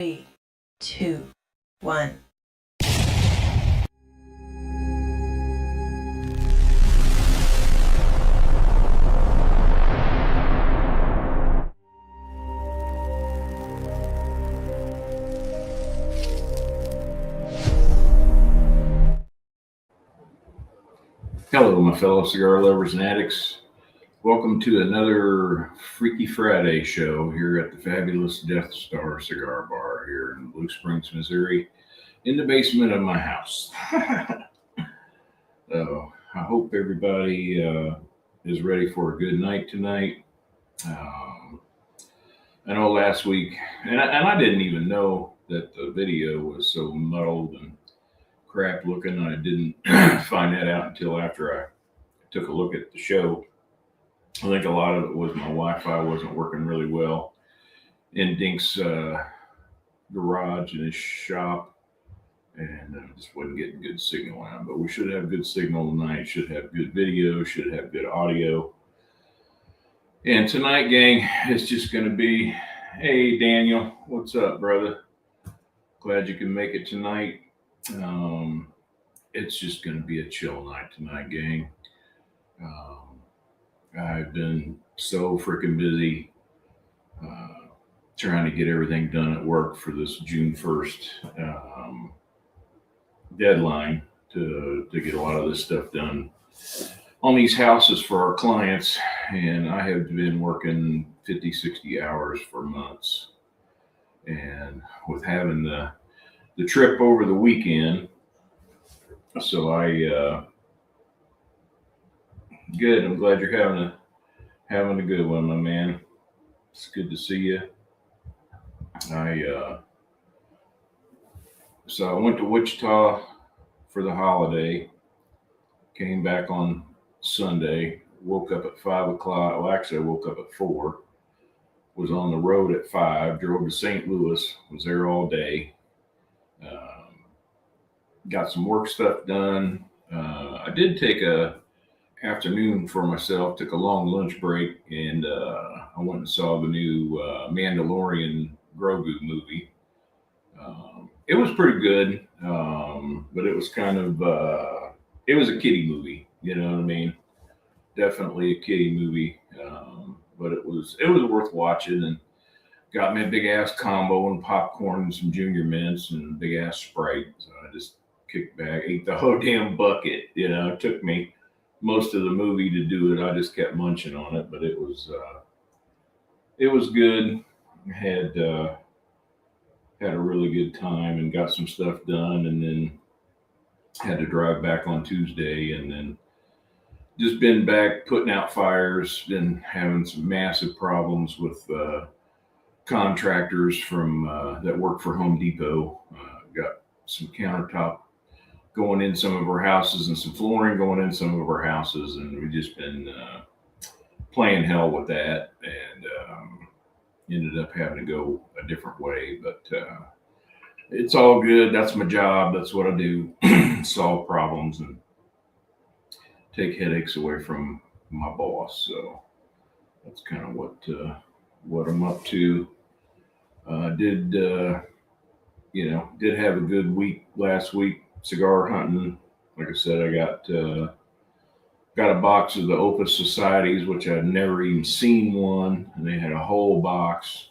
3, 2, 1. Hello, my fellow cigar lovers and addicts. Welcome to another Freaky Friday show here at the fabulous Death Star Cigar Bar here in Blue Springs, Missouri, in the basement of my house. So I hope everybody is ready for a good night tonight. I know last week, and I didn't even know that the video was so muddled and crap looking. I didn't find that out until after I took a look at the show. I think a lot of it was my Wi-Fi wasn't working really well in Dink's garage in his shop, and just wasn't getting good signal out. But we should have good signal tonight. Should have good video. Should have good audio. And tonight, gang, it's just going to be, hey Daniel, what's up, brother? Glad you can make it tonight. It's just going to be a chill night tonight, gang. I've been so freaking busy trying to get everything done at work for this June 1st deadline to get a lot of this stuff done on these houses for our clients. And I have been working 50, 60 hours for months. And with having the trip over the weekend, so good. I'm glad you're having a good one, my man. It's good to see you. So I went to Wichita for the holiday. Came back on Sunday. Woke up at 5 o'clock. Well, actually, I woke up at 4. Was on the road at 5. Drove to St. Louis. Was there all day. Got some work stuff done. I did take a afternoon for myself, took a long lunch break, and I went and saw the new Mandalorian Grogu movie. It was pretty good, but it was kind of, it was a kiddie movie, you know what I mean? Definitely a kiddie movie, but it was worth watching, and got me a big ass combo and popcorn and some Junior Mints and a big ass Sprite. So I just kicked back, ate the whole damn bucket. You know, it took me most of the movie to do it. I just kept munching on it, but it was good. Had a really good time and got some stuff done, and then had to drive back on Tuesday, and then just been back putting out fires. Been having some massive problems with contractors from that work for Home Depot. Got some countertop going in some of our houses and some flooring going in some of our houses, and we've just been playing hell with that, and ended up having to go a different way, but it's all good. That's my job. That's what I do. Solve problems and take headaches away from my boss. So that's kind of what I'm up to. Did have a good week last week cigar hunting. Like I said, I got a box of the Opus Societies, which I'd never even seen one, and they had a whole box.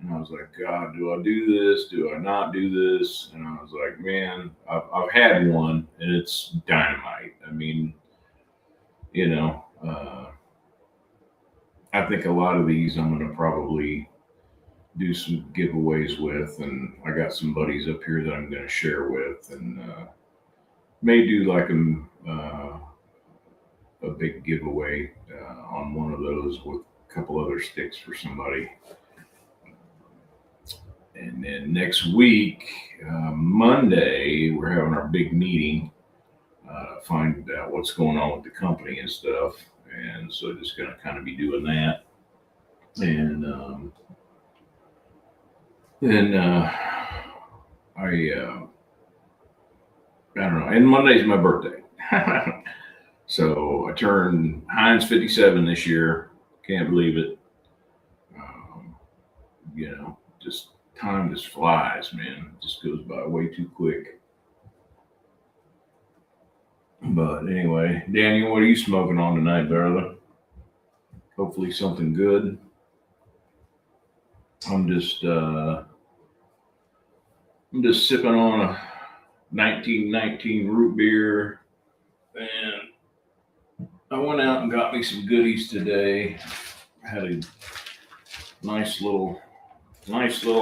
And I was like, God, do I do this? Do I not do this? And I was like, man, I've had one, and it's dynamite. I mean, I think a lot of these I'm going to probably do some giveaways with, and I got some buddies up here that I'm going to share with, and may do like a big giveaway on one of those with a couple other sticks for somebody. And then next week, Monday, we're having our big meeting, find out what's going on with the company and stuff. And so just going to kind of be doing that. And then I don't know. And Monday's my birthday. So I turned Heinz 57 this year. Can't believe it. Just Time just flies, man. It just goes by way too quick. But anyway, Daniel, what are you smoking on tonight, brother? Hopefully something good. I'm just sipping on a 1919 root beer, and I went out and got me some goodies today. I had a nice little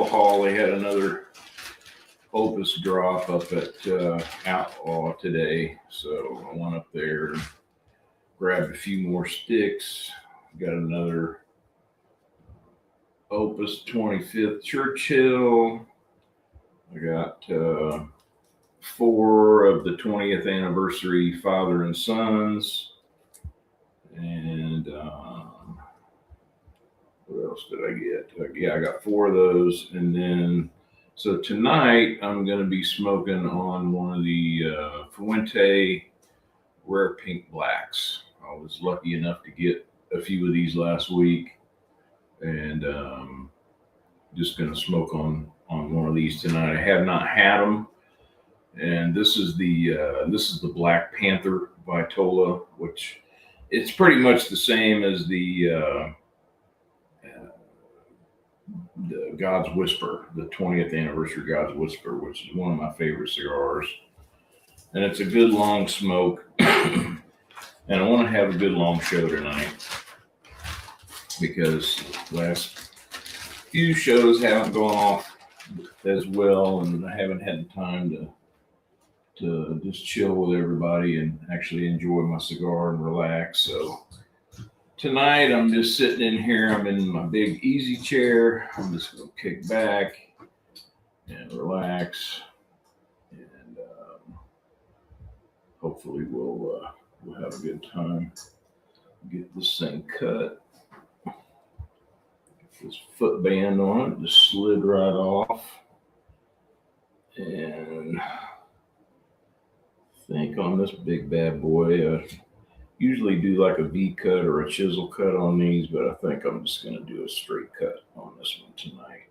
haul. They had another Opus drop up at Outlaw today, so I went up there and grabbed a few more sticks. Got another Opus 25th Churchill. I got 4 of the 20th anniversary Father and Sons, and what else did I get? Yeah, I got 4 of those, and then so tonight I'm going to be smoking on one of the Fuente Rare Pink Blacks. I was lucky enough to get a few of these last week, and just going to smoke on one of these tonight. I have not had them, and this is the Black Panther Vitola, which it's pretty much the same as the God's Whisper, the 20th anniversary God's Whisper, which is one of my favorite cigars. And it's a good long smoke. And I want to have a good long show tonight because last few shows haven't gone off as well, and I haven't had the time to just chill with everybody and actually enjoy my cigar and relax. So tonight, I'm just sitting in here. I'm in my big easy chair. I'm just going to kick back and relax, and hopefully we'll have a good time. Get this thing cut. Get this foot band on it just slid right off, and I think on this big bad boy, usually do like a V cut or a chisel cut on these, but I think I'm just going to do a straight cut on this one tonight.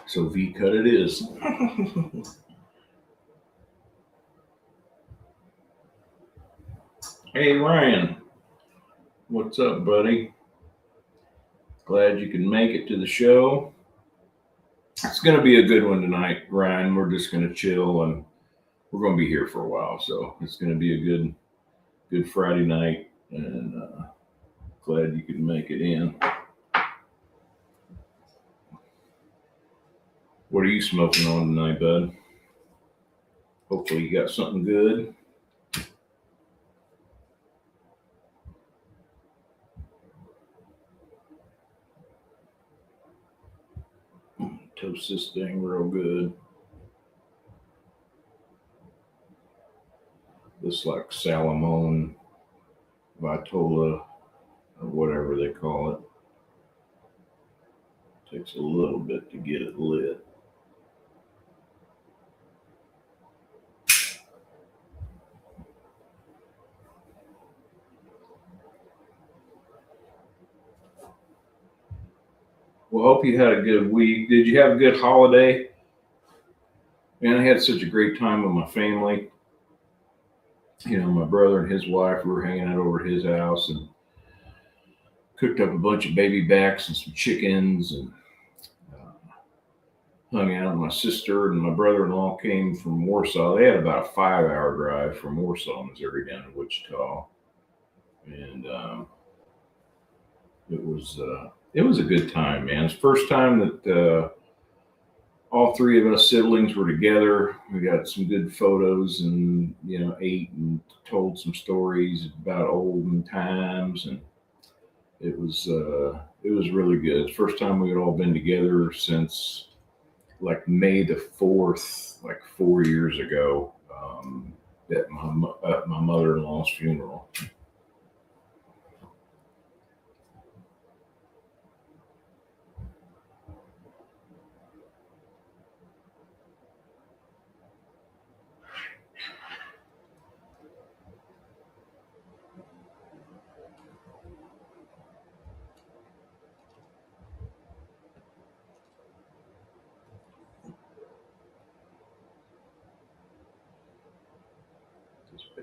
So V cut it is. Hey Ryan, what's up, buddy? Glad you can make it to the show. It's going to be a good one tonight, Ryan. We're just going to chill, and we're going to be here for a while, so it's going to be a good Friday night, and glad you could make it in. What are you smoking on tonight, bud? Hopefully you got something good. Toast this thing real good. This like Salamone Vitola or whatever they call it. Takes a little bit to get it lit. Well, hope you had a good week. Did you have a good holiday? Man, I had such a great time with my family. You know, my brother and his wife, we were hanging out over at his house and cooked up a bunch of baby backs and some chickens, and hung out. My sister and my brother-in-law came from Warsaw. They had about a 5-hour drive from Warsaw, Missouri, down to Wichita, and it was a good time, man. It's the first time that all 3 of us siblings were together. We got some good photos, and ate and told some stories about olden times, and it was really good. It's the first time we had all been together since like May the 4th, like 4 years ago, at my mother-in-law's funeral.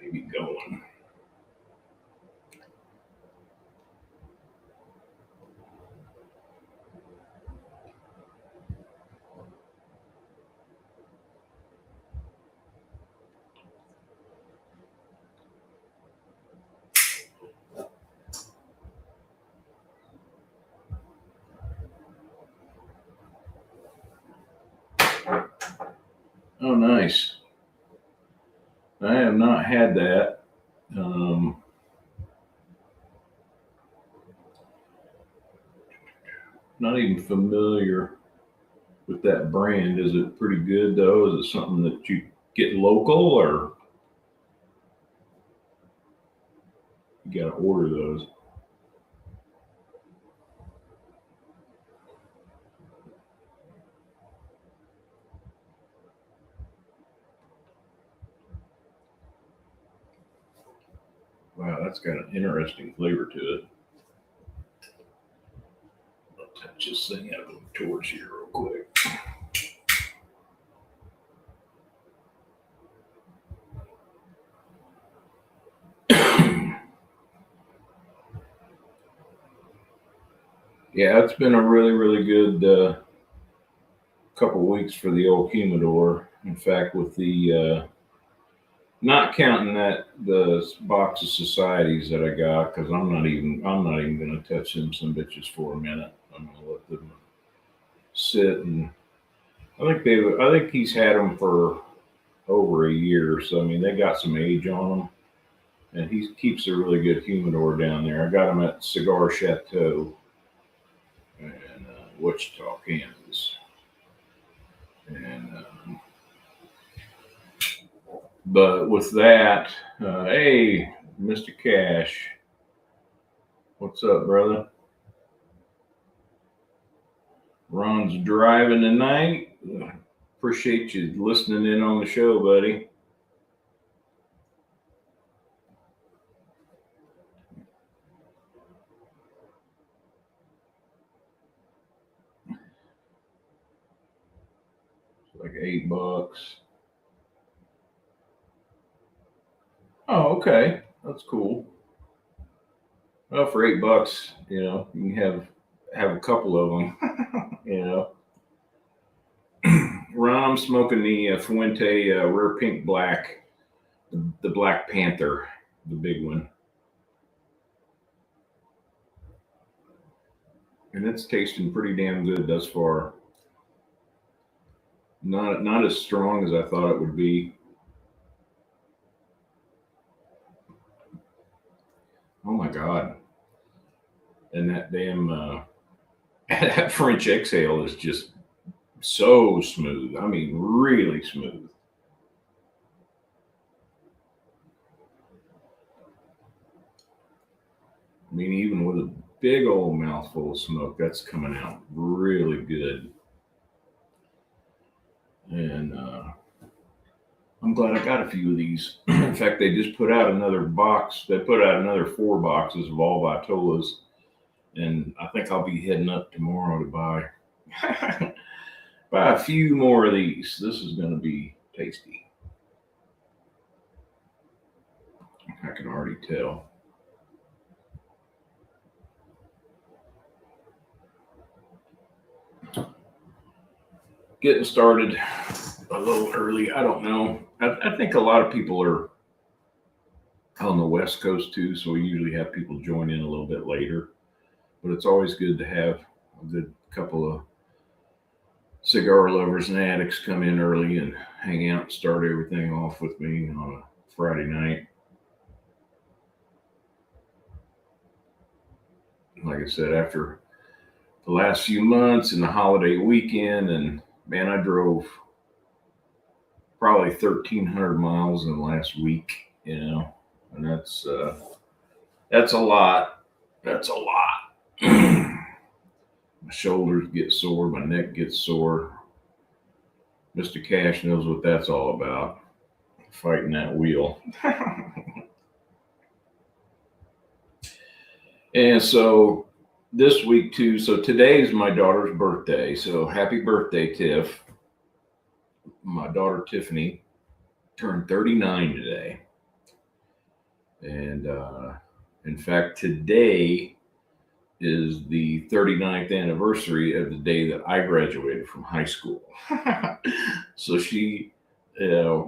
baby going. Oh, nice. I have not had that. Not even familiar with that brand. Is it pretty good though? Is it something that you get local, or you got to order those? Wow, that's got an interesting flavor to it. I'll touch this thing out of the torch here real quick. Yeah, it's been a really, really good couple weeks for the old humidor. In fact, with the not counting the box of societies that I got, because I'm not even going to touch them some bitches for a minute. I'm going to let them sit, and I think he's had them for over a year. So I mean, they got some age on them, and he keeps a really good humidor down there. I got them at Cigar Chateau in Wichita, Kansas, and but with that, hey, Mr. Cash, what's up, brother? Ron's driving tonight. Appreciate you listening in on the show, buddy. It's like $8. Oh, okay. That's cool. Well, for $8, you can have a couple of them. Ron, I'm smoking the Fuente Rare Pink Black, the Black Panther, the big one, and it's tasting pretty damn good thus far. Not as strong as I thought it would be. Oh my god! And that damn that French exhale is just so smooth. I mean, really smooth. I mean, even with a big old mouthful of smoke, that's coming out really good. And I'm glad I got a few of these. In fact, they just put out another box. They put out another 4 boxes of all Vitolas, and I think I'll be heading up tomorrow to buy buy a few more of these. This is going to be tasty. I can already tell. Getting started a little early. I don't know. I think a lot of people are on the West Coast too, so we usually have people join in a little bit later. But it's always good to have a good couple of cigar lovers and addicts come in early and hang out and start everything off with me on a Friday night. Like I said, after the last few months and the holiday weekend, and man, I drove probably 1,300 miles in the last week, and that's a lot. That's a lot. My shoulders get sore, my neck gets sore. Mr. Cash knows what that's all about. Fighting that wheel. And so this week too, so today is my daughter's birthday. So happy birthday, Tiff. My daughter Tiffany turned 39 today. And in fact, today is the 39th anniversary of the day that I graduated from high school. So she,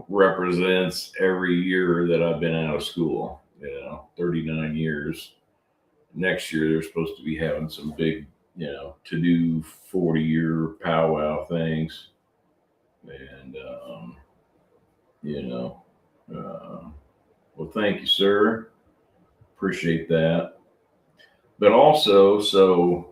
represents every year that I've been out of school. 39 years. Next year they're supposed to be having some big, to do 40-year powwow things, and you know, uh, well, thank you, sir. Appreciate that. But also, so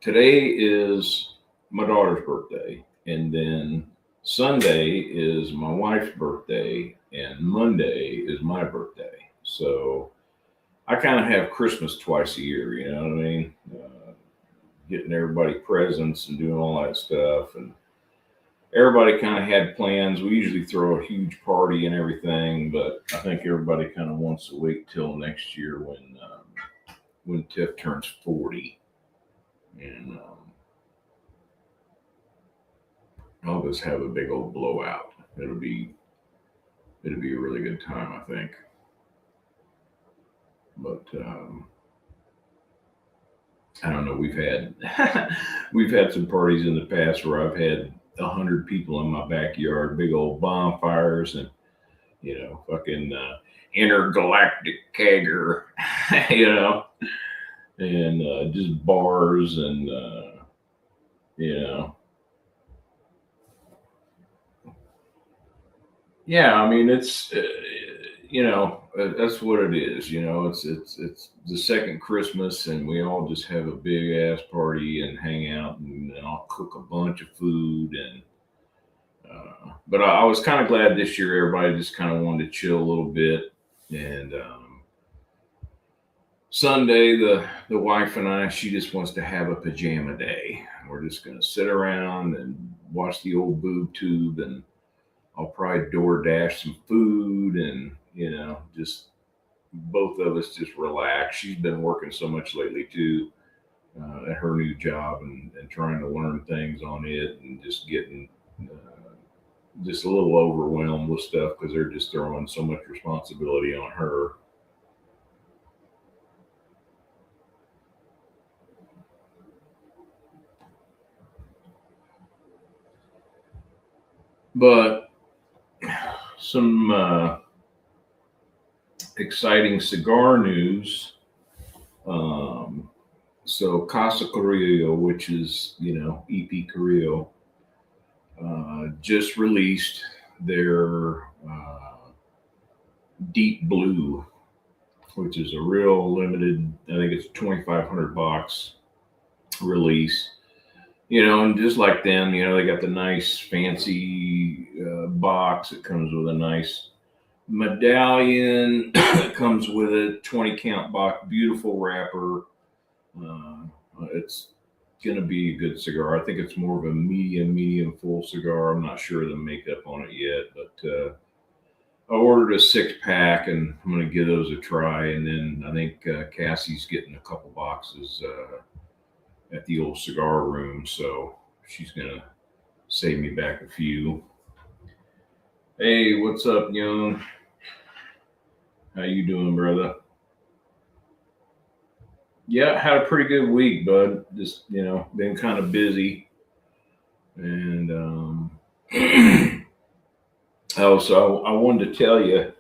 today is my daughter's birthday, and then Sunday is my wife's birthday, and Monday is my birthday. So I kind of have Christmas twice a year. You know what I mean? Getting everybody presents and doing all that stuff, and everybody kind of had plans. We usually throw a huge party and everything, but I think everybody kind of wants to wait till next year when Tiff turns 40, and I'll just have a big old blowout. It'll be a really good time, I think. But I don't know. We've had some parties in the past where I've had 100 people in my backyard, big old bonfires, and fucking intergalactic kegger, you know, and just bars and you know, yeah. I mean, it's that's what it is. It's the second Christmas, and we all just have a big ass party and hang out, and I'll cook a bunch of food. And but I was kind of glad this year everybody just kind of wanted to chill a little bit. And Sunday, the wife and I, she just wants to have a pajama day. We're just gonna sit around and watch the old boob tube, and I'll probably DoorDash some food, and just both of us just relax. She's been working so much lately too, at her new job, and trying to learn things on it, and just getting just a little overwhelmed with stuff because they're just throwing so much responsibility on her. But some exciting cigar news. Um, so Casa Carrillo, which is EP Carrillo, just released their Deep Blue, which is a real limited. I think it's 2,500 box release. And just like them, they got the nice fancy box. It comes with a nice medallion. It comes with a 20 count box, beautiful wrapper. It's gonna be a good cigar. I think it's more of a medium full cigar. I'm not sure of the makeup on it yet, but I ordered a 6-pack, and I'm gonna give those a try. And then I think Cassie's getting a couple boxes at the old cigar room, so she's gonna save me back a few. Hey, what's up, Young? How you doing, brother? Yeah, had a pretty good week, bud. Just been kind of busy, and oh, so I wanted to tell you,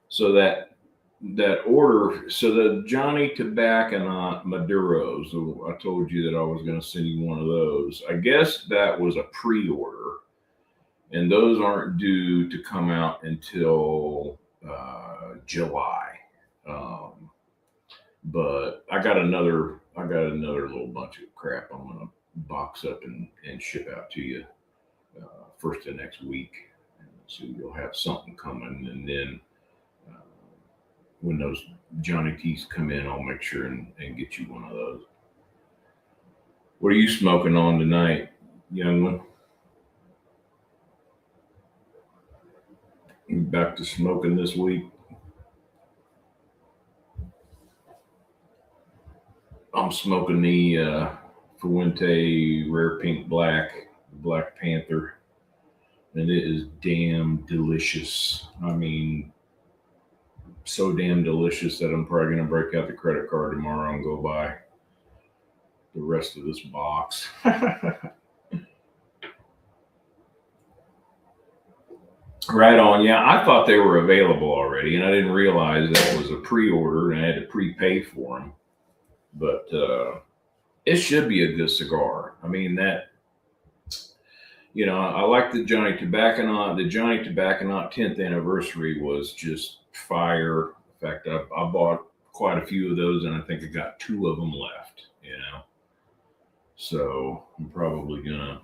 so that order, so the Johnny Tobacco Maduros, I told you that I was going to send you one of those. I guess that was a pre-order, and those aren't due to come out until July. Um, but I got another little bunch of crap I'm gonna box up and ship out to you first of next week. So you'll have something coming, and then uh, when those Johnny T's come in, I'll make sure and get you one of those. What are you smoking on tonight, young one? You back to smoking this week? I'm smoking the Fuente Rare Pink Black Panther, and it is damn delicious. I mean, so damn delicious that I'm probably gonna break out the credit card tomorrow and go buy the rest of this box. Right on. Yeah, I thought they were available already, and I didn't realize that was a pre-order and I had to prepay for them. But it should be a good cigar. I mean that. I like the Johnny Tobacconaut. The Johnny Tobacconaut 10th anniversary was just fire. In fact, I bought quite a few of those, and I think I got 2 of them left. So I'm probably gonna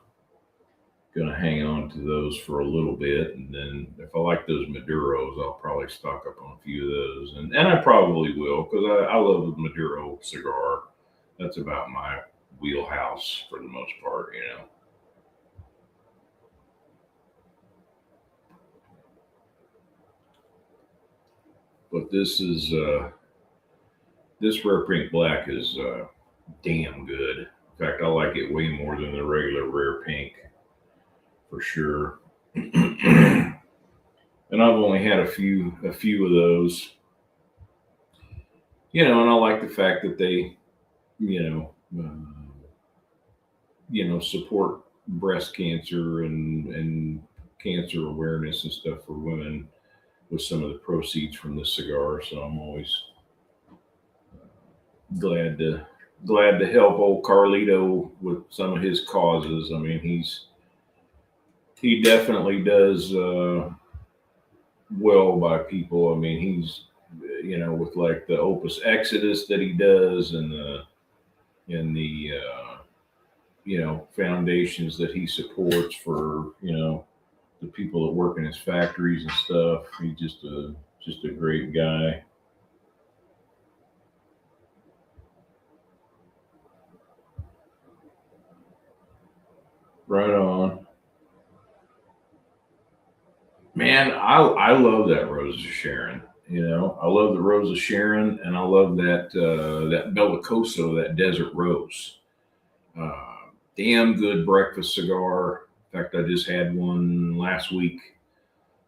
hang on to those for a little bit, and then if I like those Maduros, I'll probably stock up on a few of those, and I probably will because I love the Maduro cigar. That's about my wheelhouse for the most part. But this Rare Pink Black is damn good. In fact, I like it way more than the regular Rare Pink for sure. And I've only had a few of those. And I like the fact that they, support breast cancer and cancer awareness and stuff for women with some of the proceeds from the cigar. So I'm always glad to help old Carlito with some of his causes. I mean, he definitely does well by people. I mean, he's with like the Opus Exodus that he does and the foundations that he supports for the people that work in his factories and stuff. He's just a great guy. Right on. Man, I love that Rose of Sharon. I love the Rose of Sharon, and I love that Bellicoso, that Desert Rose. Damn good breakfast cigar. In fact, I just had one last week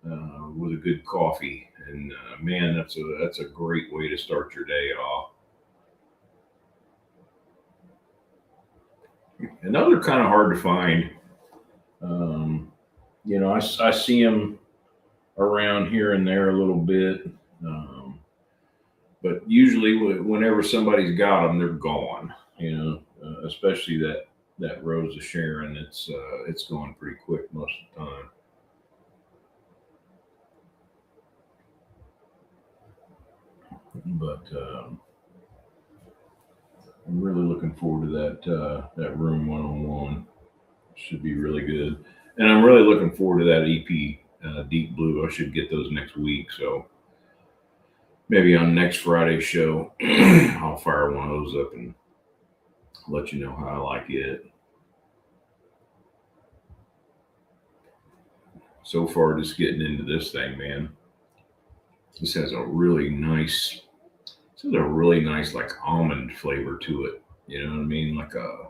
with a good coffee, and man, that's a great way to start your day off. And those are kind of hard to find. Um, I see them around here and there a little bit. But usually, whenever somebody's got them, they're gone. Especially that Rose of Sharon. It's going pretty quick most of the time. But I'm really looking forward to that Room 101. Should be really good, and I'm really looking forward to that EP Deep Blue. I should get those next week, so maybe on next Friday's show, I'll fire one of those up and let you know how I like it. So far, just getting into this thing, man. This has a really nice, like almond flavor to it. You know what I mean? Like a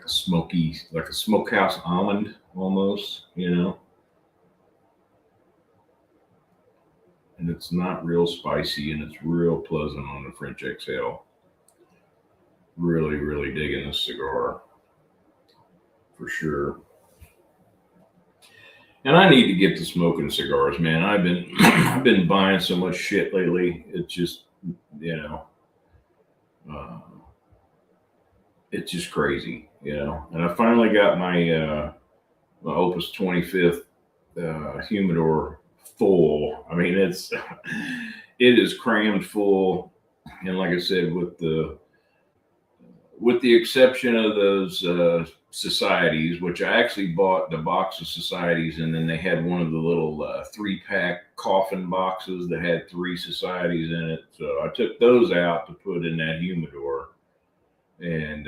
smoky, like a smokehouse almond almost. And it's not real spicy, and it's real pleasant on the French exhale. Really, really digging this cigar for sure. And I need to get to smoking cigars, man. I've been I've been buying so much shit lately. It's just uh, it's just crazy. And I finally got my Opus 25th humidor full. I mean, it is crammed full, and like I said, with the exception of those societies, which I actually bought the box of societies, and then they had one of the little 3-pack coffin boxes that had 3 societies in it. So I took those out to put in that humidor, and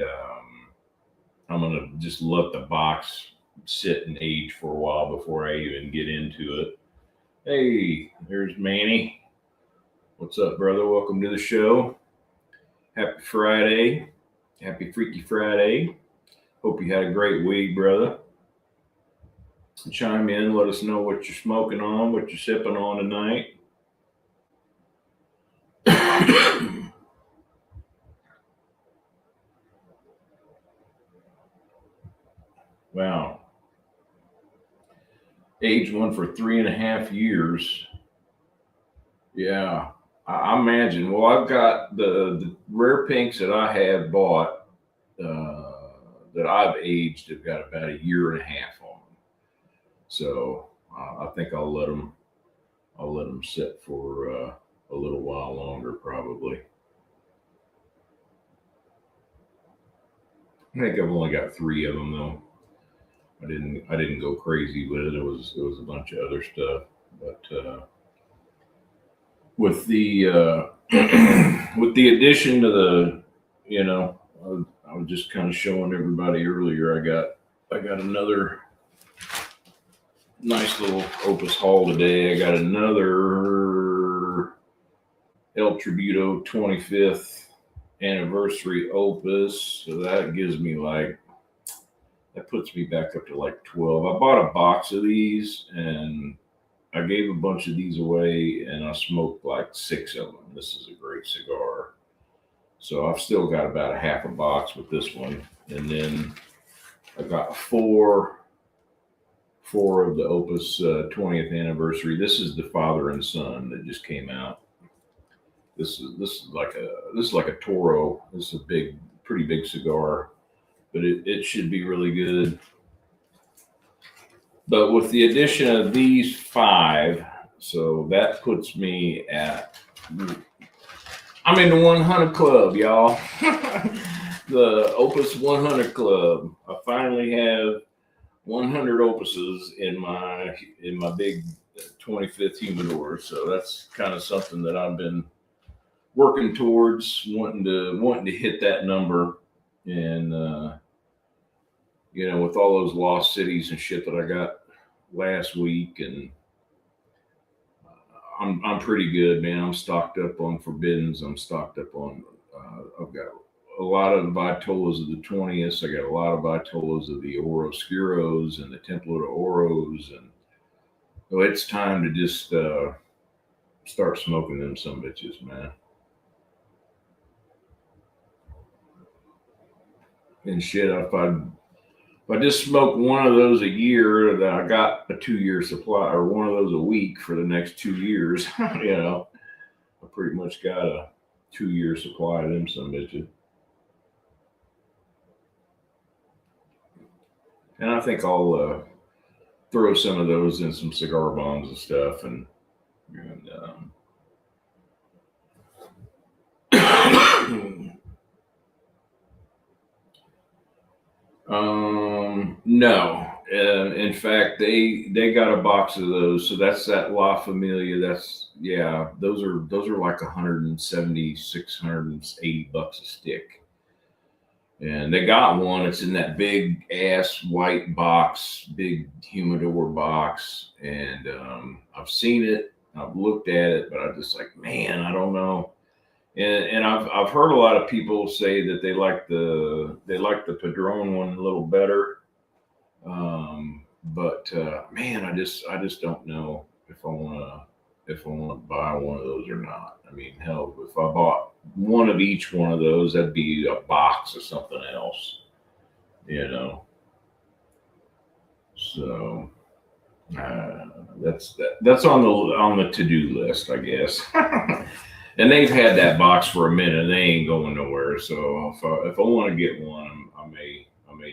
I'm gonna just let the box sit and age for a while before I even get into it. Hey, there's Manny. What's up, brother? Welcome to the show. Happy Friday. Happy Freaky Friday. Hope you had a great week, brother. Chime in, let us know what you're smoking on, what you're sipping on tonight. Wow. Aged one for 3.5 years. Yeah. I imagine. Well, I've got the rare pinks that I have bought that I've aged have got about a year and a half on them. So I think I'll let them sit for a little while longer, probably. I think I've only got three of them though. I didn't go crazy with it. It was a bunch of other stuff, but with the with the addition to the, you know, I was just kind of showing everybody earlier. I got another nice little Opus haul today. I got another El Tributo 25th anniversary Opus, so that gives me like, that puts me back up to like 12. I bought a box of these and I gave a bunch of these away and I smoked like 6 of them. This is a great cigar. So I've still got about a half a box with this one. And then I got four of the Opus 20th anniversary. This is the father and son that just came out. This is like a Toro. This is a pretty big cigar, but it should be really good. But with the addition of these 5, so that puts me at, I'm in the 100 club, y'all. The Opus 100 club. I finally have 100 Opuses in my big 25th humidor. So that's kind of something that I've been working towards, wanting to hit that number. And you know, with all those lost cities and shit that I got last week, and I'm pretty good, man. I'm stocked up on Forbiddens. I'm stocked up on. I've got a lot of the Vitolas of the 20th. I got a lot of Vitolas of the Oroscuros and the Templo de Oros, and so it's time to just start smoking them some bitches, man. And shit, if I just smoke one of those a year, then I got a 2-year supply, or one of those a week for the next 2 years. You know, I pretty much got a 2-year supply of them some bitches. And I think I'll throw some of those in some cigar bombs and stuff, and no. In fact, they got a box of those. So that's that La Familia. That's, yeah. Those are like 170, $680 a stick. And they got one. It's in that big ass white box, big humidor box. And I've seen it. I've looked at it, but I'm just like, man, I don't know. And I've heard a lot of people say that they like the Padron one a little better. But man, I just don't know if I want to buy one of those or not. I mean, hell, if I bought one of each one of those, that'd be a box of something else, you know. So that's on the to do list, I guess. And they've had that box for a minute. They ain't going nowhere. So if I want to get one, I may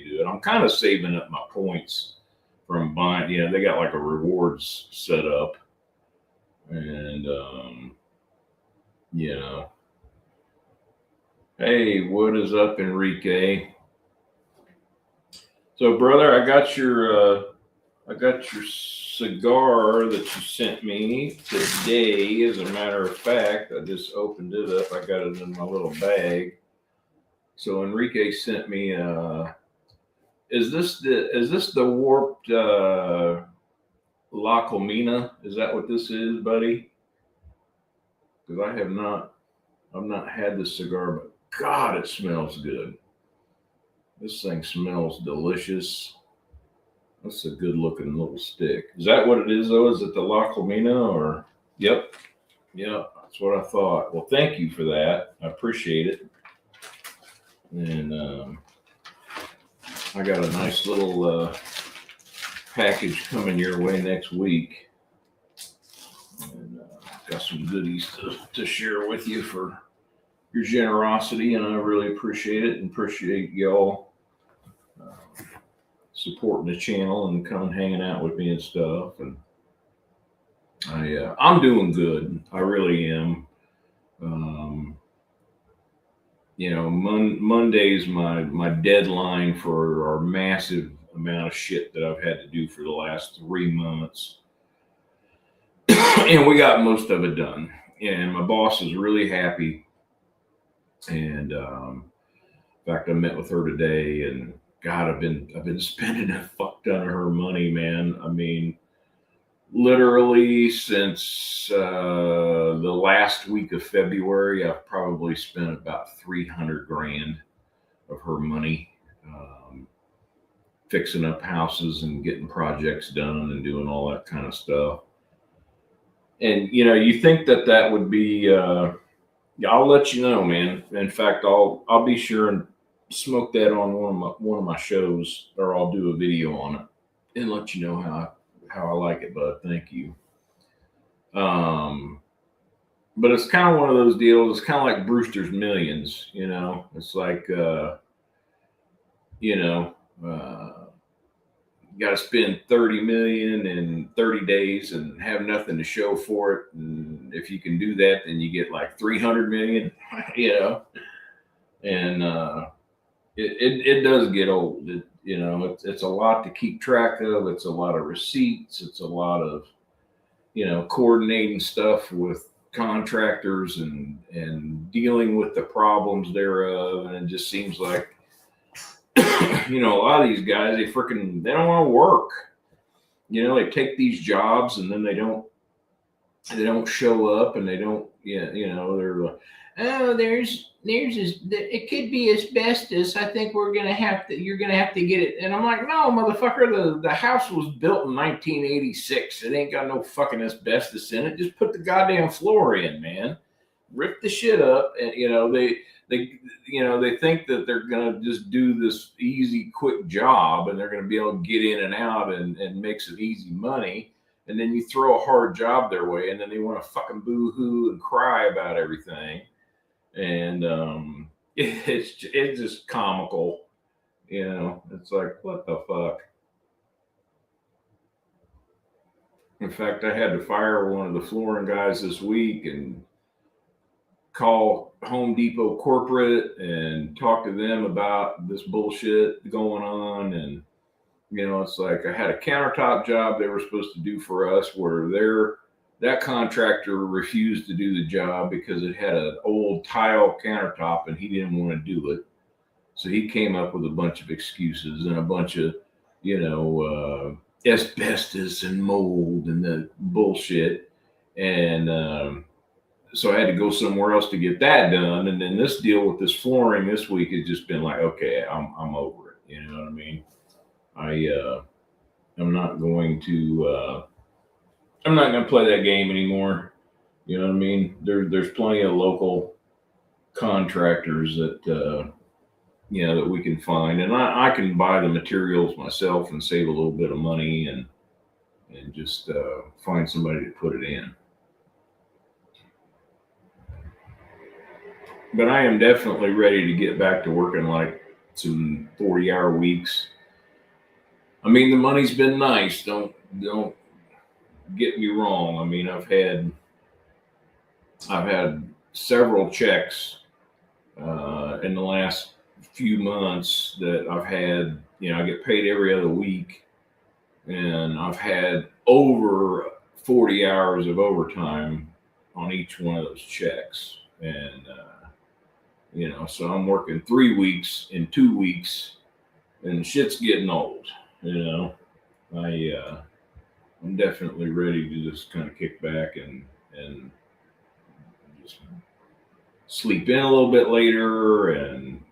do it. I'm kind of saving up my points from buying. You know, they got like a rewards set up, and you know, hey, what is up, Enrique? So, brother, I got your cigar that you sent me today. As a matter of fact, I just opened it up. I got it in my little bag. So Enrique sent me. Is this the warped La Comina? Is that what this is, buddy? Because I've not had this cigar, but God, it smells good. This thing smells delicious. That's a good looking little stick. Is that what it is though? Is it the La Comina or? Yep. That's what I thought. Well, thank you for that. I appreciate it. And I got a nice little package coming your way next week, and got some goodies to share with you for your generosity, and I really appreciate it and appreciate y'all supporting the channel and coming hanging out with me and stuff. And I'm doing good. I really am. Monday's my deadline for our massive amount of shit that I've had to do for the last 3 months, and we got most of it done. And my boss is really happy. And in fact, I met with her today, and God, I've been spending a fuck ton of her money, man. I mean, literally since the last week of February, I've probably spent about 300 grand of her money, fixing up houses and getting projects done and doing all that kind of stuff. And you think that would be I'll let you know, man. In fact, I'll be sure and smoke that on one of my shows, or I'll do a video on it and let you know how I like it, bud. Thank you. But it's kind of one of those deals. It's kind of like Brewster's Millions, It's like you got to spend 30 million in 30 days and have nothing to show for it. And if you can do that, then you get like 300 million, and it does get old. It's a lot to keep track of. It's a lot of receipts. It's a lot of, coordinating stuff with contractors and dealing with the problems thereof. And it just seems like, a lot of these guys, they don't want to work. They take these jobs and then they don't show up, and they don't, they're like, oh, there's it could be asbestos. I think you're going to have to get it. And I'm like, no, motherfucker, the house was built in 1986. It ain't got no fucking asbestos in it. Just put the goddamn floor in, man. Rip the shit up. And, they think that they're going to just do this easy, quick job, and they're going to be able to get in and out and make some easy money. And then you throw a hard job their way, and then they want to fucking boo-hoo and cry about everything. And it's just comical. It's like, what the fuck? In fact, I had to fire one of the flooring guys this week and call Home Depot corporate and talk to them about this bullshit going on. And it's like, I had a countertop job they were supposed to do for us, where that contractor refused to do the job because it had an old tile countertop and he didn't want to do it. So he came up with a bunch of excuses and a bunch of, asbestos and mold and the bullshit. And so I had to go somewhere else to get that done. And then this deal with this flooring this week has just been like, okay, I'm over it. You know what I mean? I'm not going to play that game anymore. You know what I mean? There's plenty of local contractors that that we can find, and I can buy the materials myself and save a little bit of money and just find somebody to put it in. But I am definitely ready to get back to working like some 40-hour weeks. I mean, the money's been nice. Don't get me wrong. I mean, I've had several checks in the last few months that I've had. I get paid every other week, and I've had over 40 hours of overtime on each one of those checks. And so I'm working 3 weeks in 2 weeks, and shit's getting old. I'm definitely ready to just kind of kick back and just sleep in a little bit later and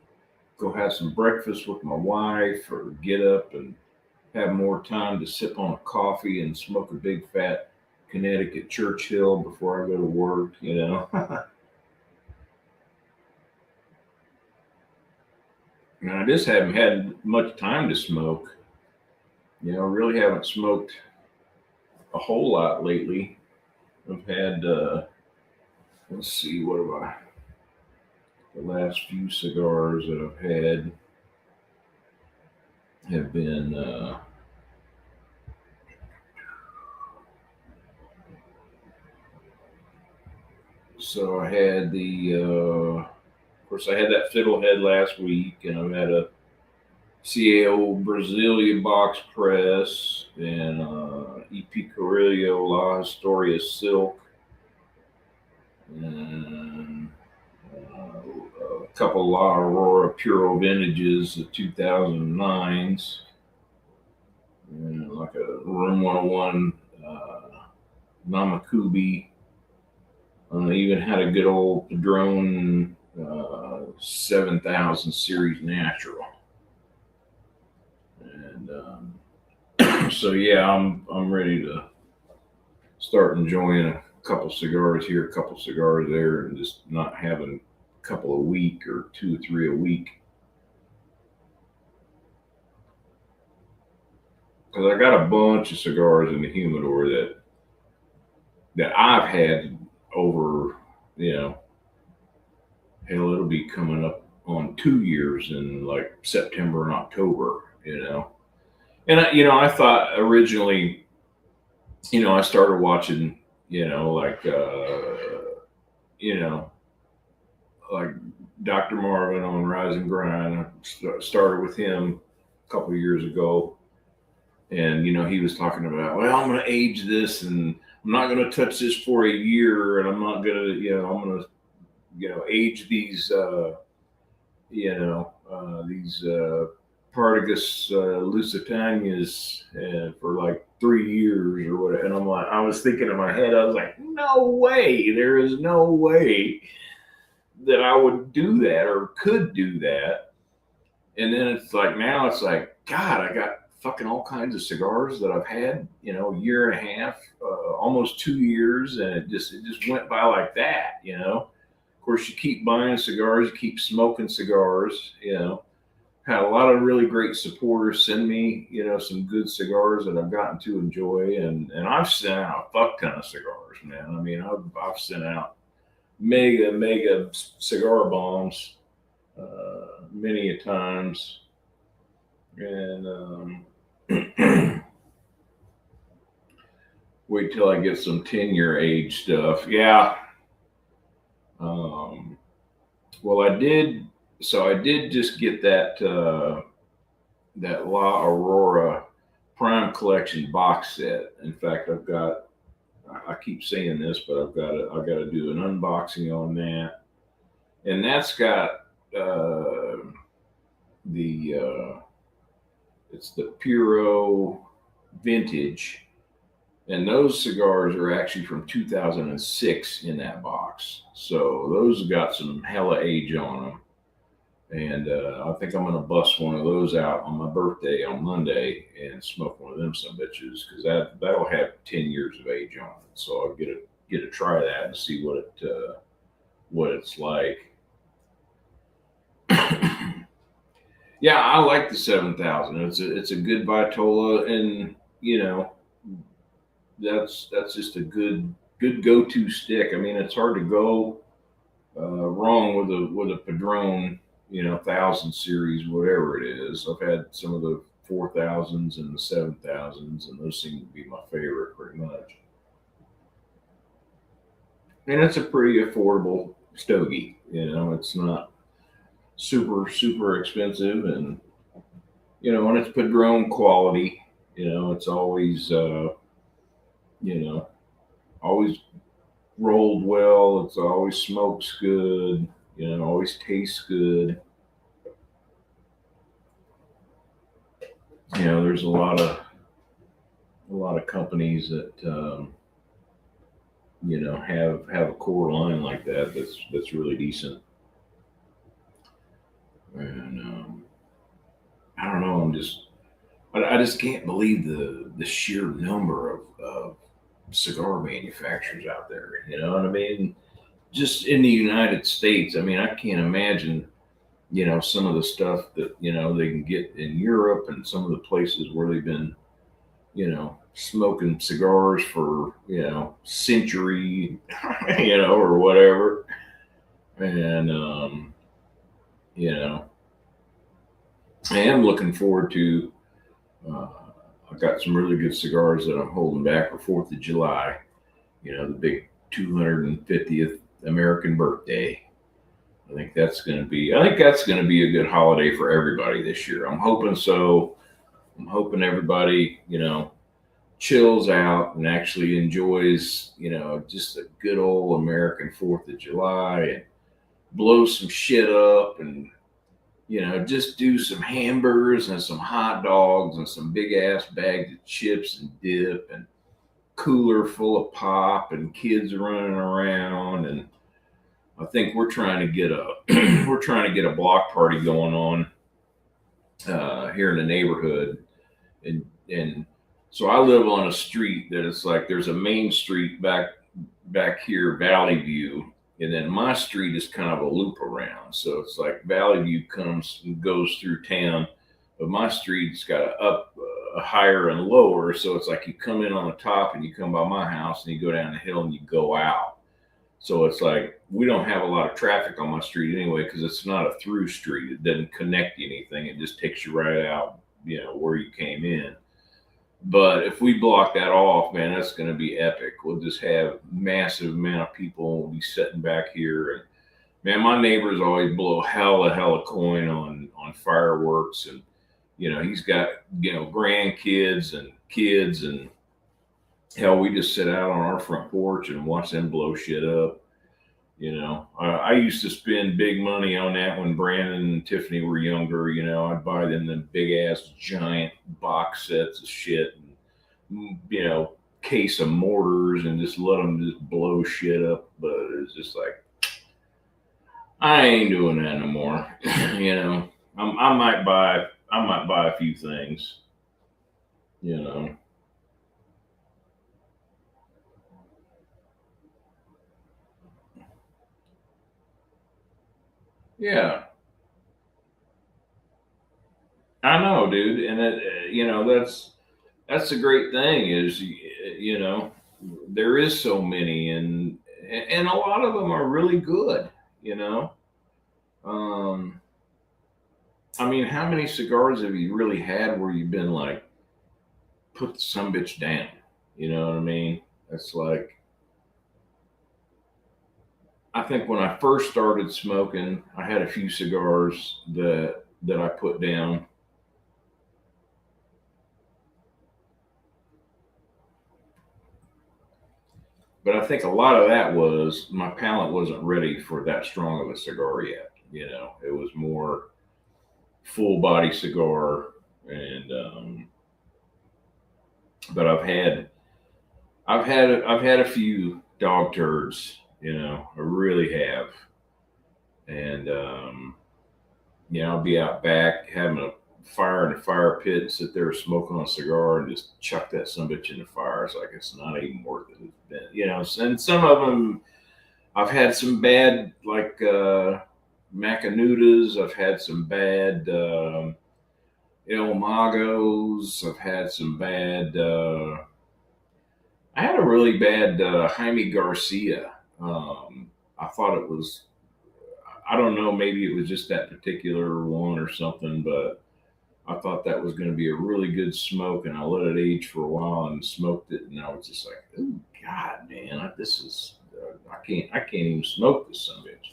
go have some breakfast with my wife, or get up and have more time to sip on a coffee and smoke a big fat Connecticut Churchill before I go to work. And I just haven't had much time to smoke. Really haven't smoked a whole lot lately. I've had, let's see, what have the last few cigars that I've had have been, so I had of course, I had that Fiddlehead last week, and I've had a CAO Brasilia box press and EP Carrillo La Historia Silk, and a couple La Aurora Puro vintages, the 2009s, and like a Room 101 Namakubi. I even had a good old Padron 7000 series natural. And so yeah, I'm ready to start enjoying a couple cigars here, a couple cigars there, and just not having a couple a week or 2 or 3 a week. Because I got a bunch of cigars in the humidor that I've had over, hell, it'll be coming up on 2 years in like September and October, And I thought originally, I started watching, like Dr. Marvin on Rise and Grind. I started with him a couple of years ago, and he was talking about, well, I'm going to age this, and I'm not going to touch this for a year, and I'm not going to, I'm going to, age these, these Partagas Lusitanias for like 3 years or whatever. And I was thinking in my head, I was like, no way, there is no way that I would do that or could do that. And then it's like, now it's like, God, I got fucking all kinds of cigars that I've had, a year and a half, almost 2 years. And it just went by like that, Of course, you keep buying cigars, you keep smoking cigars, Had a lot of really great supporters send me, some good cigars that I've gotten to enjoy, and I've sent out a fuck ton of cigars, man. I mean, I've sent out mega cigar bombs many a times, and wait till I get some 10-year age stuff. Yeah. Well, I did. So I did just get that that La Aurora Prime Collection box set. In fact, I keep saying this, but I've got to do an unboxing on that, and that's got it's the Puro Vintage, and those cigars are actually from 2006 in that box. So those have got some hella age on them. And I think I'm going to bust one of those out on my birthday on Monday and smoke one of them some bitches, because that'll have 10 years of age on it. So I'll get to try that and see what it's like. Yeah, I like the 7000. It's a good Vitola, and that's just a good go-to stick. I mean, it's hard to go wrong with a Padron, 1000 series, whatever it is. I've had some of the 4000s and the 7000s, and those seem to be my favorite pretty much. And it's a pretty affordable stogie. It's not super expensive, and when it's Padron quality, it's always always rolled well. It's always smokes good. Always tastes good. There's a lot of companies that have a core line like that that's really decent. And I don't know. I just can't believe the sheer number of cigar manufacturers out there. You know what I mean? Just in the United States, I mean, I can't imagine some of the stuff that, they can get in Europe and some of the places where they've been, smoking cigars for, century, or whatever. And, you know, I am looking forward to, uh, I've got some really good cigars that I'm holding back for 4th of July, the big 250th American birthday. I think that's going to be a good holiday for everybody this year. I'm hoping so. I'm hoping everybody, chills out and actually enjoys, just a good old American 4th of July and blow some shit up and, just do some hamburgers and some hot dogs and some big ass bags of chips and dip and cooler full of pop and kids running around. And I think we're trying to get a we're trying to get a block party going on here in the neighborhood, and so I live on a street that it's like there's a main street back here, Valley View, and then my street is kind of a loop around. So it's like Valley View comes and goes through town, but my street's got a higher and lower. So it's like you come in on the top and you come by my house and you go down the hill and you go out. So it's like we don't have a lot of traffic on my street anyway because it's not a through street. It doesn't connect you anything. It just takes you right out, where you came in. But if we block that off, man, that's going to be epic. We'll just have massive amount of people. We'll be sitting back here, and man, my neighbors always blow hella coin on fireworks, and he's got grandkids and kids, and hell, we just sit out on our front porch and watch them blow shit up. I used to spend big money on that when Brandon and Tiffany were younger. I'd buy them the big ass giant box sets of shit and, case of mortars and just let them just blow shit up. But it's just like, I ain't doing that no more. I might buy a few things, Yeah, I know, dude. And that's the great thing is, there is so many, and a lot of them are really good. You know, um, I mean, how many cigars have you really had where you've been like, put the some bitch down? You know what I mean? It's like, I think when I first started smoking, I had a few cigars that I put down. But I think a lot of that was my palate wasn't ready for that strong of a cigar yet. It was more full body cigar, and but I've had a few dog turds. I really have, and I'll be out back having a fire in the fire pit and sit there smoking on a cigar and just chuck that sumbitch in the fire. It's like it's not even worth it. It's been, and some of them I've had some bad like Macanudas. I've had some bad El Magos. I've had some bad. I had a really bad Jaime Garcia. I thought it was. I don't know. Maybe it was just that particular one or something, but I thought that was going to be a really good smoke, and I let it age for a while and smoked it, and I was just like, "Oh God, man, this is I can't even smoke this son of a bitch."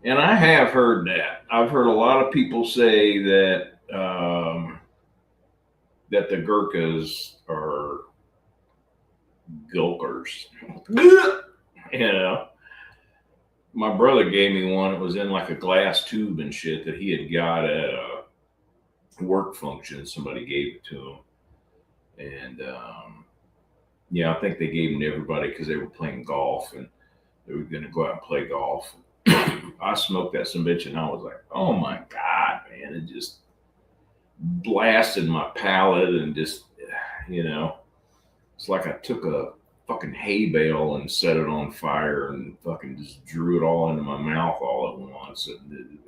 And I have heard that. I've heard a lot of people say that that the Gurkhas are gulkers. you know, my brother gave me one. It was in like a glass tube and shit that he had got at a work function. Somebody gave it to him, and yeah, I think they gave them to everybody because they were playing golf and they were going to go out and play golf. I smoked that some bitch and I was like, oh my God, man. It just blasted my palate and just, you know. It's like I took a fucking hay bale and set it on fire and fucking just drew it all into my mouth all at once.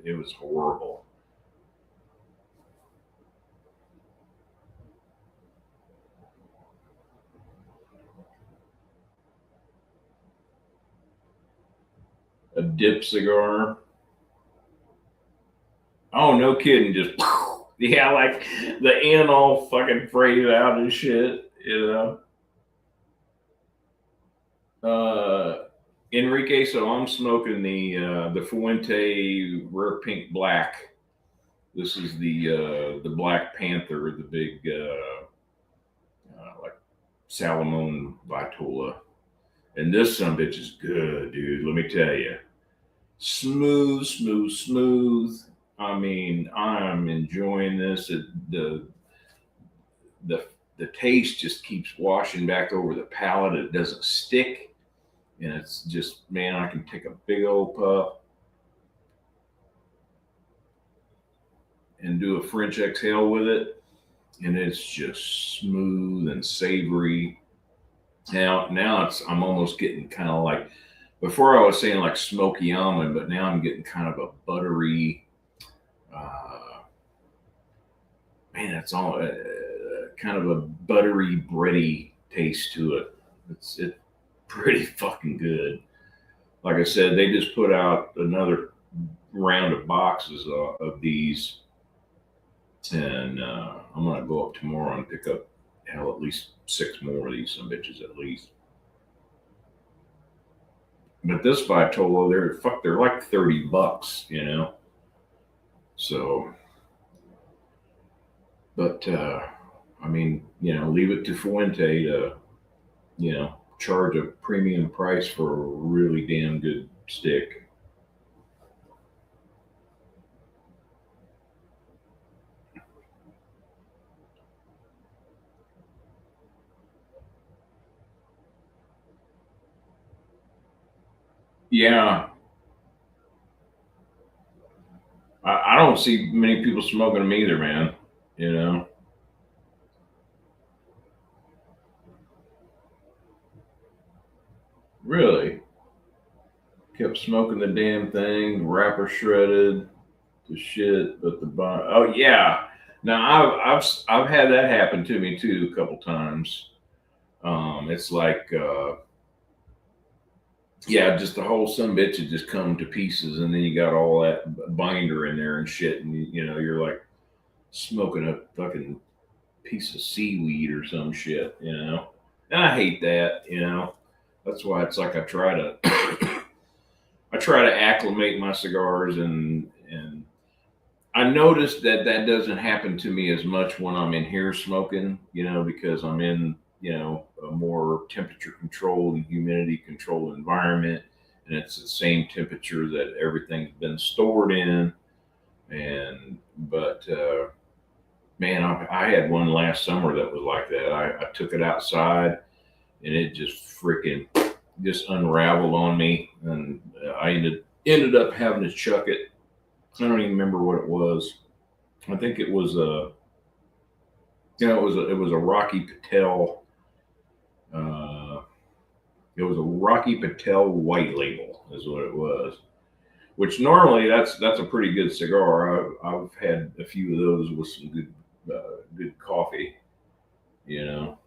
It was horrible. A dip cigar. Oh, no kidding. Just, yeah, like the end all fucking frayed out and shit, you know? Enrique, so I'm smoking the Fuente Rare Pink Black. This is the Black Panther, the big like Salomon Vitola. And this son bitch is good, dude. Let me tell you, smooth, smooth, smooth. I mean, I'm enjoying this. The the taste just keeps washing back over the palate. It doesn't stick, and it's just, man, I can take a big old puff and do a French exhale with it, and it's just smooth and savory. Now I'm almost getting kind of like, before I was saying like smoky almond, but now I'm getting kind of a buttery. Uh, Man, it's all kind of a buttery, bready taste to it. It's pretty fucking good. Like I said, they just put out another round of boxes of these, and I'm gonna go up tomorrow and pick up, hell, at least 6 more of these some bitches at least. But this Vitola, they're like $30, you know. So, but I mean, you know, leave it to Fuente to, you know, charge a premium price for a really damn good stick. Yeah, I don't see many people smoking them either, man. You know, really kept smoking the damn thing, wrapper shredded, the shit, but the bun. Oh yeah, now I've had that happen to me too a couple times. It's like, yeah, just the whole some bitch had just come to pieces, and then you got all that binder in there and shit, and you know you're like smoking a fucking piece of seaweed or some shit, you know. And I hate that, you know. That's why it's like I try to I try to acclimate my cigars, and I noticed that that doesn't happen to me as much when I'm in here smoking, you know, because I'm in, you know, a more temperature controlled and humidity controlled environment, and it's the same temperature that everything's been stored in. And but man, I had one last summer that was like that. I took it outside, and it just freaking just unraveled on me, and I ended up having to chuck it. I don't even remember what it was. I think it was a, you know, it was a Rocky Patel. Uh, it was a Rocky Patel White Label, is what it was. Which normally that's a pretty good cigar. I've had a few of those with some good coffee. You know.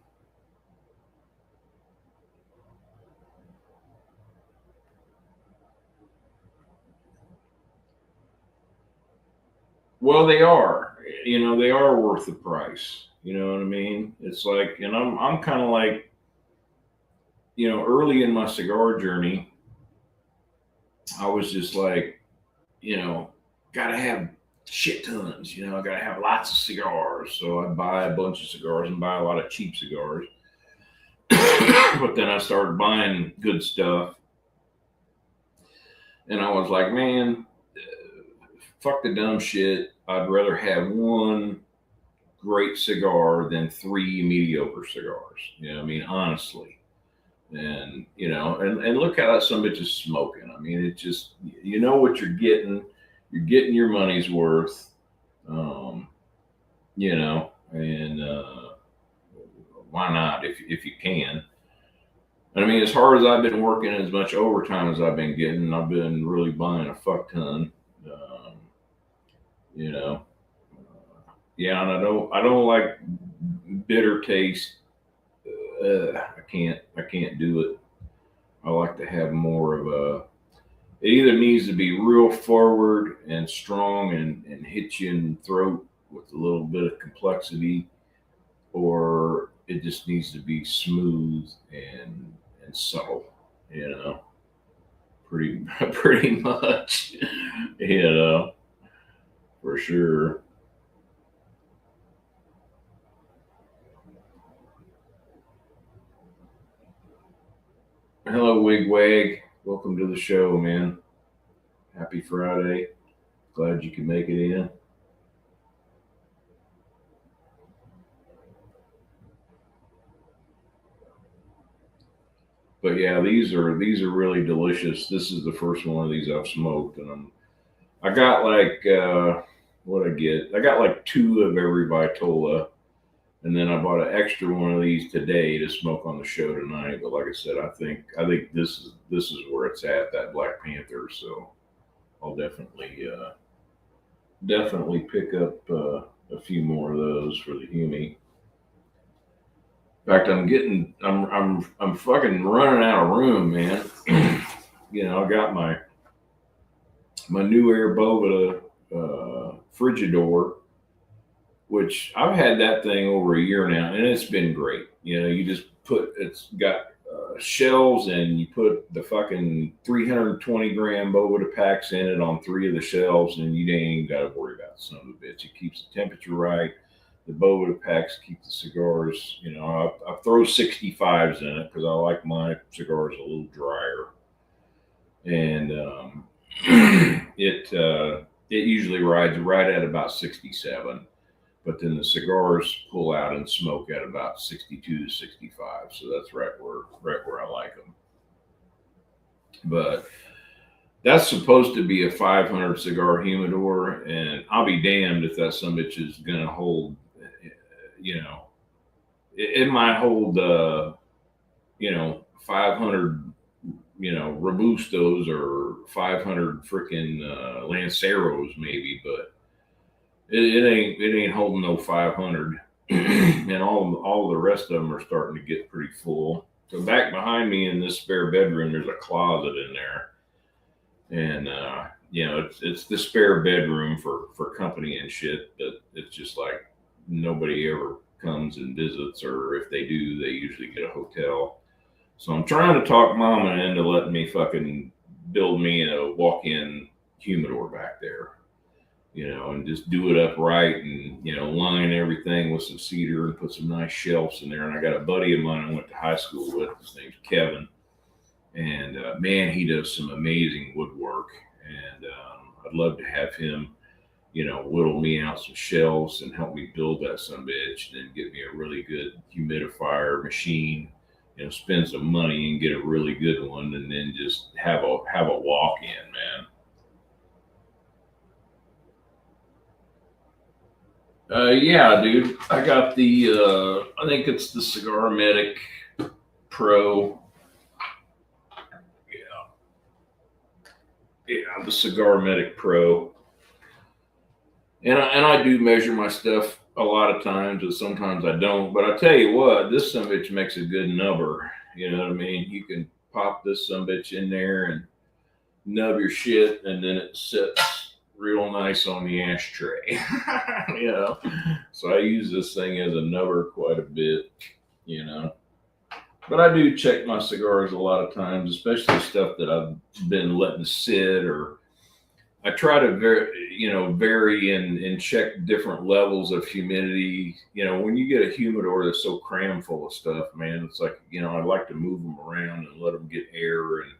Well, they are. You know, they are worth the price. You know what I mean? It's like, and I'm kind of like, you know, early in my cigar journey, I was just like, you know, gotta have shit tons. You know, I gotta have lots of cigars. So I buy a bunch of cigars and buy a lot of cheap cigars. But then I started buying good stuff, and I was like, man, fuck the dumb shit. I'd rather have one great cigar than 3 mediocre cigars. You know, I mean, honestly. And you know, and look how that some bitch is smoking. I mean, it just, you know what you're getting. You're getting your money's worth. Um, you know, and why not if you can? And I mean, as hard as I've been working, as much overtime as I've been getting, I've been really buying a fuck ton. Um, you know, yeah, and I don't like bitter taste. I can't do it. I like to have more of a. It either needs to be real forward and strong and hit you in the throat with a little bit of complexity, or it just needs to be smooth and subtle. You know, pretty pretty much. You know, for sure. Hello, Wigwag. Welcome to the show, man. Happy Friday. Glad you could make it in. But yeah, these are really delicious. This is the first one of these I've smoked, and I got like what I get. I got like two of every Vitola, and then I bought an extra one of these today to smoke on the show tonight. But like I said, I think this is where it's at, that Black Panther. So I'll definitely pick up a few more of those for the Humi. In fact, I'm fucking running out of room, man. I got my new Air Boveda Frigidor, which I've had that thing over a year now, and it's been great. You just it's got shelves, and you put the fucking 320 gram Boveda packs in it on three of the shelves, and you ain't even got to worry about the son of a bitch. It keeps the temperature right. The Boveda packs keep the cigars. I throw 65s in it because I like my cigars a little drier, and it usually rides right at about 67. But then the cigars pull out and smoke at about 62 to 65. So that's right where I like them. But that's supposed to be a 500 cigar humidor, and I'll be damned if that some bitch is gonna hold. It might hold 500 Robustos or 500 freaking Lanceros maybe, but it ain't holding no 500. And all the rest of them are starting to get pretty full. So back behind me in this spare bedroom, there's a closet in there, and it's the spare bedroom for company and shit. But it's just like nobody ever comes and visits, or if they do, they usually get a hotel. So I'm trying to talk Mama into letting me fucking build me a walk-in humidor back there, and just do it up right, and line everything with some cedar and put some nice shelves in there. And I got a buddy of mine I went to high school with. His name's Kevin, and man, he does some amazing woodwork. And I'd love to have him, whittle me out some shelves and help me build that some bitch, and then get me a really good humidifier machine. Spend some money and get a really good one, and then just have a walk in, man. Yeah, dude. I got I think it's the Cigar Medic Pro. Yeah, yeah, the Cigar Medic Pro. And I do measure my stuff a lot of times, and sometimes I don't. But I tell you what, this sumbitch makes a good nubber. You know what I mean? You can pop this sumbitch in there and nub your shit, and then it sits real nice on the ashtray. So I use this thing as a nubber quite a bit. But I do check my cigars a lot of times, especially stuff that I've been letting sit, or I try to vary and check different levels of humidity. When you get a humidor that's so crammed full of stuff, man, it's like, I'd like to move them around and let them get air, and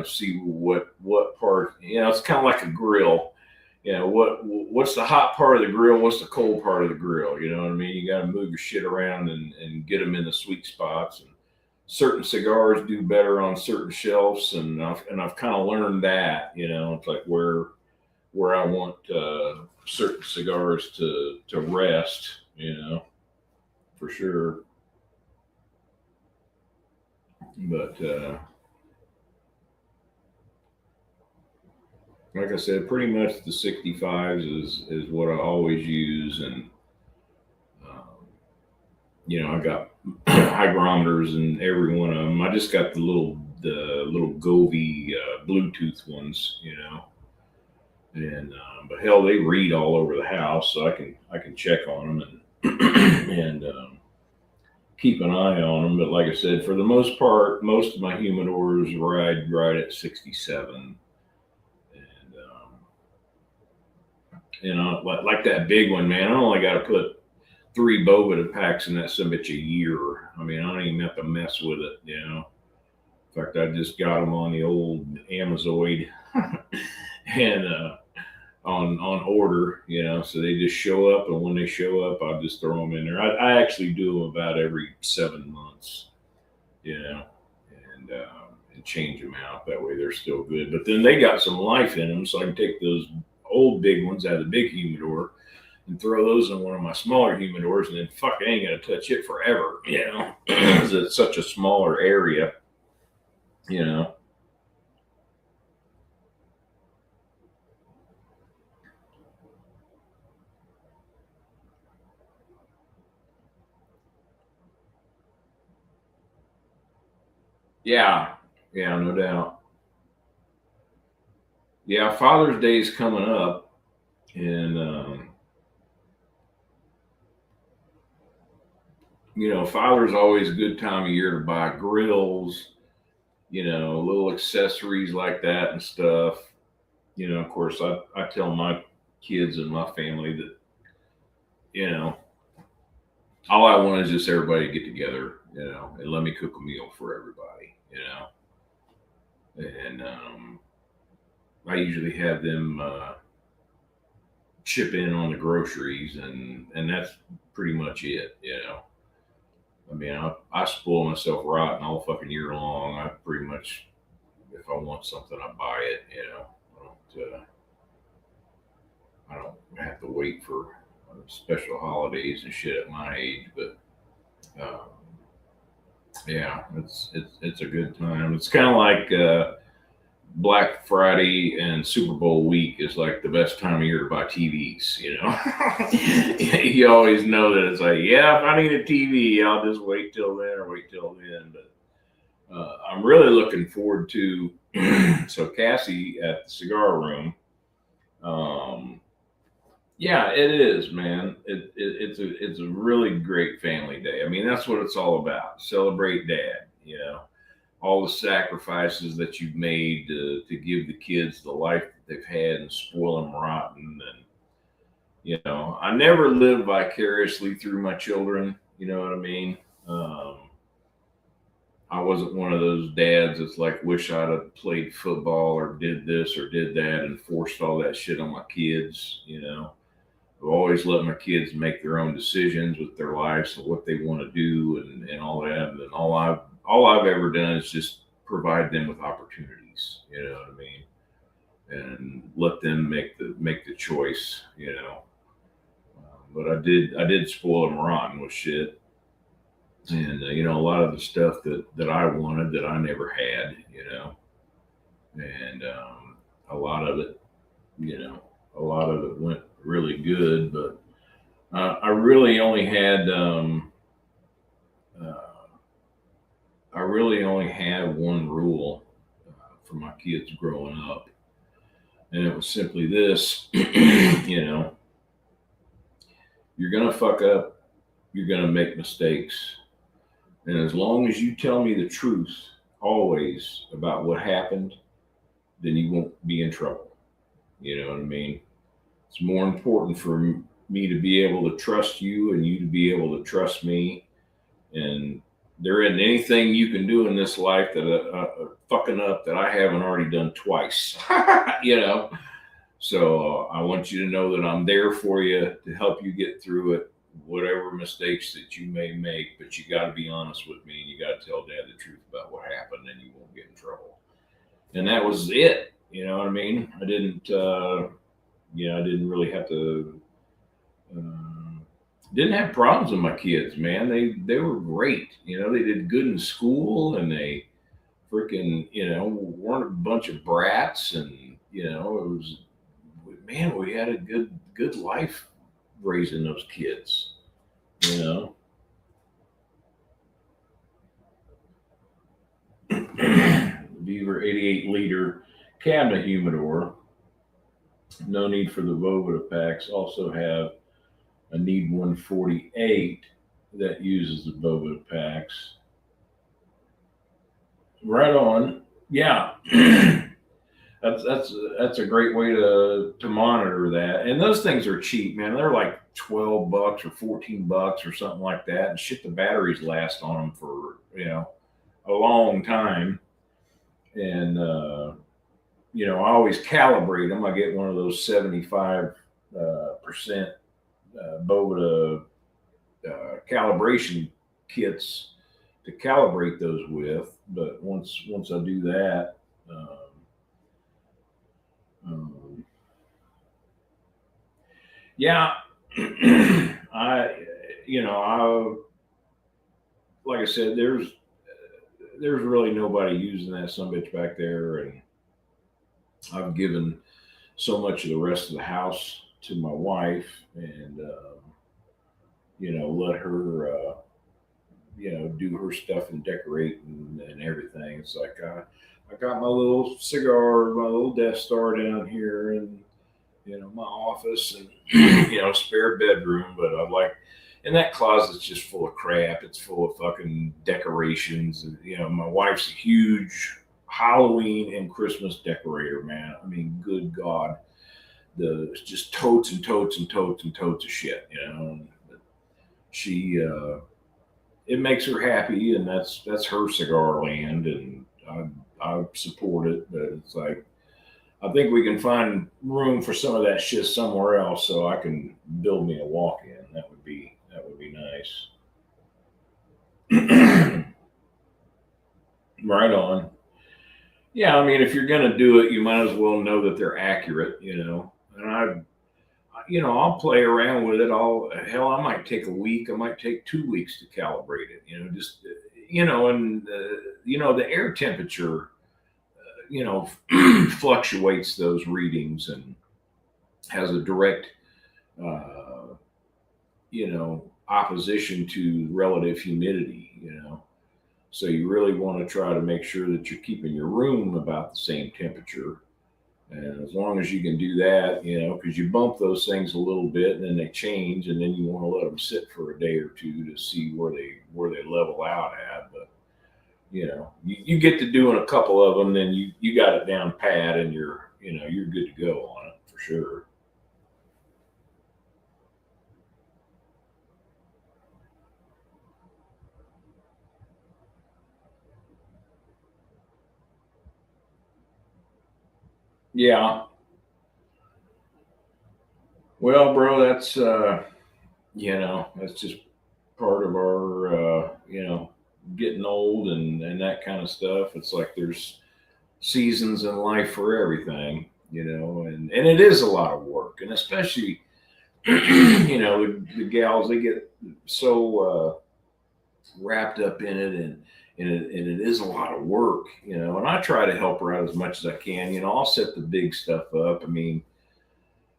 see what part. It's kind of like a grill. What's the hot part of the grill? What's the cold part of the grill? You know what I mean? You got to move your shit around and get them in the sweet spots. And certain cigars do better on certain shelves, and I've kind of learned that. It's like where I want certain cigars to rest. For sure. But like I said, pretty much the 65s is what I always use, and um, I got hygrometers in every one of them. I just got the little Govee Bluetooth ones, and but hell, they read all over the house, so I can check on them and and keep an eye on them. But like I said, for the most part, most of my humidors ride right at 67, and like that big one, man. I only got to put 3 Bovida packs in that summit a year. I mean, I don't even have to mess with it. In fact, I just got them on the old Amazoid and on order, so they just show up, and when they show up, I'll just throw them in there. I actually do them about every 7 months, you know, and change them out. That way they're still good. But then they got some life in them, so I can take those old big ones out of the big humidor and throw those in one of my smaller humidors, and then fuck, I ain't gonna touch it forever, because it's such a smaller area, you know. Yeah, yeah, no doubt. Yeah, Father's Day is coming up, and Father's always a good time of year to buy grills, little accessories like that and stuff. Of course, I tell my kids and my family that, you know, all I want is just everybody to get together, and let me cook a meal for everybody, and I usually have them chip in on the groceries, and that's pretty much it. I mean, I spoil myself rotten all fucking year long. I pretty much, if I want something, I buy it. I don't have to wait for special holidays and shit at my age. But um, yeah, it's a good time. It's kind of like Black Friday and Super Bowl week is like the best time of year to buy TVs. You always know that it's like, yeah, if I need a TV, I'll just wait till then or wait till then. But I'm really looking forward to. So Cassie at the cigar room. Um, yeah, it is, man. It's a really great family day. I mean, that's what it's all about. Celebrate Dad. All the sacrifices that you've made to give the kids the life that they've had and spoil them rotten. And I never lived vicariously through my children. You know what I mean? I wasn't one of those dads that's like, wish I'd have played football or did this or did that and forced all that shit on my kids. I've always let my kids make their own decisions with their lives and what they want to do and all that. And all I've ever done is just provide them with opportunities. You know what I mean? And let them make the choice. But I did spoil them rotten with shit, and a lot of the stuff that I wanted that I never had. And a lot of it, you know, a lot of it went really good, but I really only had uh, I really only had one rule for my kids growing up, and it was simply this: you're gonna fuck up, you're gonna make mistakes, and as long as you tell me the truth always about what happened, then you won't be in trouble. You know what I mean? It's more important for me to be able to trust you and you to be able to trust me. And there isn't anything you can do in this life that fucking up that I haven't already done twice. you know. So I want you to know that I'm there for you to help you get through it, whatever mistakes that you may make. But you got to be honest with me, and you got to tell Dad the truth about what happened, and you won't get in trouble. And that was it. You know what I mean? I didn't really have to. Didn't have problems with my kids, man. They were great. They did good in school, and they freaking weren't a bunch of brats, and it was, man, we had a good life raising those kids. You know, Beaver 88-liter cabinet humidor. No need for the Vovita packs. Also have a Need 148 that uses the Vovita packs. Right on. Yeah. That's a great way to monitor that. And those things are cheap, man. They're like $12 or $14 or something like that. And shit, the batteries last on them for a long time. And I always calibrate them. I get one of those 75% Bovita calibration kits to calibrate those with. But once I do that, um, um, yeah, I I like I said, there's really nobody using that sumbitch back there, and I've given so much of the rest of the house to my wife, and let her do her stuff and decorate and everything. It's like I got my little cigar, my little Death Star down here, and my office, and spare bedroom. But I like, and that closet's just full of crap. It's full of fucking decorations, and my wife's a huge Halloween and Christmas decorator, man. I mean, good God, it's just totes and totes and totes and totes of shit. She it makes her happy, and that's her cigar land, and I support it. But it's like, I think we can find room for some of that shit somewhere else, so I can build me a walk-in. That would be nice. Right on. Yeah, I mean, if you're gonna do it, you might as well know that they're accurate. And I'll play around with it. I might take a week. I might take 2 weeks to calibrate it. Just and the air temperature, fluctuates those readings and has a direct, uh, opposition to relative humidity. So you really want to try to make sure that you're keeping your room about the same temperature. And as long as you can do that, because you bump those things a little bit and then they change, and then you want to let them sit for a day or two to see where they level out at. But you get to doing a couple of them, then you got it down pat, and you're good to go on it for sure. Yeah. Well, bro, that's just part of our getting old and that kind of stuff. It's like there's seasons in life for everything, and it is a lot of work, and especially the gals, they get so wrapped up in it, and it is a lot of work, and I try to help her out as much as I can. I'll set the big stuff up. I mean,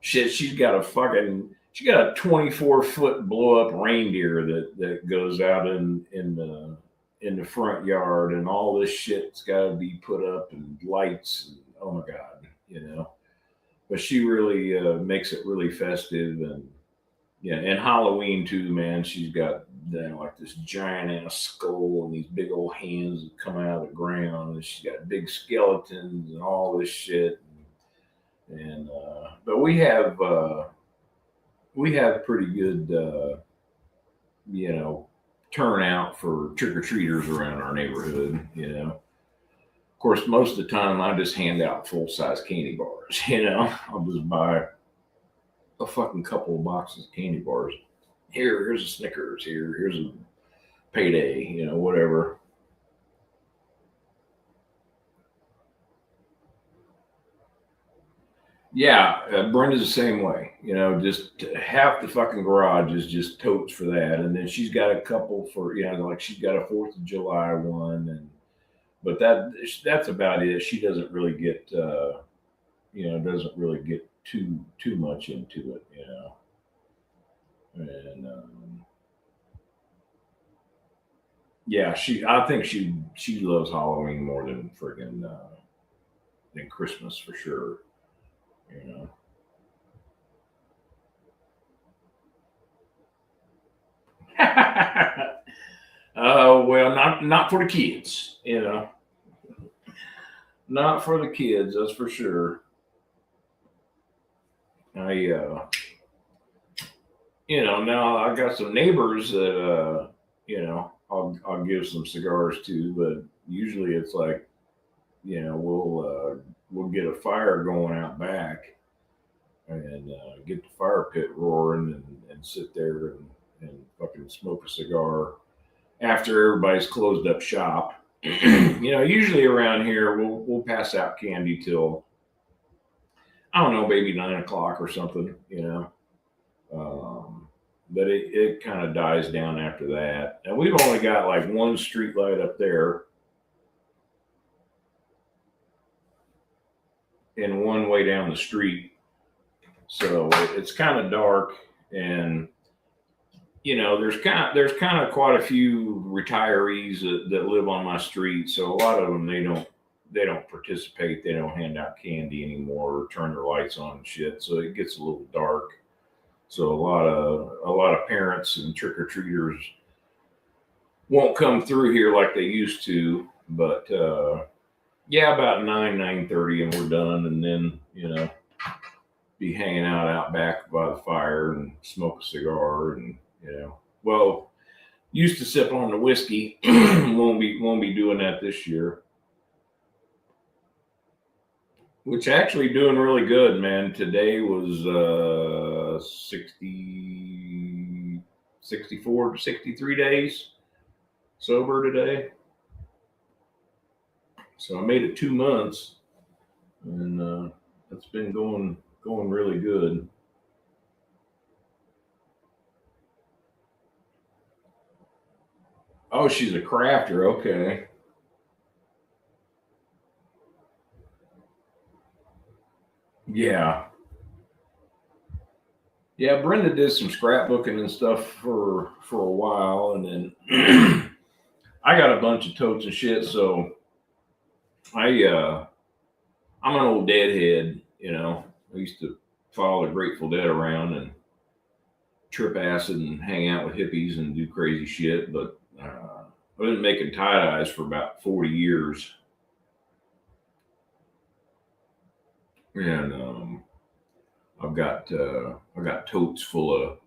shit, she got a 24-foot blow up reindeer that goes out in the front yard, and all this shit's got to be put up, and lights, and oh my god, but she really makes it really festive. And yeah, and Halloween too, man. She's got like this giant ass skull and these big old hands that come out of the ground, and she's got big skeletons and all this shit. And but we have pretty good turnout for trick or treaters around our neighborhood. Of course, most of the time I just hand out full size candy bars. I'll just buy a fucking couple of boxes of candy bars. Here's a Snickers. Here's a payday. Whatever. Yeah, Brenda's the same way. Just half the fucking garage is just totes for that, and then she's got a couple for like she's got a Fourth of July one, and but that's about it. She doesn't really get doesn't really get too much into it. And yeah, I think she loves Halloween more than friggin' than Christmas for sure. You know. Well, not for the kids. Not for the kids. That's for sure. I now I got some neighbors that I'll give some cigars to, but usually it's like we'll get a fire going out back and get the fire pit roaring and sit there and fucking smoke a cigar after everybody's closed up shop. Usually around here we'll pass out candy till I don't know, maybe 9 o'clock or something. But it kind of dies down after that. And we've only got like one street light up there and one way down the street. So it's kind of dark, and there's kind of quite a few retirees that live on my street. So a lot of them they don't participate. They don't hand out candy anymore or turn their lights on and shit. So it gets a little dark. So a lot of parents and trick or treaters won't come through here like they used to. But yeah, about 9:30, and we're done, and then be hanging out back by the fire and smoke a cigar, and well, used to sip on the whiskey. won't be doing that this year. Which actually doing really good, man. Today was 64 to 63 days sober today. So I made it 2 months, and it's been going really good. Oh, she's a crafter. Okay. Yeah. Yeah, Brenda did some scrapbooking and stuff for a while, and then I got a bunch of totes and shit. So I'm an old deadhead. I used to follow the Grateful Dead around and trip acid and hang out with hippies and do crazy shit. But I've been making tie dyes for about 40 years, and I've got totes full of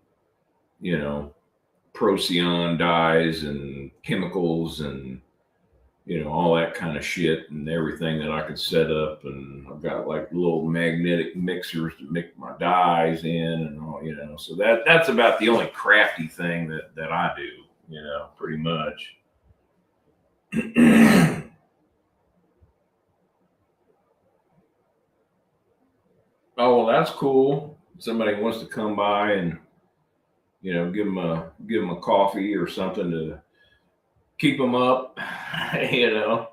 you know Procyon dyes and chemicals and all that kind of shit and everything that I could set up. And I've got like little magnetic mixers to mix my dyes in and all. So that's about the only crafty thing that I do. Pretty much. Oh, well, that's cool. Somebody wants to come by and give them a coffee or something to keep them up. you know.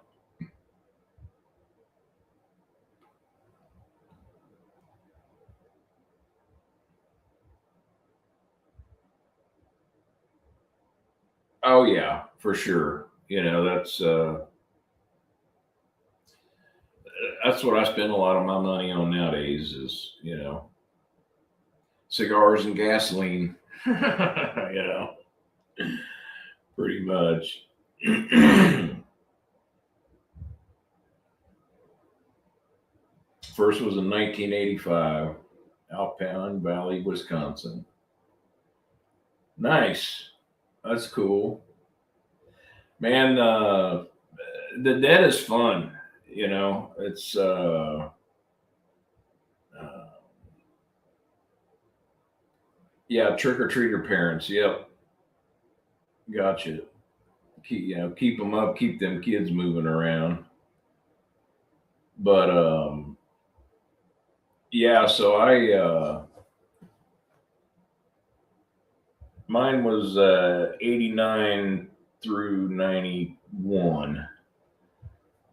Oh yeah, for sure. That's what I spend a lot of my money on nowadays is cigars and gasoline. Pretty much. First was in 1985, Alpine Valley, Wisconsin. Nice. That's cool. Man, the dead is fun. It's uh, yeah, trick or treater parents. Yep, gotcha. Keep them up, keep them kids moving around. But Yeah, so mine was 89 through 91.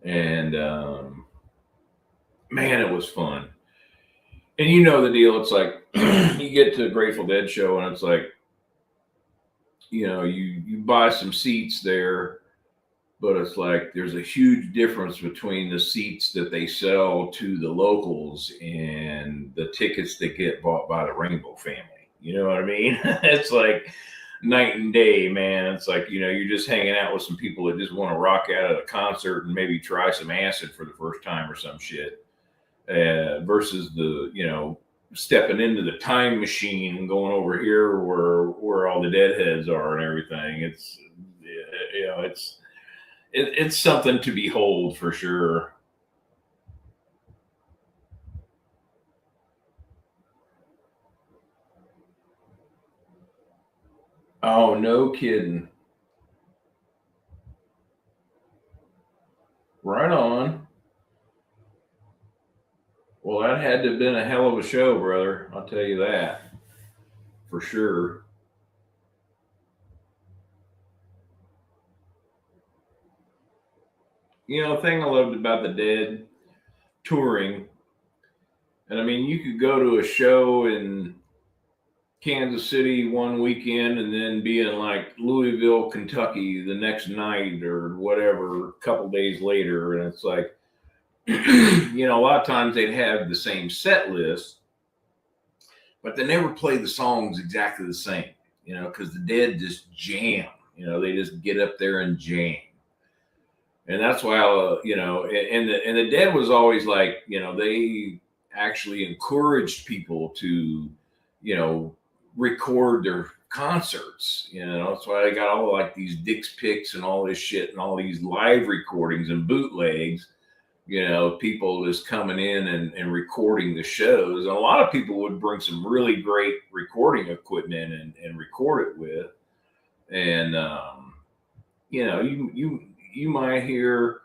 And man, it was fun. And you know the deal. It's like you get to a Grateful Dead show, and it's like, you buy some seats there, but it's like there's a huge difference between the seats that they sell to the locals and the tickets that get bought by the Rainbow family. You know what I mean? It's like night and day, man. It's like, you're just hanging out with some people that just want to rock out at a concert and maybe try some acid for the first time or some shit, versus the, stepping into the time machine and going over here where all the deadheads are and everything. It's, it's something to behold for sure. Oh, no kidding. Right on. Well, that had to have been a hell of a show, brother. I'll tell you that for sure. The thing I loved about the Dead touring, and I mean, you could go to a show in Kansas City one weekend and then be in like Louisville, Kentucky the next night or whatever, a couple days later. And it's like, a lot of times they'd have the same set list, but they never play the songs exactly the same, because the Dead just jam. They just get up there and jam. And that's why, and the Dead was always like, they actually encouraged people to, you know, record their concerts. That's why they got all like these Dick's Picks and all this shit and all these live recordings and bootlegs. People just coming in and recording the shows. And a lot of people would bring some really great recording equipment and record it with. And you might hear,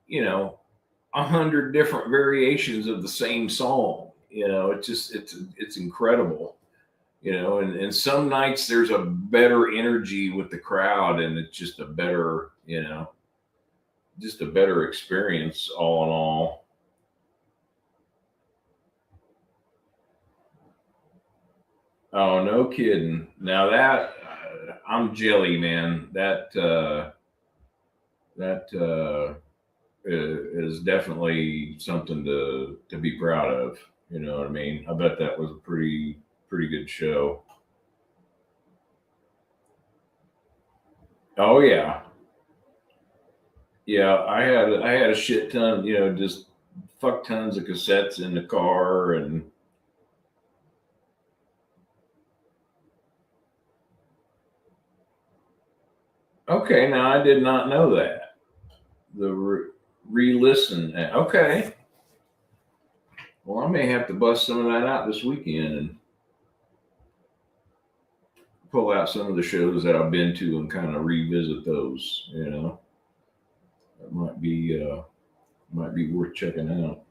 100 different variations of the same song. It's incredible. And some nights there's a better energy with the crowd, and it's just a better, just a better experience all in all. Oh, no kidding. Now that I'm jelly, man. That is definitely something to be proud of. You know what I mean? I bet that was a pretty good show. Oh yeah, yeah. I had a shit ton. Just fuck tons of cassettes in the car. And okay, now I did not know that. The re-listen. Okay. Well, I may have to bust some of that out this weekend and pull out some of the shows that I've been to and kind of revisit those. That might be worth checking out.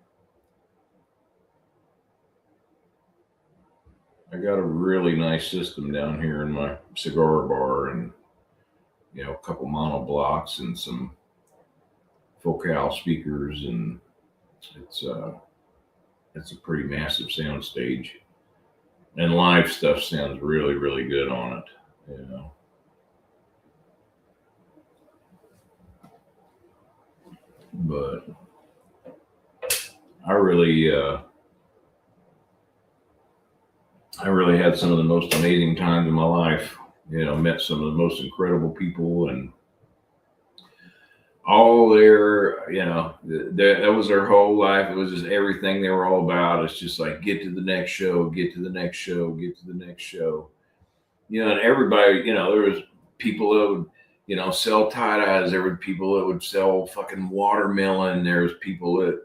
I got a really nice system down here in my cigar bar, and a couple mono blocks and some focal speakers, and it's uh it's a pretty massive sound stage. And live stuff sounds really, really good on it. You know, but I really, I really had some of the most amazing times in my life. Met some of the most incredible people, and all their, that was their whole life. It was just everything they were all about. It's just like, get to the next show, get to the next show, get to the next show. And everybody, there was people that would, sell tie dyes. There were people that would sell fucking watermelon. There was people that,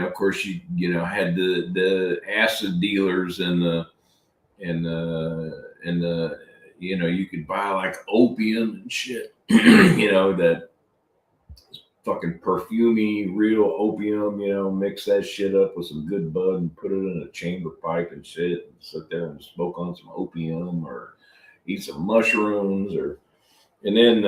of course, had the acid dealers and the you could buy like opium and shit, that fucking perfumey, real opium, mix that shit up with some good bud and put it in a chamber pipe and shit, and sit there and smoke on some opium or eat some mushrooms, and then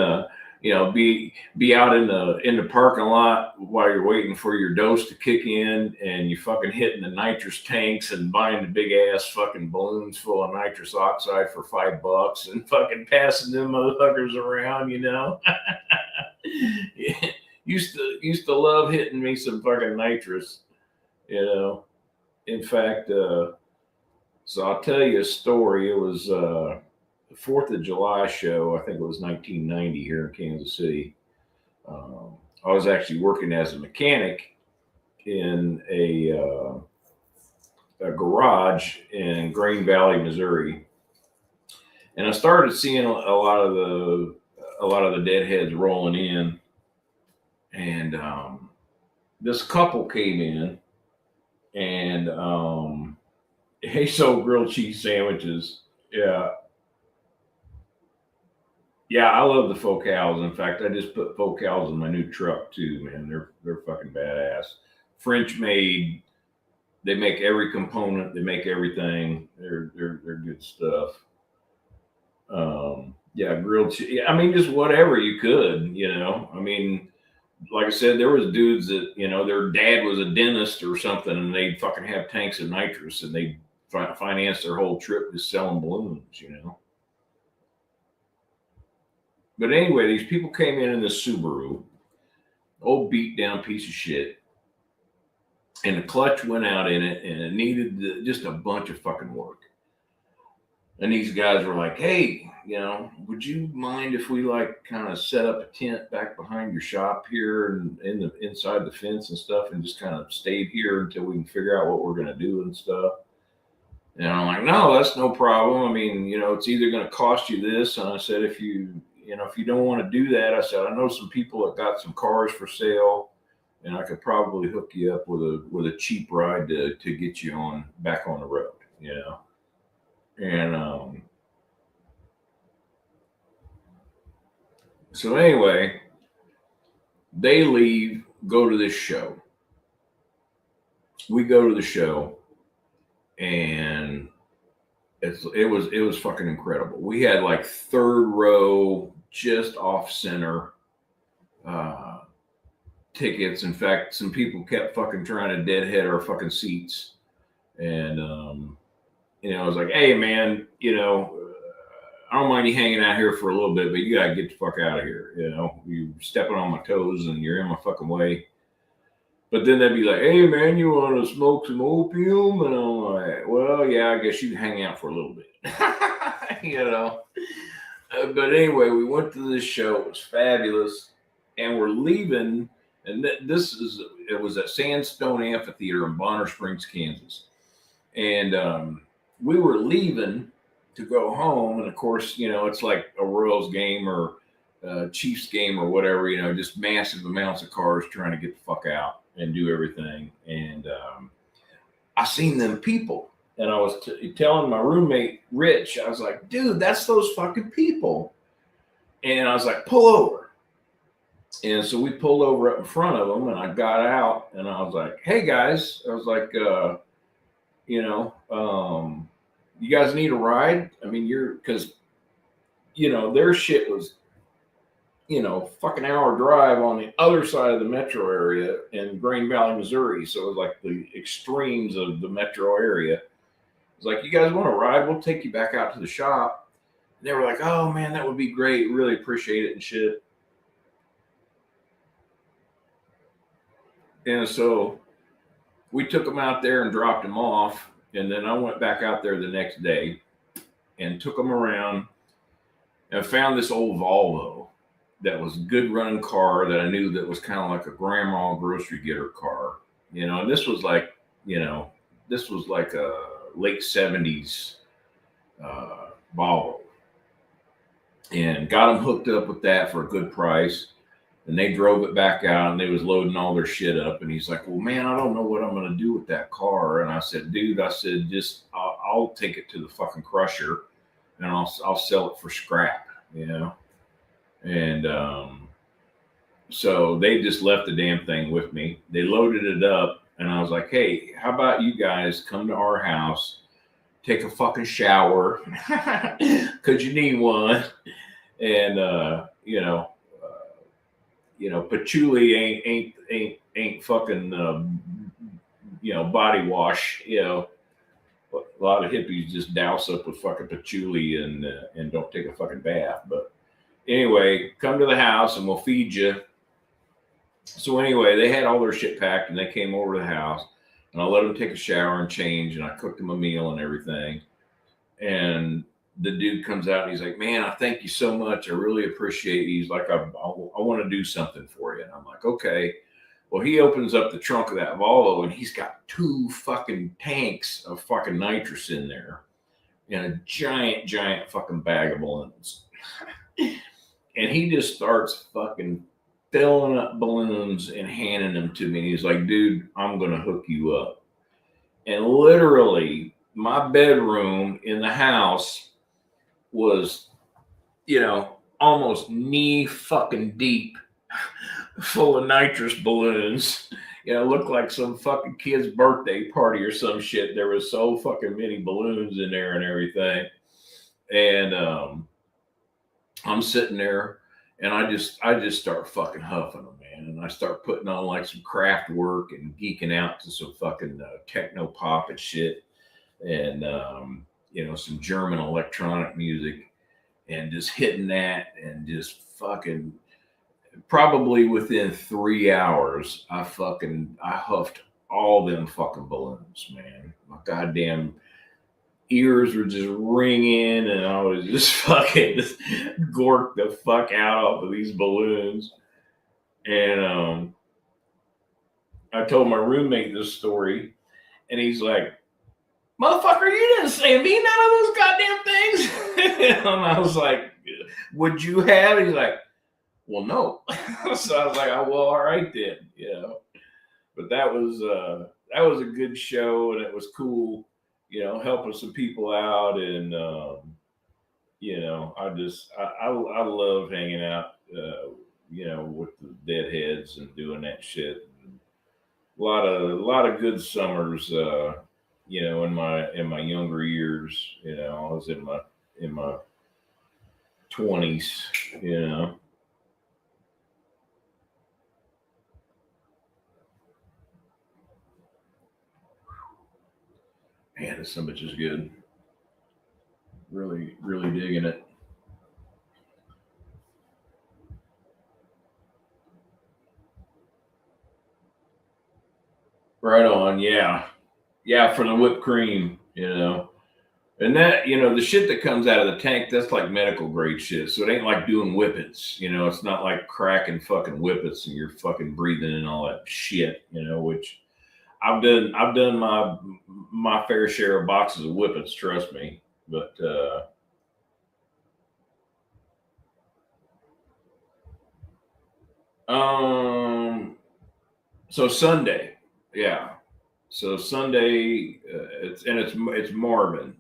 be out in the parking lot while you're waiting for your dose to kick in, and you fucking hitting the nitrous tanks and buying the big ass fucking balloons full of nitrous oxide for $5 and fucking passing them motherfuckers around, Yeah. Used to love hitting me some fucking nitrous, In fact, so I'll tell you a story. It was the 4th of July show. I think it was 1990 here in Kansas City. I was actually working as a mechanic in a garage in Green Valley, Missouri, and I started seeing a lot of the deadheads rolling in, and this couple came in, and they sold grilled cheese sandwiches. Yeah, I love the Fogies. In fact, I just put Fogies in my new truck too, man. They're fucking badass. French made. They make every component. They make everything. They're good stuff. Grilled cheese. I mean, just whatever you could. I mean, like I said, there was dudes that their dad was a dentist or something, and they'd fucking have tanks of nitrous, and they finance their whole trip just selling balloons. But anyway, these people came in this Subaru, old beat down piece of shit, and the clutch went out in it, and it needed just a bunch of fucking work. And these guys were like, "Hey, would you mind if we kind of set up a tent back behind your shop here and inside the fence and stuff, and just kind of stayed here until we can figure out what we're gonna do and stuff?" And I'm like, "No, that's no problem. I mean, it's either gonna cost you this." And I said, if you don't want to do that, I said, I know some people that got some cars for sale, and I could probably hook you up with a cheap ride to get you back on the road, And so anyway, they leave, go to this show. We go to the show, and it was fucking incredible. We had third row, just off center tickets. In fact, some people kept fucking trying to deadhead our fucking seats, and I was like, "Hey, man, I don't mind you hanging out here for a little bit, but you gotta get the fuck out of here. You're stepping on my toes and you're in my fucking way." But then they'd be like, "Hey, man, you want to smoke some opium?" And I'm like, "Well, yeah, I guess you can hang out for a little bit." But anyway, we went to this show. It was fabulous. And we're leaving. And it was at Sandstone Amphitheater in Bonner Springs, Kansas. And we were leaving to go home. And of course, it's like a Royals game or Chiefs game or whatever, just massive amounts of cars trying to get the fuck out and do everything. And I seen them people. And I was telling my roommate, Rich, I was like, "Dude, that's those fucking people." And I was like, "Pull over." And so we pulled over up in front of them, and I got out, and I was like, "Hey, guys," I was like, "you guys need a ride? I mean, because, their shit was, fucking hour drive on the other side of the metro area in Green Valley, Missouri. So it was like the extremes of the metro area. It's like, "You guys want to ride? We'll take you back out to the shop." And they were like, "Oh, man, that would be great. Really appreciate it," and shit. And so we took them out there and dropped them off. And then I went back out there the next day and took them around and found this old Volvo that was a good running car that I knew that was kind of like a grandma grocery getter car. And this was like a late 70s Volvo, and got them hooked up with that for a good price. And they drove it back out, and they was loading all their shit up. And he's like, "Well, man, I don't know what I'm going to do with that car." And I said, "Dude," I said, "just I'll take it to the fucking crusher, and I'll sell it for scrap, And So they just left the damn thing with me. They loaded it up, and I was like, "Hey, how about you guys come to our house, take a fucking shower, cause you need one, and patchouli ain't fucking body wash. A lot of hippies just douse up with fucking patchouli and don't take a fucking bath. But anyway, come to the house and we'll feed you." So anyway, they had all their shit packed and they came over to the house, and I let them take a shower and change, and I cooked them a meal and everything. And the dude comes out and he's like, "Man, I thank you so much. I really appreciate you." He's like, I want to do something for you." And I'm like, "Okay." Well, he opens up the trunk of that Volvo and he's got 2 fucking tanks of fucking nitrous in there and a giant fucking bag of balloons. And he just starts fucking filling up balloons and handing them to me. And he's like, "Dude, I'm going to hook you up." And literally, my bedroom in the house was, almost knee fucking deep full of nitrous balloons. It looked like some fucking kid's birthday party or some shit. There was so fucking many balloons in there and everything. And I'm sitting there and I just start fucking huffing them, man. And I start putting on like some craft work and geeking out to some fucking techno pop and shit. And, some German electronic music, and just hitting that and just fucking probably within 3 hours, I huffed all them fucking balloons, man. My goddamn ears were just ringing, and I was just fucking just gorked the fuck out off of these balloons. And I told my roommate this story, and he's like, "Motherfucker, you didn't say me none of those goddamn things." And I was like, "Would you have?" He's like, "Well, no." So I was like, "Oh, well, all right then," But that was a good show, and it was cool, helping some people out, and I love hanging out, with the deadheads and doing that shit. A lot of good summers, in my younger years. I was in my 20s, Man, this some bitch is good. Really, really digging it. Right on, yeah. Yeah, for the whipped cream. And that, the shit that comes out of the tank, that's like medical grade shit. So it ain't like doing whippets, it's not like cracking fucking whippets and you're fucking breathing in all that shit, which I've done my fair share of boxes of whippets, trust me. But so Sunday, yeah. So Sunday, it's Marvin.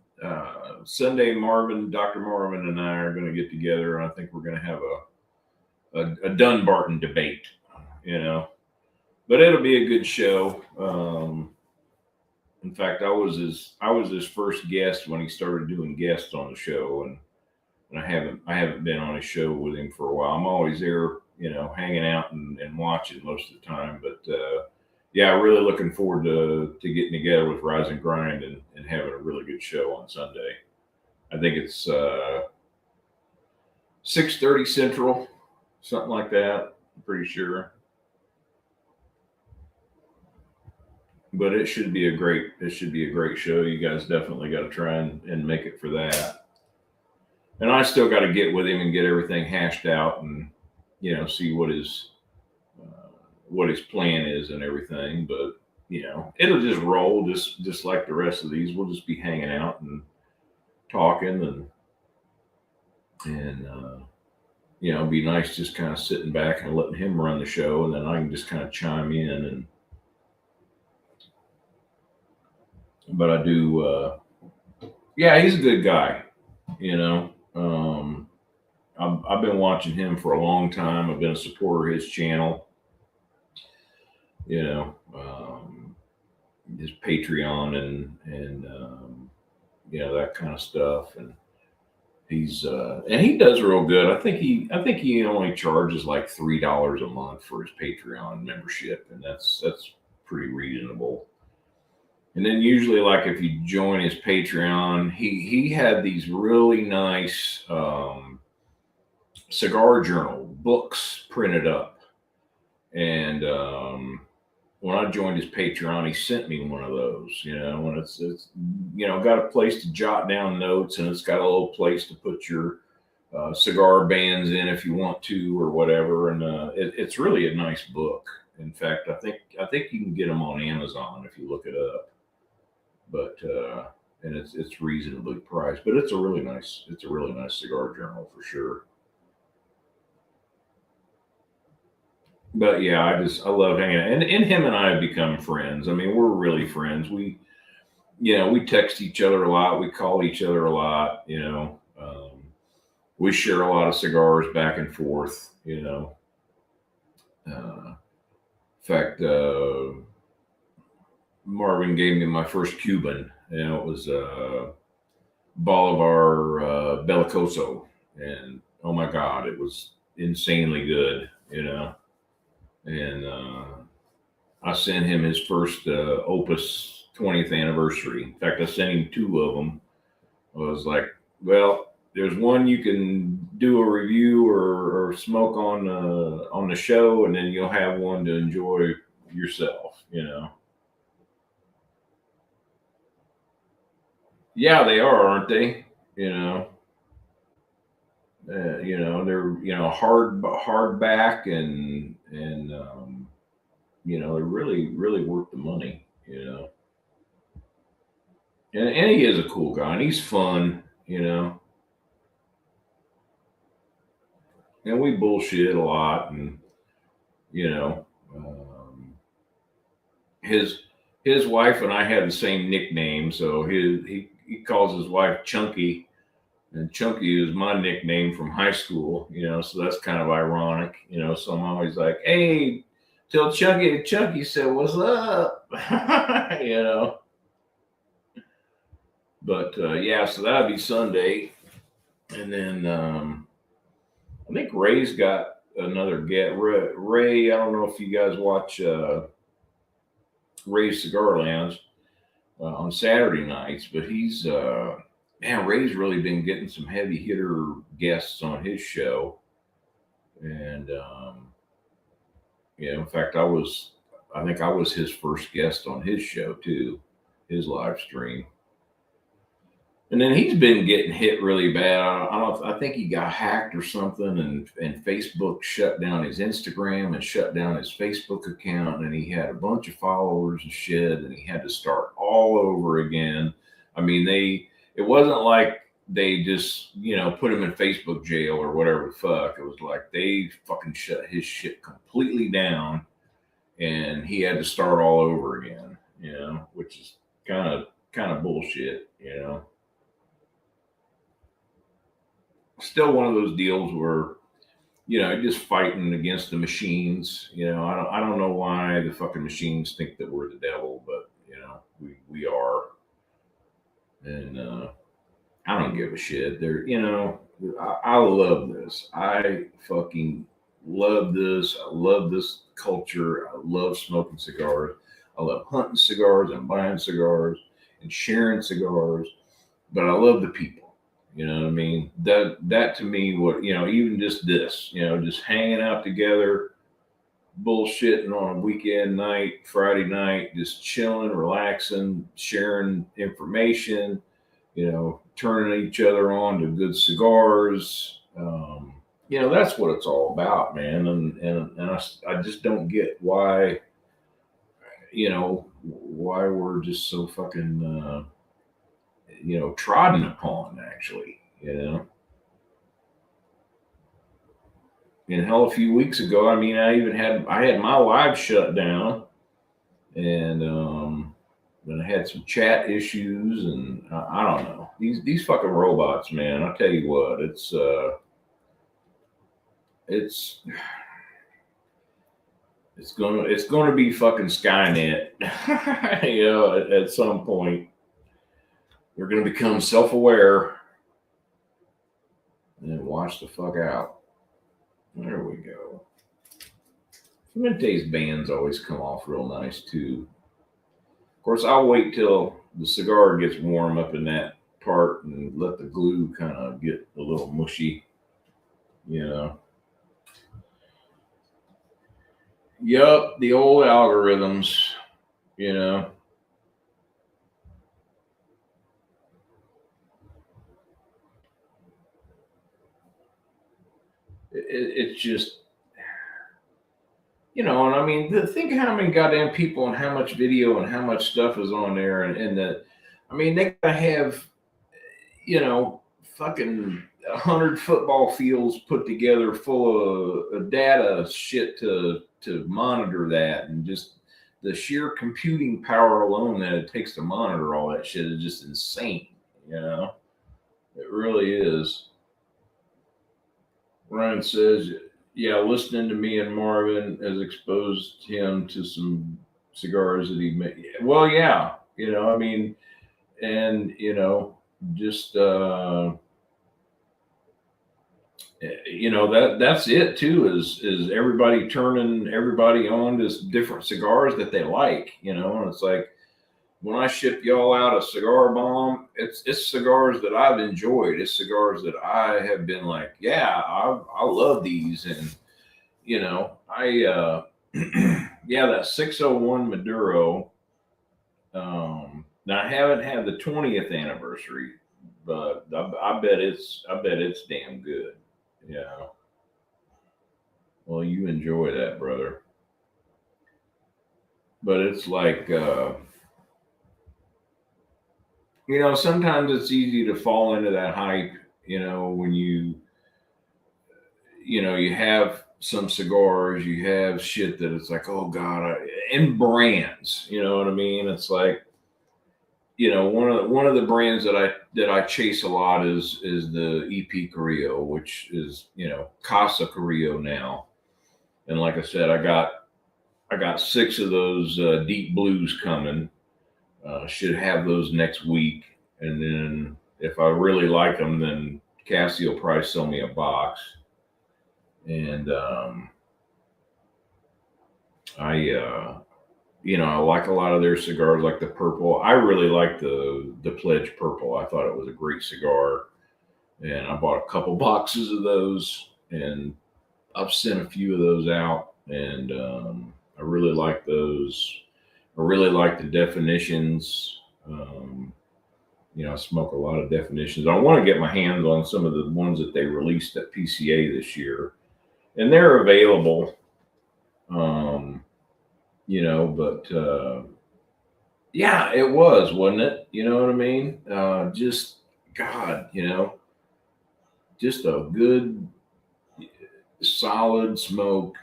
Sunday, Dr. Marvin, and I are going to get together, and I think we're going to have a Dunbarton debate. But it'll be a good show. In fact, I was his first guest when he started doing guests on the show, and I haven't been on a show with him for a while. I'm always there, hanging out and watching most of the time. But yeah, really looking forward to getting together with Rise and Grind and having a really good show on Sunday. I think it's 6:30 Central, something like that. I'm pretty sure. But it should be a great show. You guys definitely got to try and make it for that. And I still got to get with him and get everything hashed out, and see what his plan is and everything. But it'll just roll, just like the rest of these. We'll just be hanging out and talking, and be nice just kind of sitting back and letting him run the show, and then I can just kind of chime in. And but I do, yeah, he's a good guy. I've been watching him for a long time. I've been a supporter of his channel, you know, his Patreon and that kind of stuff. And he does real good. I think he only charges like $3 a month for his Patreon membership, and that's pretty reasonable. And then usually, like if you join his Patreon, he had these really nice cigar journal books printed up. And when I joined his Patreon, he sent me one of those. When it's got a place to jot down notes, and it's got a little place to put your cigar bands in if you want to or whatever. And it's really a nice book. In fact, I think you can get them on Amazon if you look it up. But and it's reasonably priced, but it's a really nice cigar journal for sure. But yeah, I love hanging out, and him and I have become friends. I mean, we're really friends. We text each other a lot, we call each other a lot. We share a lot of cigars back and forth. In fact, Marvin gave me my first Cuban. It was Bolivar Bellicoso, and oh my God, it was insanely good. And I sent him his first Opus 20th anniversary. In fact, I sent him two of them. I was like, well, there's one you can do a review or smoke on the show, and then you'll have one to enjoy yourself. Yeah, they are, aren't they? They're hardback and they're really worth the money. And he is a cool guy, and he's fun. And we bullshit a lot, and his wife and I had the same nickname, so he calls his wife Chunky. And Chunky is my nickname from high school, so that's kind of ironic, so I'm always like, hey, tell Chunky. Chunky said, what's up? But yeah, so that'd be Sunday. And then I think Ray's got another get. Ray, I don't know if you guys watch Ray's Cigar Lounge on Saturday nights, but he's Ray's really been getting some heavy hitter guests on his show. And in fact, I think I was his first guest on his show too, his live stream. And then he's been getting hit really bad. I think he got hacked or something, and Facebook shut down his Instagram and shut down his Facebook account, and he had a bunch of followers and shit, and he had to start all over again. I mean, it wasn't like they just, put him in Facebook jail or whatever the fuck. It was like they fucking shut his shit completely down, and he had to start all over again, which is kind of bullshit, Still one of those deals where, just fighting against the machines. I don't know why the fucking machines think that we're the devil, but we are. And I don't give a shit. I love this. I fucking love this. I love this culture. I love smoking cigars. I love hunting cigars and buying cigars and sharing cigars. But I love the people. You know what I mean? That to me, even just this, just hanging out together, bullshitting on a weekend night, Friday night, just chilling, relaxing, sharing information, turning each other on to good cigars. That's what it's all about, man. And I just don't get why we're just so fucking, trodden upon, actually, And hell, a few weeks ago, I mean, I had my live shut down, and then I had some chat issues, and I don't know, these fucking robots, man. I'll tell you what, it's it's gonna be fucking Skynet. At some point, we're gonna become self-aware and watch the fuck out. There we go. Clemente's bands always come off real nice too. Of course, I'll wait till the cigar gets warm up in that part and let the glue kind of get a little mushy. Yup, the old algorithms. You know. It's just, and I mean, think how many goddamn people and how much video and how much stuff is on there, and that, I mean, they gotta have, fucking 100 football fields put together full of data shit to monitor that, and just the sheer computing power alone that it takes to monitor all that shit is just insane. It really is. Ryan says, yeah, listening to me and Marvin has exposed him to some cigars that he made. Well, yeah, I mean, and just that's it too. Is everybody turning everybody on to different cigars that they like? And it's like, when I ship y'all out a cigar bomb, it's cigars that I've enjoyed. It's cigars that I have been like, yeah, I love these, and I yeah, that 601 Maduro. Now I haven't had the 20th anniversary, but I bet it's damn good. Yeah. Well, you enjoy that, brother. But it's like, sometimes it's easy to fall into that hype, when you have some cigars, you have shit that it's like, oh God, and brands, you know what I mean? It's like, one of the brands that I chase a lot is the EP Carrillo, which is, Casa Carrillo now. And like I said, I got 6 of those deep blues coming. Should have those next week, and then if I really like them, then Cassie will probably sell me a box. And I like a lot of their cigars, like the purple. I really like the Pledge Purple. I thought it was a great cigar, and I bought a couple boxes of those, and I've sent a few of those out, and I really like those. I really like the definitions. I smoke a lot of definitions. I want to get my hands on some of the ones that they released at PCA this year, and they're available. But yeah, it wasn't it? You know what I mean? Just God, just a good, solid smoke.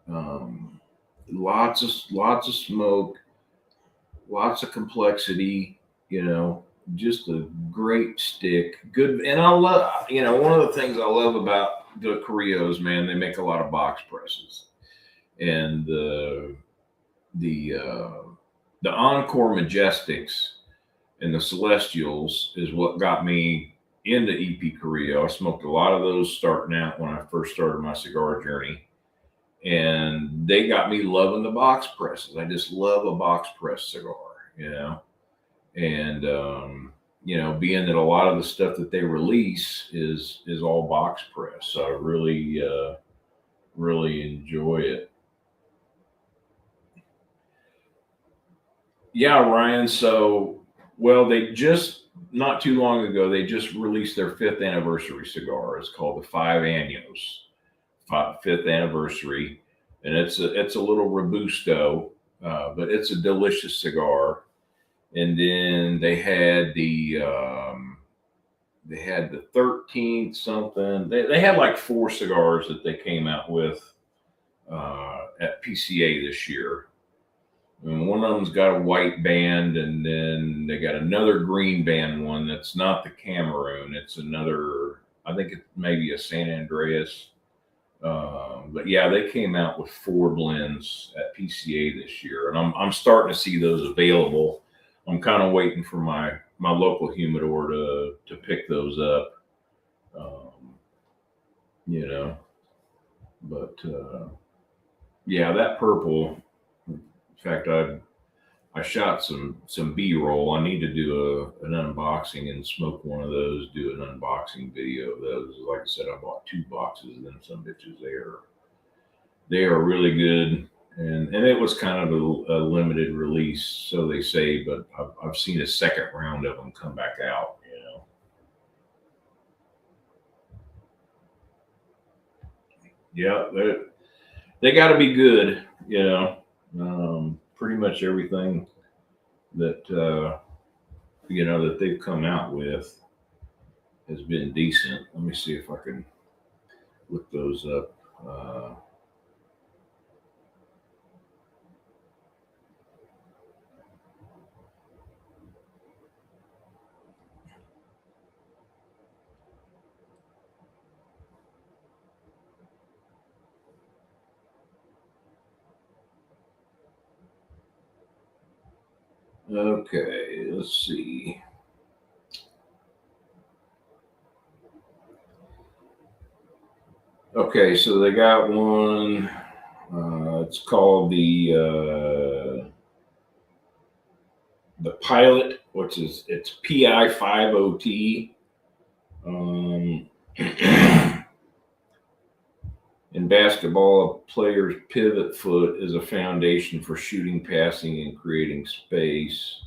Lots of smoke, lots of complexity. Just a great stick. Good, and I love. One of the things I love about the Carrillos, man, they make a lot of box presses, and the Encore Majestics and the Celestials is what got me into EP Carrillo. I smoked a lot of those starting out when I first started my cigar journey, and they got me loving the box presses. I just love a box press cigar, and being that a lot of the stuff that they release is all box press, so I really enjoy it. Yeah, Ryan. So, well, they just not too long ago they just released their 5th anniversary cigar. It's called the 5 Años, 5th anniversary, and it's a little robusto, but it's a delicious cigar. And then they had the 13th something. They had like 4 cigars that they came out with at PCA this year. And one of them's got a white band, and then they got another green band one that's not the Cameroon. It's another, I think it's maybe a San Andreas. But yeah, they came out with 4 blends at PCA this year, and I'm starting to see those available. I'm kind of waiting for my local humidor to pick those up. Um, you know, but yeah, that purple. In fact, I shot some B-roll. I need to do an unboxing and smoke one of those. Do an unboxing video of those. Like I said, I bought 2 boxes of them. Some bitches they are really good, and it was kind of a limited release, so they say. But I've seen a second round of them come back out. Yeah, they got to be good. Pretty much everything that that they've come out with has been decent. Let me see if I can look those up. Okay, let's see. Okay, so they got one. It's called the Pilot, which is it's PI50T. In basketball, a player's pivot foot is a foundation for shooting, passing, and creating space.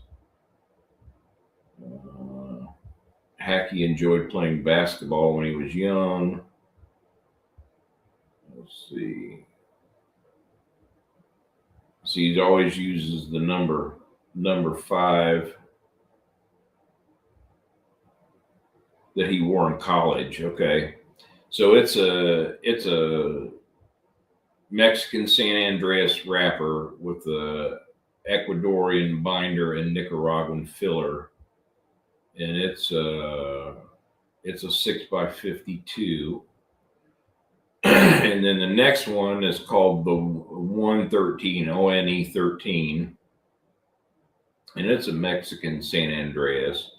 Hackey enjoyed playing basketball when he was young. Let's see. See, he always uses the number 5 that he wore in college. Okay, so it's a Mexican San Andreas wrapper with a Ecuadorian binder and Nicaraguan filler, and it's a 6x52. And then the next one is called the 113 ONE13, and it's a Mexican San Andreas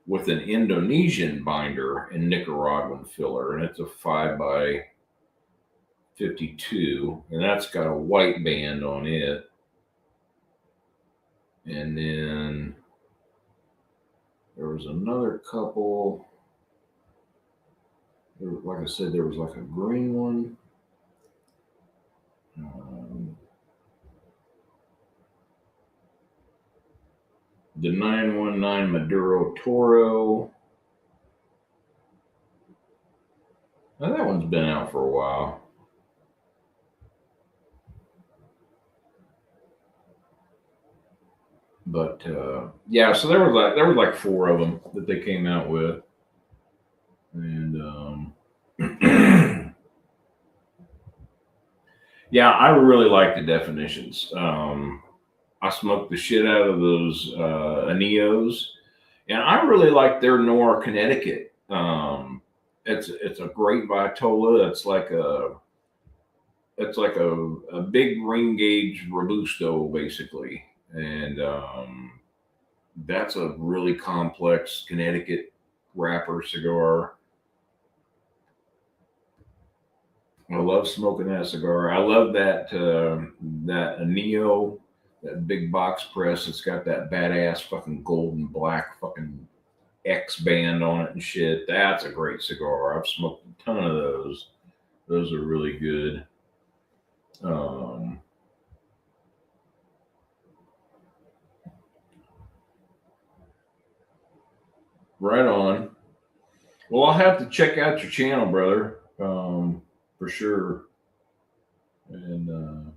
with an Indonesian binder and Nicaraguan filler, and it's a 5x52, and that's got a white band on it. And then there was another couple. Like I said, there was like a green one. The 919 Maduro Toro. Now that one's been out for a while. But yeah, so there was like 4 of them that they came out with, and yeah, I really like the definitions. I smoked the shit out of those Aneos, and I really like their Nora, Connecticut. It's a great Vitola. It's like a big ring gauge Robusto basically, and that's a really complex Connecticut wrapper cigar. I love smoking that cigar. I love that Neo, that big box press. It's got that badass fucking gold and black fucking X band on it and shit. That's a great cigar. I've smoked a ton of those. Those are really good. Right on. Well, I'll have to check out your channel, brother, for sure, and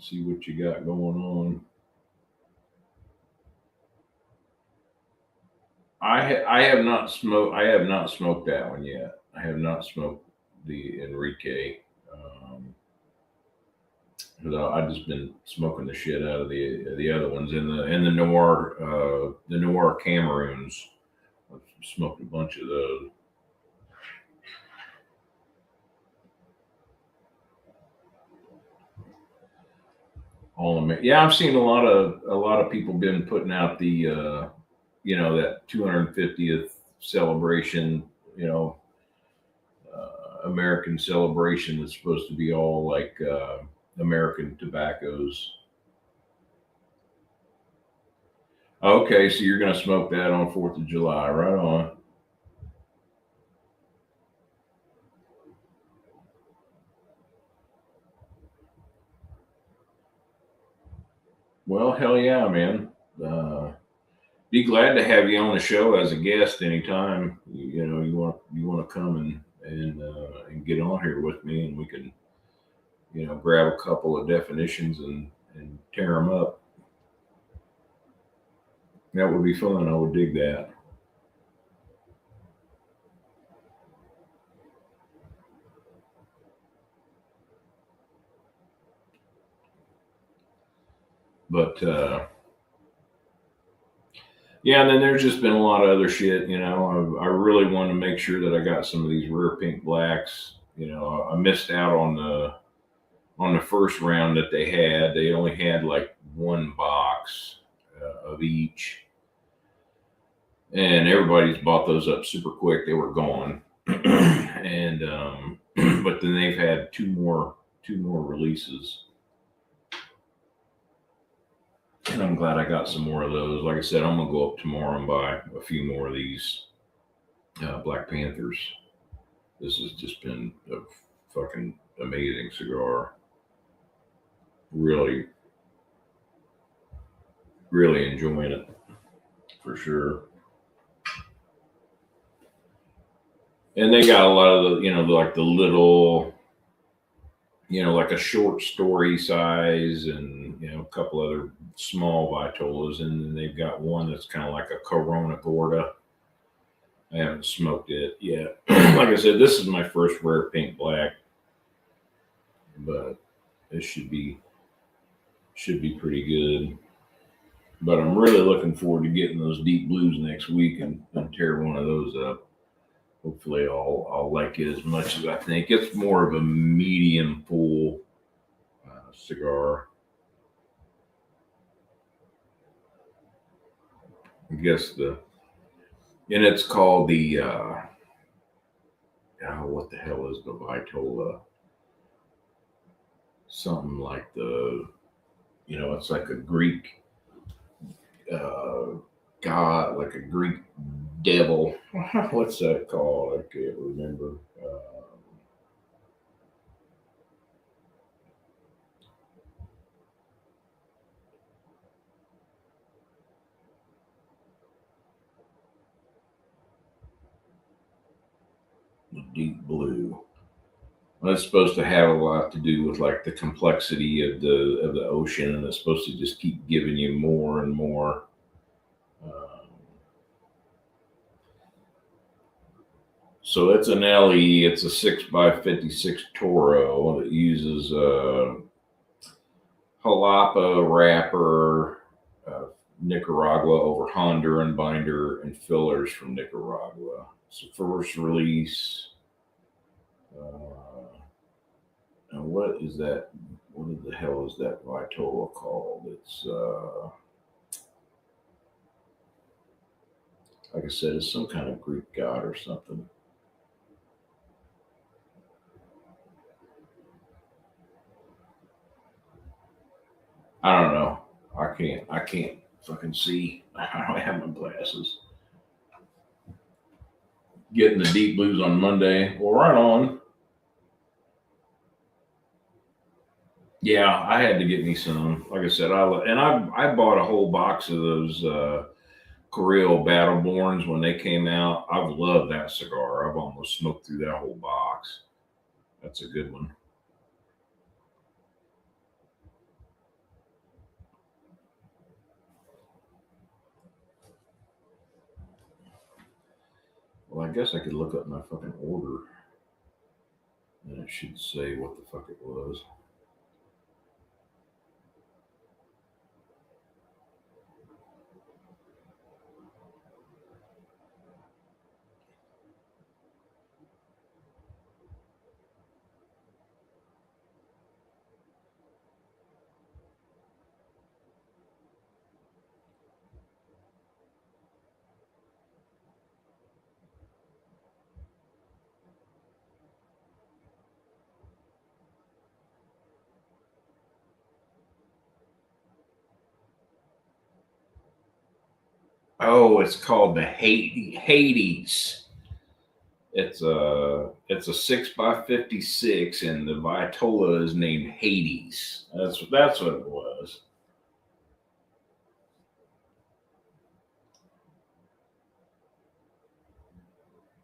see what you got going on. I have not smoked. I have not smoked that one yet. I have not smoked the Enrique. I just been smoking the shit out of the other ones in the Noir Cameroons. I've smoked a bunch of those. Yeah, I've seen a lot of people been putting out the that 250th celebration, American celebration that's supposed to be all like American tobaccos. Okay, so you're gonna smoke that on 4th of July, right on. Well, hell yeah, man. Uh, be glad to have you on the show as a guest anytime. You want to come and get on here with me, and we can grab a couple of definitions and tear them up. That would be fun. I would dig that. But yeah, and then there's just been a lot of other shit. I really want to make sure that I got some of these rare pink blacks. I missed out on the first round that they had. They only had like one box of each, and everybody's bought those up super quick. They were gone, and but then they've had two more releases, and I'm glad I got some more of those. Like I said, I'm gonna go up tomorrow and buy a few more of these Black Panthers. This has just been a fucking amazing cigar. Really, really enjoying it for sure. And they got a lot of like the little, like a short story size, and a couple other small vitolas, and then they've got one that's kind of like a Corona Gorda. I haven't smoked it yet. Like I said, this is my first rare pink black, but it should be pretty good. But I'm really looking forward to getting those deep blues next week and tear one of those up. Hopefully, I'll like it as much as I think. It's more of a medium full cigar. I guess and it's called the what the hell is the Vitola? Something like it's like a Greek uh, god, like a Greek devil. What's that called? I can't remember. The deep blue. Well, it's supposed to have a lot to do with like the complexity of the ocean, and it's supposed to just keep giving you more and more. Um, so it's an LE. It's a 6x56 Toro that uses Jalapa wrapper, Nicaragua over Honduran binder, and fillers from Nicaragua. It's the first release. And what is that? What the hell is that Vitola called? It's like I said, it's some kind of Greek god or something. I don't know. I can't fucking see. I don't have my glasses. Getting the deep blues on Monday. Well, right on. Yeah, I had to get me some. Like I said, I bought a whole box of those Carrillo Battleborns when they came out. I've loved that cigar. I've almost smoked through that whole box. That's a good one. Well, I guess I could look up my fucking order, and it should say what the fuck it was. Oh, it's called the Hades. It's a 6x56, and the Vitola is named Hades. That's what it was.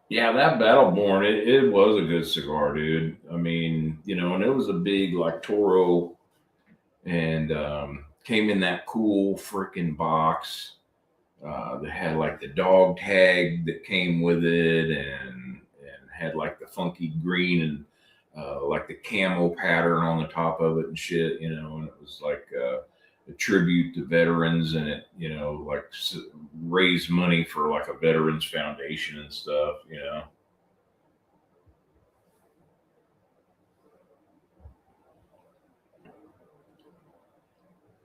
Yeah, that Battleborn, it was a good cigar, dude. I mean, and it was a big like Toro, and came in that cool freaking box that had like the dog tag that came with it, and had like the funky green and like the camo pattern on the top of it and shit, and it was like a tribute to veterans, and it, like raise money for like a veterans foundation and stuff.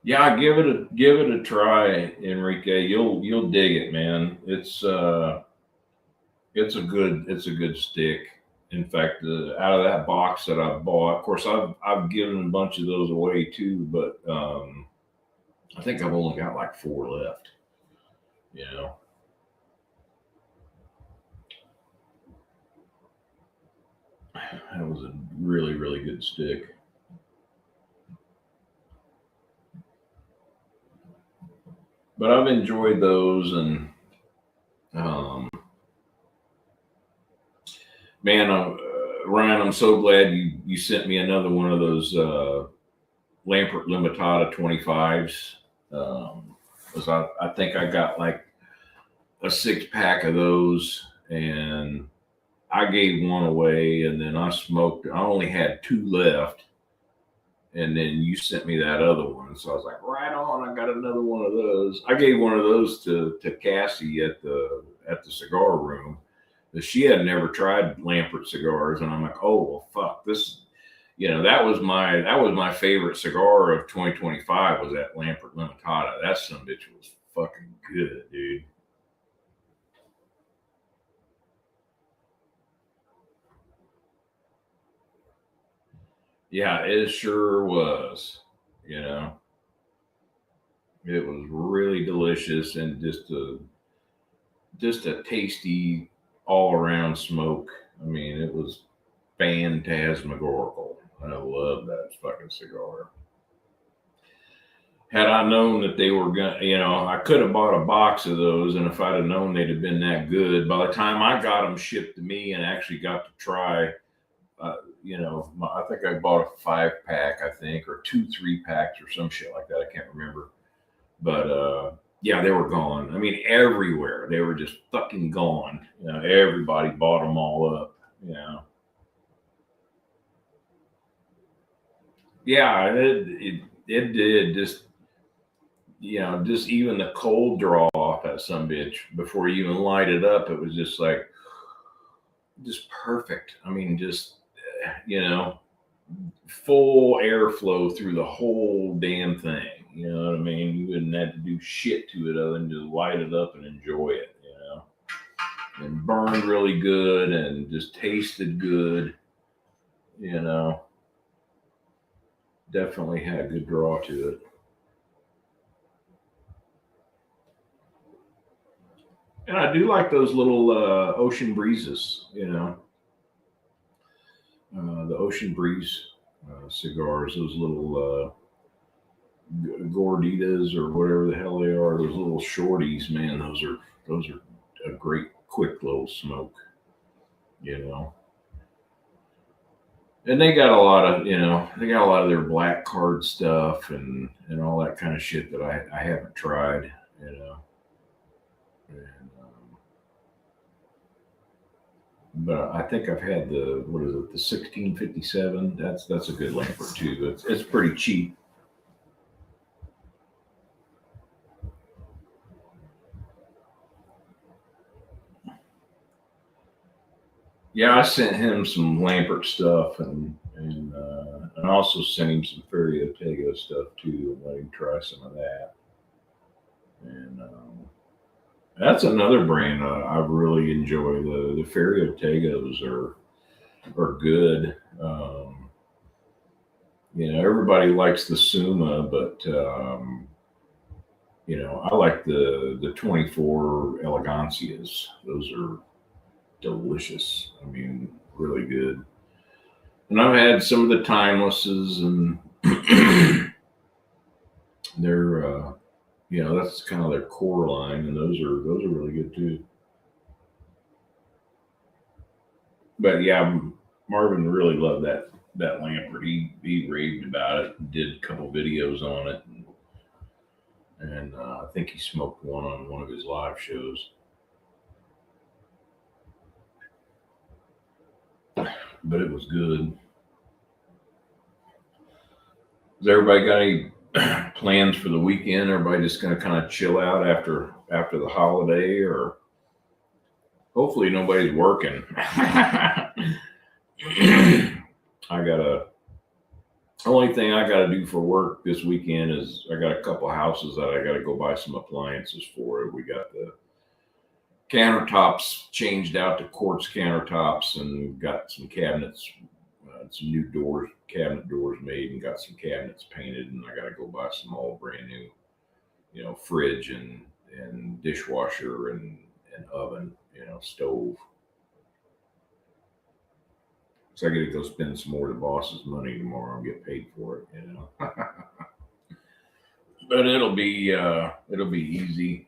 Yeah, give it a try, Enrique. You'll dig it, man. It's a good stick. In fact, out of that box that I bought, of course, I've given a bunch of those away too, but I think I've only got like four left. You know, that was a really really good stick. But I've enjoyed those, and um, man, Ryan, I'm so glad you sent me another one of those Lampert Limitada 25s. Because I think I got like a 6 pack of those, and I gave one away, and then I smoked. I only had two left, and then you sent me that other one, so I was like, right on. I got another one of those. I gave one of those to Cassie at the cigar room. She had never tried Lampert cigars, and I'm like, oh well, fuck this. That was my favorite cigar of 2025 was that Lampert Limitada. That some bitch was fucking good, dude. Yeah, it sure was. You know, it was really delicious and just a tasty all around smoke. I mean, it was phantasmagorical. I love that fucking cigar. Had I known that they were going, I could have bought a box of those, and if I'd have known they'd have been that good, by the time I got them shipped to me and actually got to try, I think I bought a 5 pack, I think, or 2 3 packs or some shit like that. I can't remember, but yeah, they were gone. I mean, everywhere they were just fucking gone. Everybody bought them all up. Yeah, it did. Just even the cold draw off that some bitch before you even light it up, it was just perfect. I mean, just you know, full airflow through the whole damn thing. You know what I mean? You wouldn't have to do shit to it other than just light it up and enjoy it. And burned really good and just tasted good. You know, definitely had a good draw to it. And I do like those little ocean breezes. The ocean breeze cigars. Those little gorditas or whatever the hell they are. Those little shorties, man. Those are a great quick little smoke. You know. And they got a lot of their black card stuff and all that kind of shit that I haven't tried. And, but I think I've had the what is it, the 1657. That's a good Lampert too. It's pretty cheap. Yeah, I sent him some Lampert stuff, and also sent him some Feria Tego stuff too, and let him try some of that. And that's another brand I really enjoy. The Feria Tegos are good. Everybody likes the Suma, but I like the 24 elegancias. Those are delicious. I mean, really good. And I've had some of the timelesses, and they're that's kind of their core line, and those are really good too. But yeah, Marvin really loved that Lampert. He raved about it, did a couple videos on it, and I think he smoked one on one of his live shows. But it was good. Has everybody got any plans for the weekend? Everybody just gonna kind of chill out after the holiday, or hopefully nobody's working. I gotta. Only thing I gotta do for work this weekend is I got a couple houses that I gotta go buy some appliances for. We got the countertops changed out to quartz countertops, and got some cabinets, some new doors, cabinet doors made, and got some cabinets painted. And I got to go buy some all brand new, fridge and dishwasher and oven, stove. So I got to go spend some more of the boss's money tomorrow and get paid for it. But it'll be easy.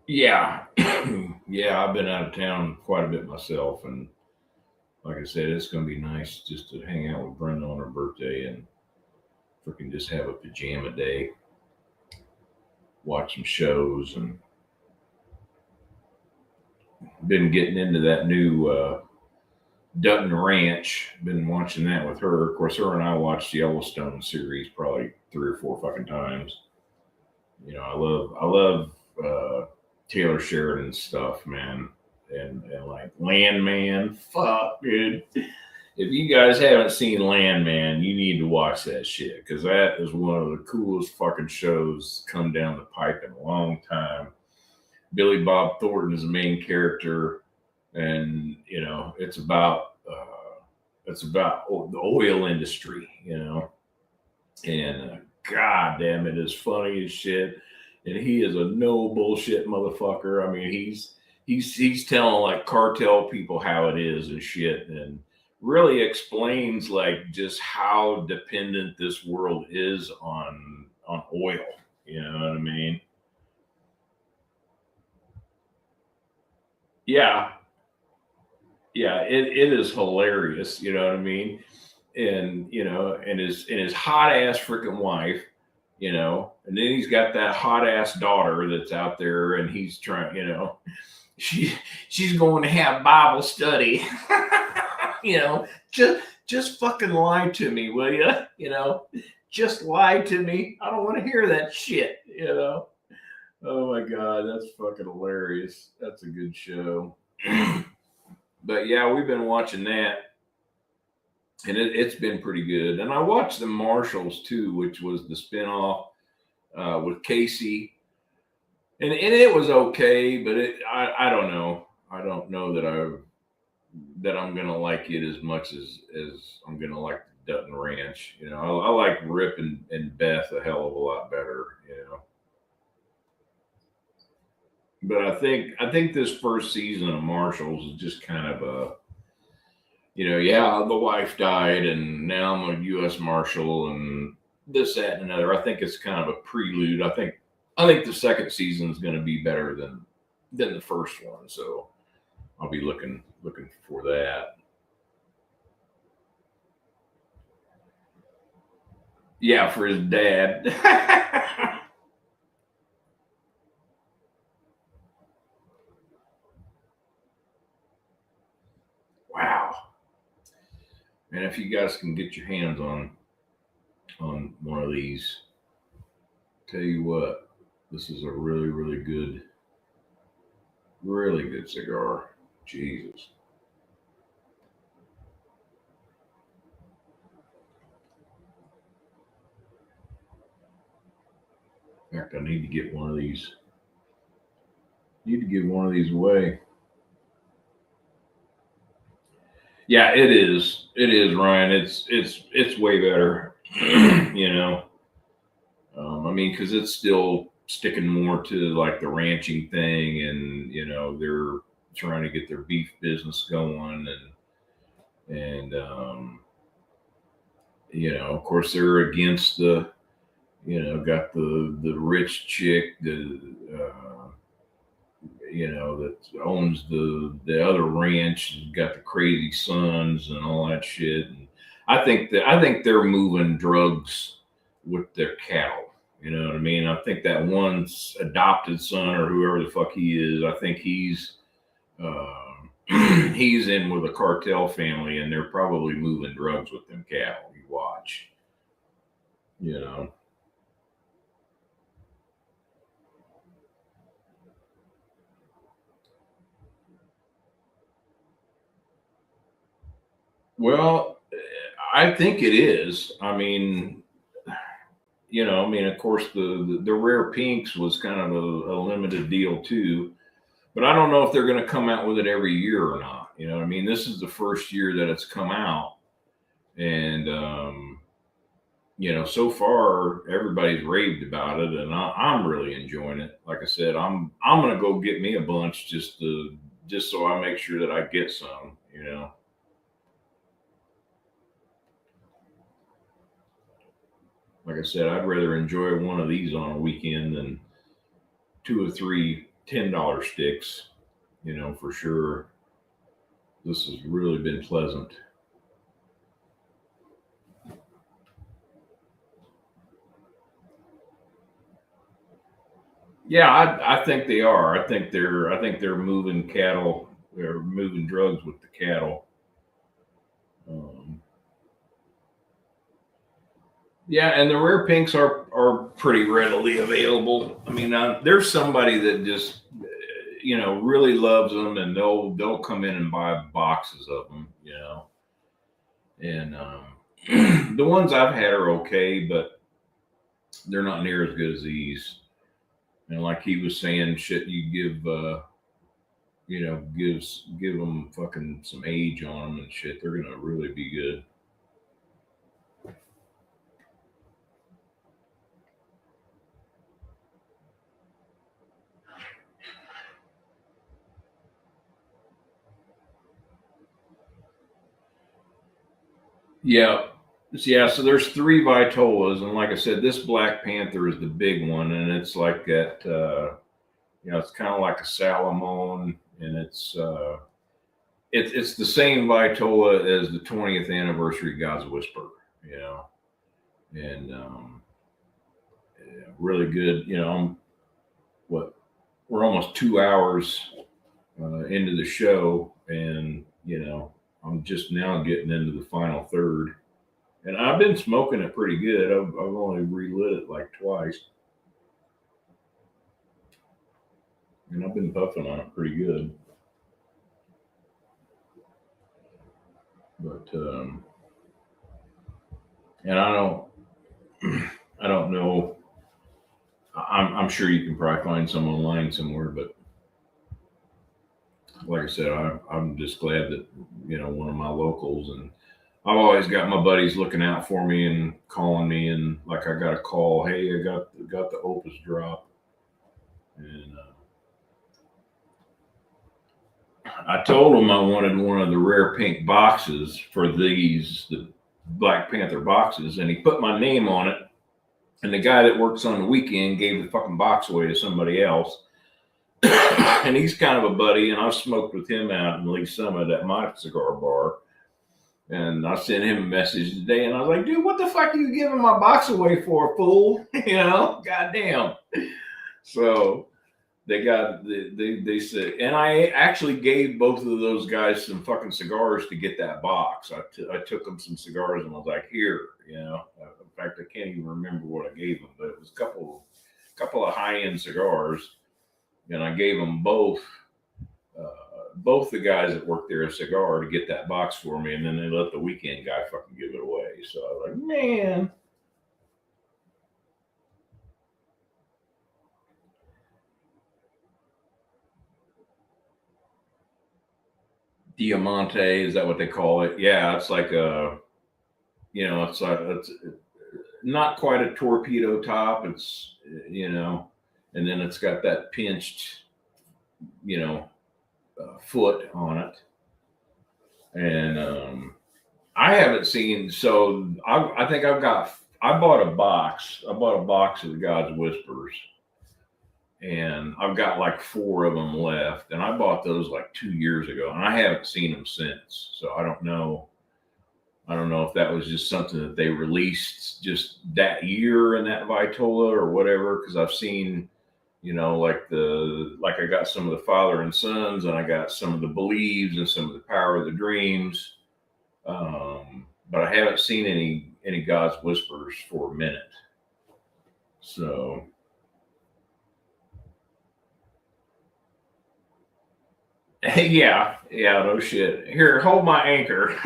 Yeah, yeah. I've been out of town quite a bit myself, and like I said, it's going to be nice just to hang out with Brenda on her birthday and freaking just have a pajama day, watch some shows, and been getting into that new Dutton Ranch. Been watching that with her. Of course, her and I watched the Yellowstone series probably 3 or 4 fucking times. I love Taylor Sheridan's stuff, man, and like Landman. Fuck, dude. If you guys haven't seen Landman, you need to watch that shit, because that is one of the coolest fucking shows come down the pipe in a long time. Billy Bob Thornton is the main character, and it's about the oil industry, and god damn, it is funny as shit, and he is a no bullshit motherfucker. I mean, he's telling like cartel people how it is and shit, and really explains like just how dependent this world is on oil. You know what I mean? Yeah, yeah. It is hilarious. You know what I mean? And his hot ass freaking wife. And then he's got that hot ass daughter that's out there, and he's trying. She she's going to have Bible study. you know, just fucking lie to me, will you? Just lie to me. I don't want to hear that shit. Oh my god, that's fucking hilarious. That's a good show. But yeah, we've been watching that, and it's been pretty good. And I watched the Marshalls too, which was the spinoff with Casey, and it was okay, but I don't know. I don't know that I'm gonna like it as much as I'm gonna like the Dutton Ranch. I like Rip and Beth a hell of a lot better. But I think this first season of Marshalls is just kind of yeah, the wife died, and now I'm a U.S. Marshal, and this, that, and another. I think it's kind of a prelude. I think the second season is going to be better than the first one, so I'll be looking for that. Yeah, for his dad. Wow, man! If you guys can get your hands on one of these, tell you what, this is a really good cigar. Jesus. In fact, I need to get one of these. Need to give one of these away. Yeah, it is. It is, Ryan. It's way better. you know, I mean, because it's still sticking more to like the ranching thing, and they're trying to get their beef business going, and of course, they're against the got the rich chick, uh, that owns the other ranch, got the crazy sons and all that shit. And I think they're moving drugs with their cattle. You know what I mean? I think that one's adopted son or whoever the fuck he is. I think he's in with a cartel family, and they're probably moving drugs with them cattle. You watch. You know. Well, I think it is. I mean, of course, the rare pinks was kind of a limited deal too, but I don't know if they're going to come out with it every year or not. You know, what I mean, this is the first year that it's come out, and so far everybody's raved about it, and I'm really enjoying it. Like I said, I'm going to go get me a bunch just so I make sure that I get some. Like I said, I'd rather enjoy one of these on a weekend than two or three $10 sticks. For sure. This has really been pleasant. Yeah, I think they are. I think they're moving cattle. They're moving drugs with the cattle. Um, yeah, and the rare pinks are pretty readily available. I mean, there's somebody that just really loves them, and they'll come in and buy boxes of them. And the ones I've had are okay, but they're not near as good as these. And like he was saying, shit, you give them fucking some age on them and shit. They're gonna really be good. Yeah, yeah. So there's three Vitolas, and like I said, this Black Panther is the big one, and it's like that. It's kind of like a Salamone, and it's the same Vitola as the 20th anniversary God's Whisper. You know, and yeah, really good. What we're almost 2 hours into the show, and I'm just now getting into the final third, and I've been smoking it pretty good. I've only relit it like twice, and I've been puffing on it pretty good. But and I don't know. I'm sure you can probably find some online somewhere, but like I said, I'm just glad that one of my locals, and I've always got my buddies looking out for me and calling me, and like I got a call, hey, I got the Opus drop, and I told him I wanted one of the rare pink boxes for the Black Panther boxes, and he put my name on it. And the guy that works on the weekend gave the fucking box away to somebody else. And he's kind of a buddy, and I've smoked with him out in Lee Summit at my cigar bar. And I sent him a message today, and I was like, dude, what the fuck are you giving my box away for, fool? Goddamn. So they said, and I actually gave both of those guys some fucking cigars to get that box. I took them some cigars, and I was like, here. In fact, I can't even remember what I gave them, but it was a couple of high end cigars, and I gave them both the guys that worked there a cigar to get that box for me, and then they let the weekend guy fucking give it away. So I was like, man. Diamante, is that what they call it? Yeah, it's like a, it's not quite a torpedo top. It's, and then it's got that pinched, you know, foot on it. And I haven't seen, so I think I bought a box. I bought a box of the God's Whispers, and I've got like 4 of them left. And I bought those like 2 years ago, and I haven't seen them since. So I don't know. I don't know if that was just something that they released just that year in that Vitola or whatever. Because I've seen, like I got some of the Father and Sons, and I got some of the Believes and some of the Power of the Dreams. But I haven't seen any God's Whispers for a minute. So yeah, no shit. Here, hold my anchor.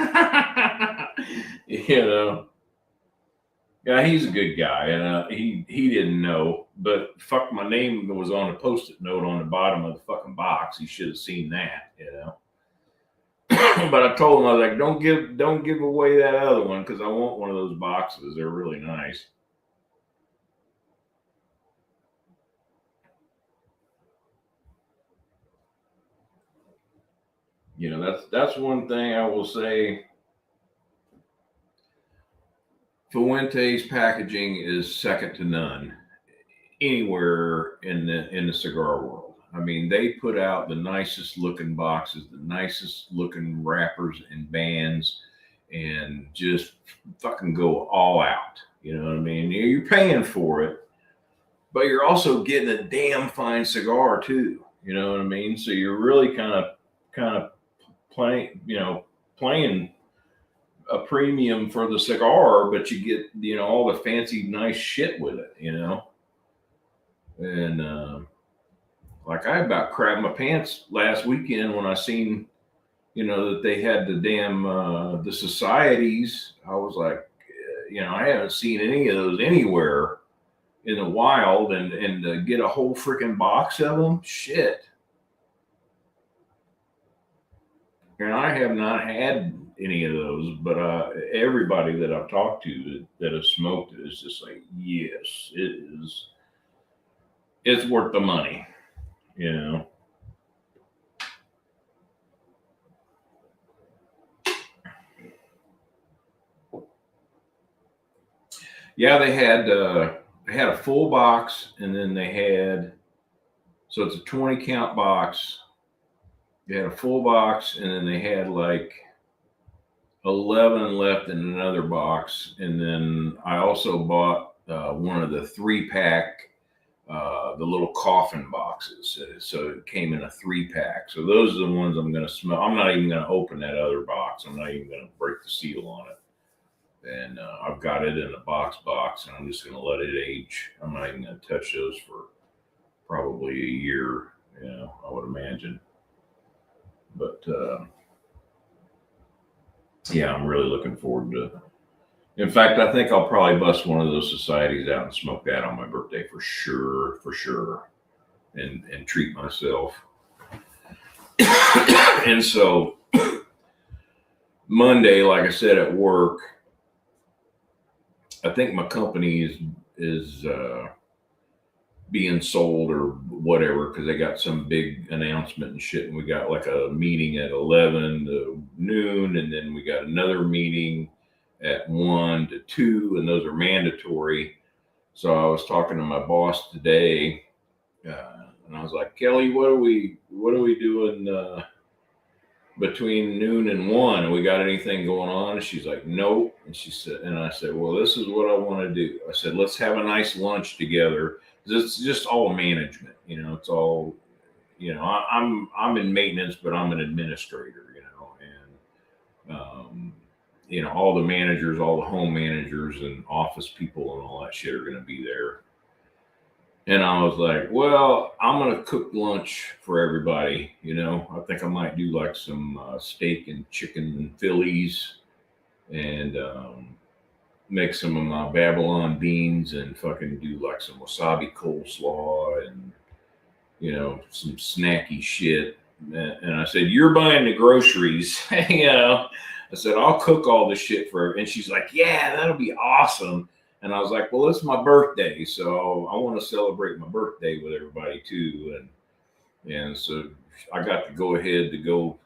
you know, yeah, he's a good guy, and he didn't know, but fuck, my name was on a post-it note on the bottom of the fucking box. He should have seen that. But I told him, I was like, don't give away that other one, because I want one of those boxes. They're really nice. That's one thing I will say. Fuente's packaging is second to none anywhere in the cigar world. I mean, they put out the nicest looking boxes, the nicest looking wrappers and bands, and just fucking go all out. You know what I mean? You're paying for it, but you're also getting a damn fine cigar too. You know what I mean? So you're really kind of playing a premium for the cigar, but you get all the fancy nice shit with it. And like, I about crapped my pants last weekend when I seen that they had the damn the societies. I was like, I haven't seen any of those anywhere in the wild, and get a whole freaking box of them, shit. And I have not had any of those, but everybody that I've talked to that has smoked it is just like, yes, it is. It's worth the money. Yeah, they had a full box, and then they had, so it's a 20 count box. They had a full box, and then they had like 11 left in another box. And then I also bought one of the 3-pack, the little coffin boxes. So it came in a 3-pack. So those are the ones I'm going to smell. I'm not even going to open that other box. I'm not even going to break the seal on it. And I've got it in a box, and I'm just going to let it age. I'm not even going to touch those for probably a year, I would imagine. But yeah, I'm really looking forward to. In fact, I think I'll probably bust one of those societies out and smoke that on my birthday for sure, and treat myself. And so Monday, like I said, at work, I think my company is being sold or whatever, because they got some big announcement and shit, and we got like a meeting at 11 to noon, and then we got another meeting at 1 to 2, and those are mandatory. So I was talking to my boss today, and I was like, Kelly, what are we doing between noon and 1? And we got anything going on? And she's like, nope. And I said, well, this is what I want to do. I said, let's have a nice lunch together. It's just all management, it's all, I'm in maintenance, but I'm an administrator, and all the managers, all the home managers and office people and all that shit are going to be there. And I was like, well, I'm going to cook lunch for everybody. I think I might do like some steak and chicken Phillies, and make some of my Babylon beans, and fucking do like some wasabi coleslaw, and some snacky shit. And I said, "You're buying the groceries." I said, "I'll cook all this shit for her." And she's like, "Yeah, that'll be awesome." And I was like, "Well, it's my birthday, so I want to celebrate my birthday with everybody too." And so I got to go ahead to go,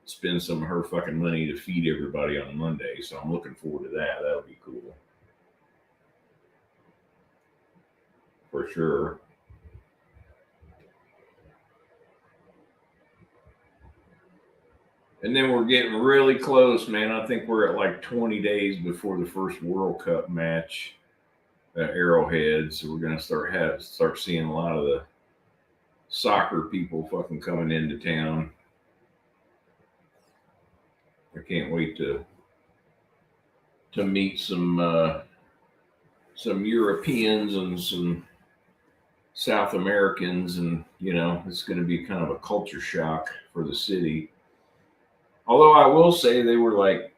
spend some of her fucking money to feed everybody on Monday. So I'm looking forward to that. That'll be cool for sure. And then we're getting really close, man. I think we're at like 20 days before the first World Cup match at Arrowhead. So we're gonna start seeing a lot of the soccer people fucking coming into town. I can't wait to meet some Europeans and some South Americans, and it's going to be kind of a culture shock for the city. Although I will say they were like,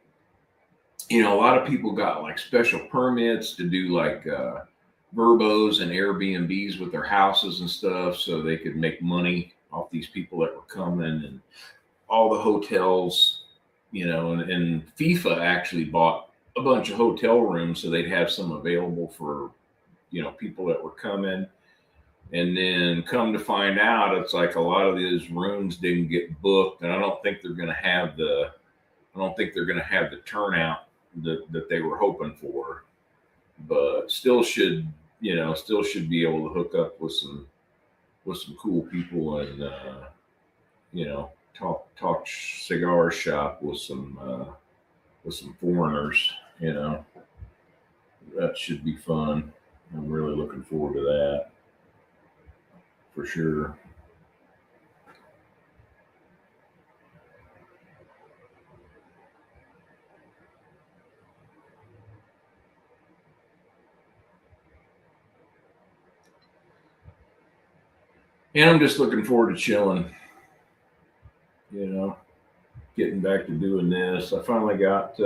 a lot of people got like special permits to do like Verbos and Airbnbs with their houses and stuff, so they could make money off these people that were coming, and all the hotels, and FIFA actually bought a bunch of hotel rooms so they'd have some available for people that were coming. And then come to find out, it's like a lot of these rooms didn't get booked, and I don't think they're going to have the turnout that they were hoping for. But still should be able to hook up with some cool people, and talk cigar shop with some foreigners. That should be fun. I'm really looking forward to that for sure. And I'm just looking forward to chilling, getting back to doing this. I finally got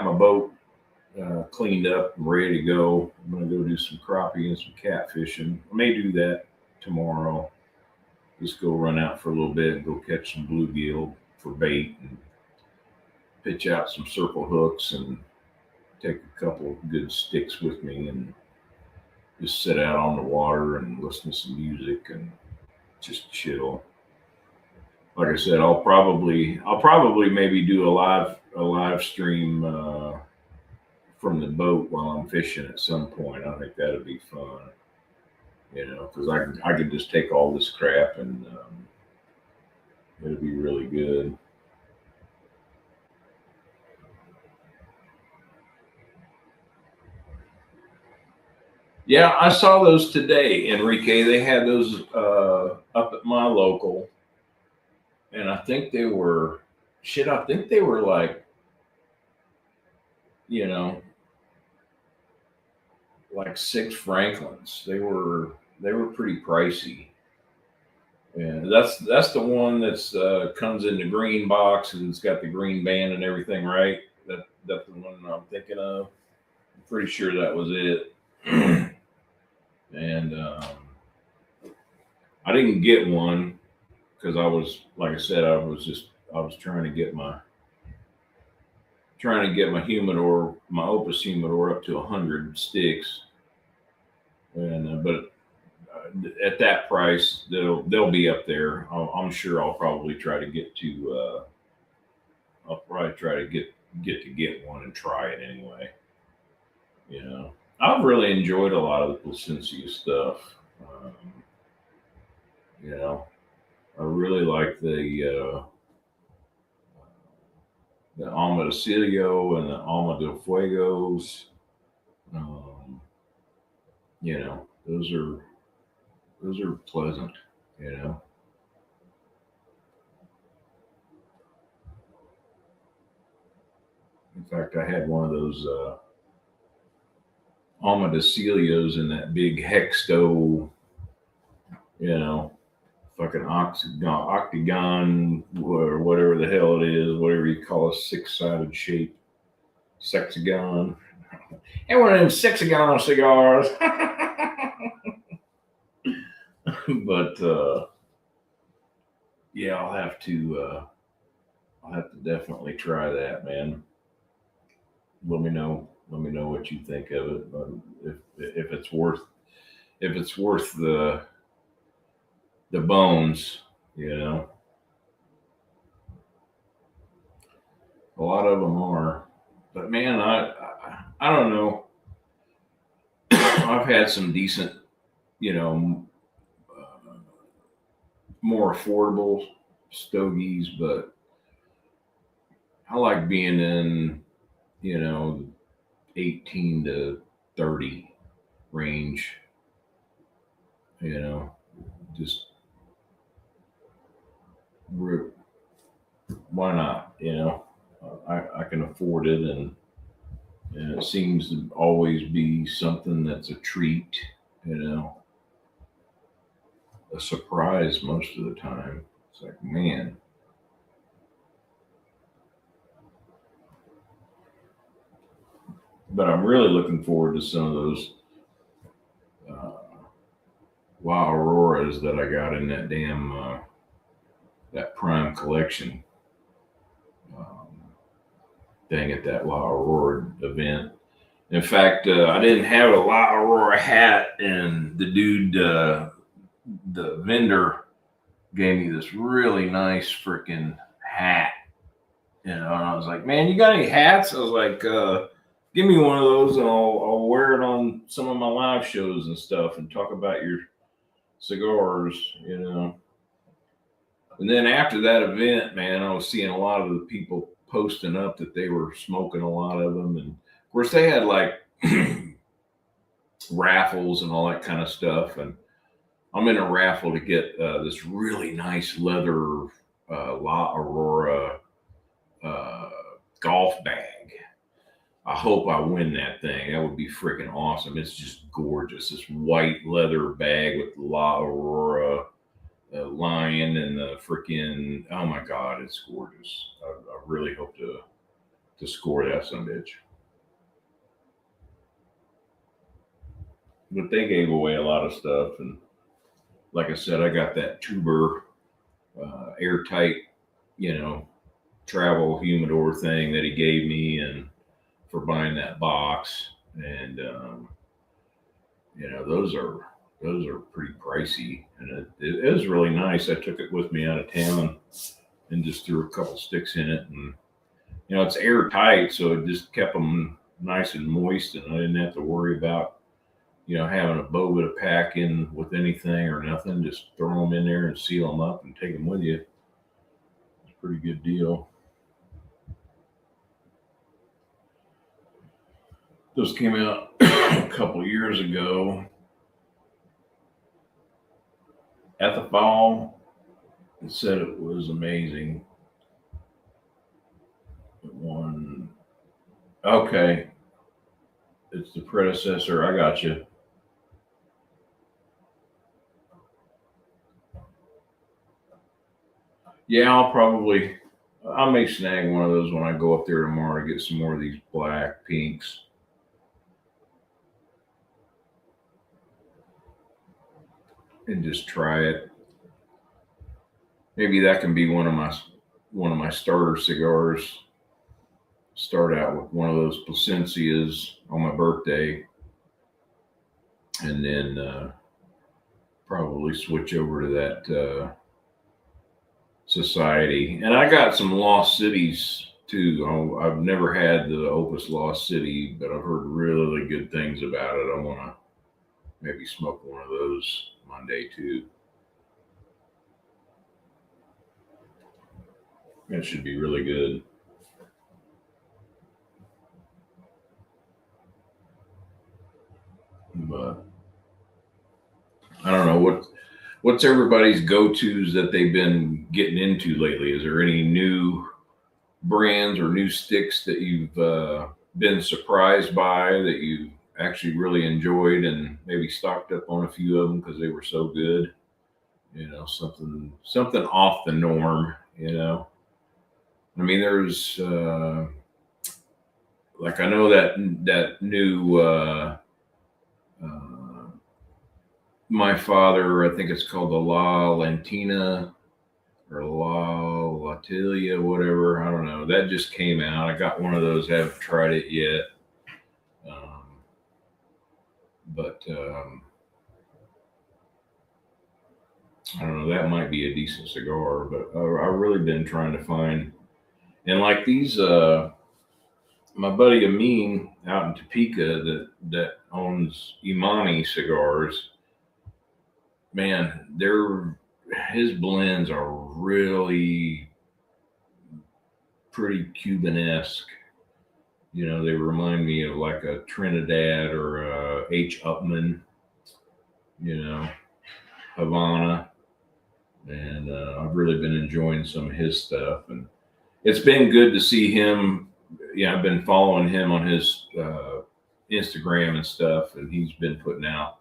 my boat cleaned up and ready to go. I'm gonna go do some crappie and some catfishing. I may do that tomorrow. Just go run out for a little bit and go catch some bluegill for bait, and pitch out some circle hooks, and take a couple of good sticks with me, and just sit out on the water and listen to some music and just chill. Like I said, I'll probably maybe do a live stream from the boat while I'm fishing at some point. I think that'd be fun, because I could just take all this crap, and it'd be really good. Yeah, I saw those today, Enrique. They had those up at my local, and I think they were shit. I think they were like, you know, like 6 Franklins. They were pretty pricey. And that's the one that's comes in the green box and it's got the green band and everything, right? That's the one I'm thinking of. I'm pretty sure that was it. And I didn't get one because I was, like I said, I was trying to get my humidor, my Opus humidor up to 100 sticks, and but at that price, they'll be up there. I'm sure I'll probably try to get to. I'll probably try to get one and try it anyway. I've really enjoyed a lot of the Placencia stuff. You know, I really like the Alma de Cilio and the Alma de Fuegos. Um, those are pleasant. You know, in fact, I had one of those Alma de Cilios in that big hexto, you know, fucking octagon or whatever the hell it is, whatever you call a 6-sided shape, sexagon. And one of them sexagon cigars. But yeah, I'll have to definitely try that, man. Let me know. Let me know what you think of it. If it's worth the bones, you know. A lot of them are, but man, I don't know. I've had some decent, you know, uh, more affordable stogies, but I like being in, you know, 18 to 30 range, you know, just why not, you know? I can afford it, and it seems to always be something that's a treat, you know, a surprise most of the time. It's like, man, but I'm really looking forward to some of those uh, wow auroras that I got in that damn that prime collection um, thing at that wow aurora event. In fact, I didn't have a wow aurora hat, and the dude, the vendor, gave me this really nice freaking hat. You know, and I was like, "Man, you got any hats?" I was like, "Give me one of those, and I'll wear it on some of my live shows and stuff, and talk about your cigars." You know. And then after that event, man, I was seeing a lot of the people posting up that they were smoking a lot of them, and of course they had like raffles and all that kind of stuff. And I'm in a raffle to get this really nice leather La Aurora uh, golf bag. I hope I win that thing. That would be freaking awesome. It's just gorgeous. This white leather bag with La Aurora lion and the freaking, oh my god, it's gorgeous. I really hope to score that some bitch. But they gave away a lot of stuff, and like I said, I got that tuber airtight, you know, travel humidor thing that he gave me, and for buying that box, and you know, those are pretty pricey, and it was really nice. I took it with me out of town and just threw a couple sticks in it, and you know, it's airtight, so it just kept them nice and moist, and I didn't have to worry about, you know, having a boba to pack in with anything or nothing. Just throw them in there and seal them up and take them with you. It's a pretty good deal. Those came out a couple years ago at the fall. It said it was amazing. It won. Okay, it's the predecessor. I got you. Yeah, I may snag one of those when I go up there tomorrow to get some more of these black pinks and just try it. Maybe that can be one of my starter cigars. Start out with one of those Placencias on my birthday, and then probably switch over to that Society. And I got some Lost Cities too. I've never had the Opus Lost City, but I've heard really good things about it. I want to maybe smoke one of those Monday too. That should be really good. But I don't know what's everybody's go tos that they've been getting into lately. Is there any new brands or new sticks that you've been surprised by that you actually really enjoyed and maybe stocked up on a few of them because they were so good? You know, something off the norm. You know, I mean, there's like I know that new uh, my father, I think it's called the La Lantina or La Latilia, whatever. I don't know. That just came out. I got one of those. Haven't tried it yet. Um, but I don't know. That might be a decent cigar. But I've really been trying to find, and like these, my buddy Amin out in Topeka that owns Imani cigars. Man, they're his blends are really pretty Cuban-esque. You know, they remind me of like a Trinidad or a H. Upman, you know, Havana. And I've really been enjoying some of his stuff. And it's been good to see him. Yeah, I've been following him on his Instagram and stuff, and he's been putting out,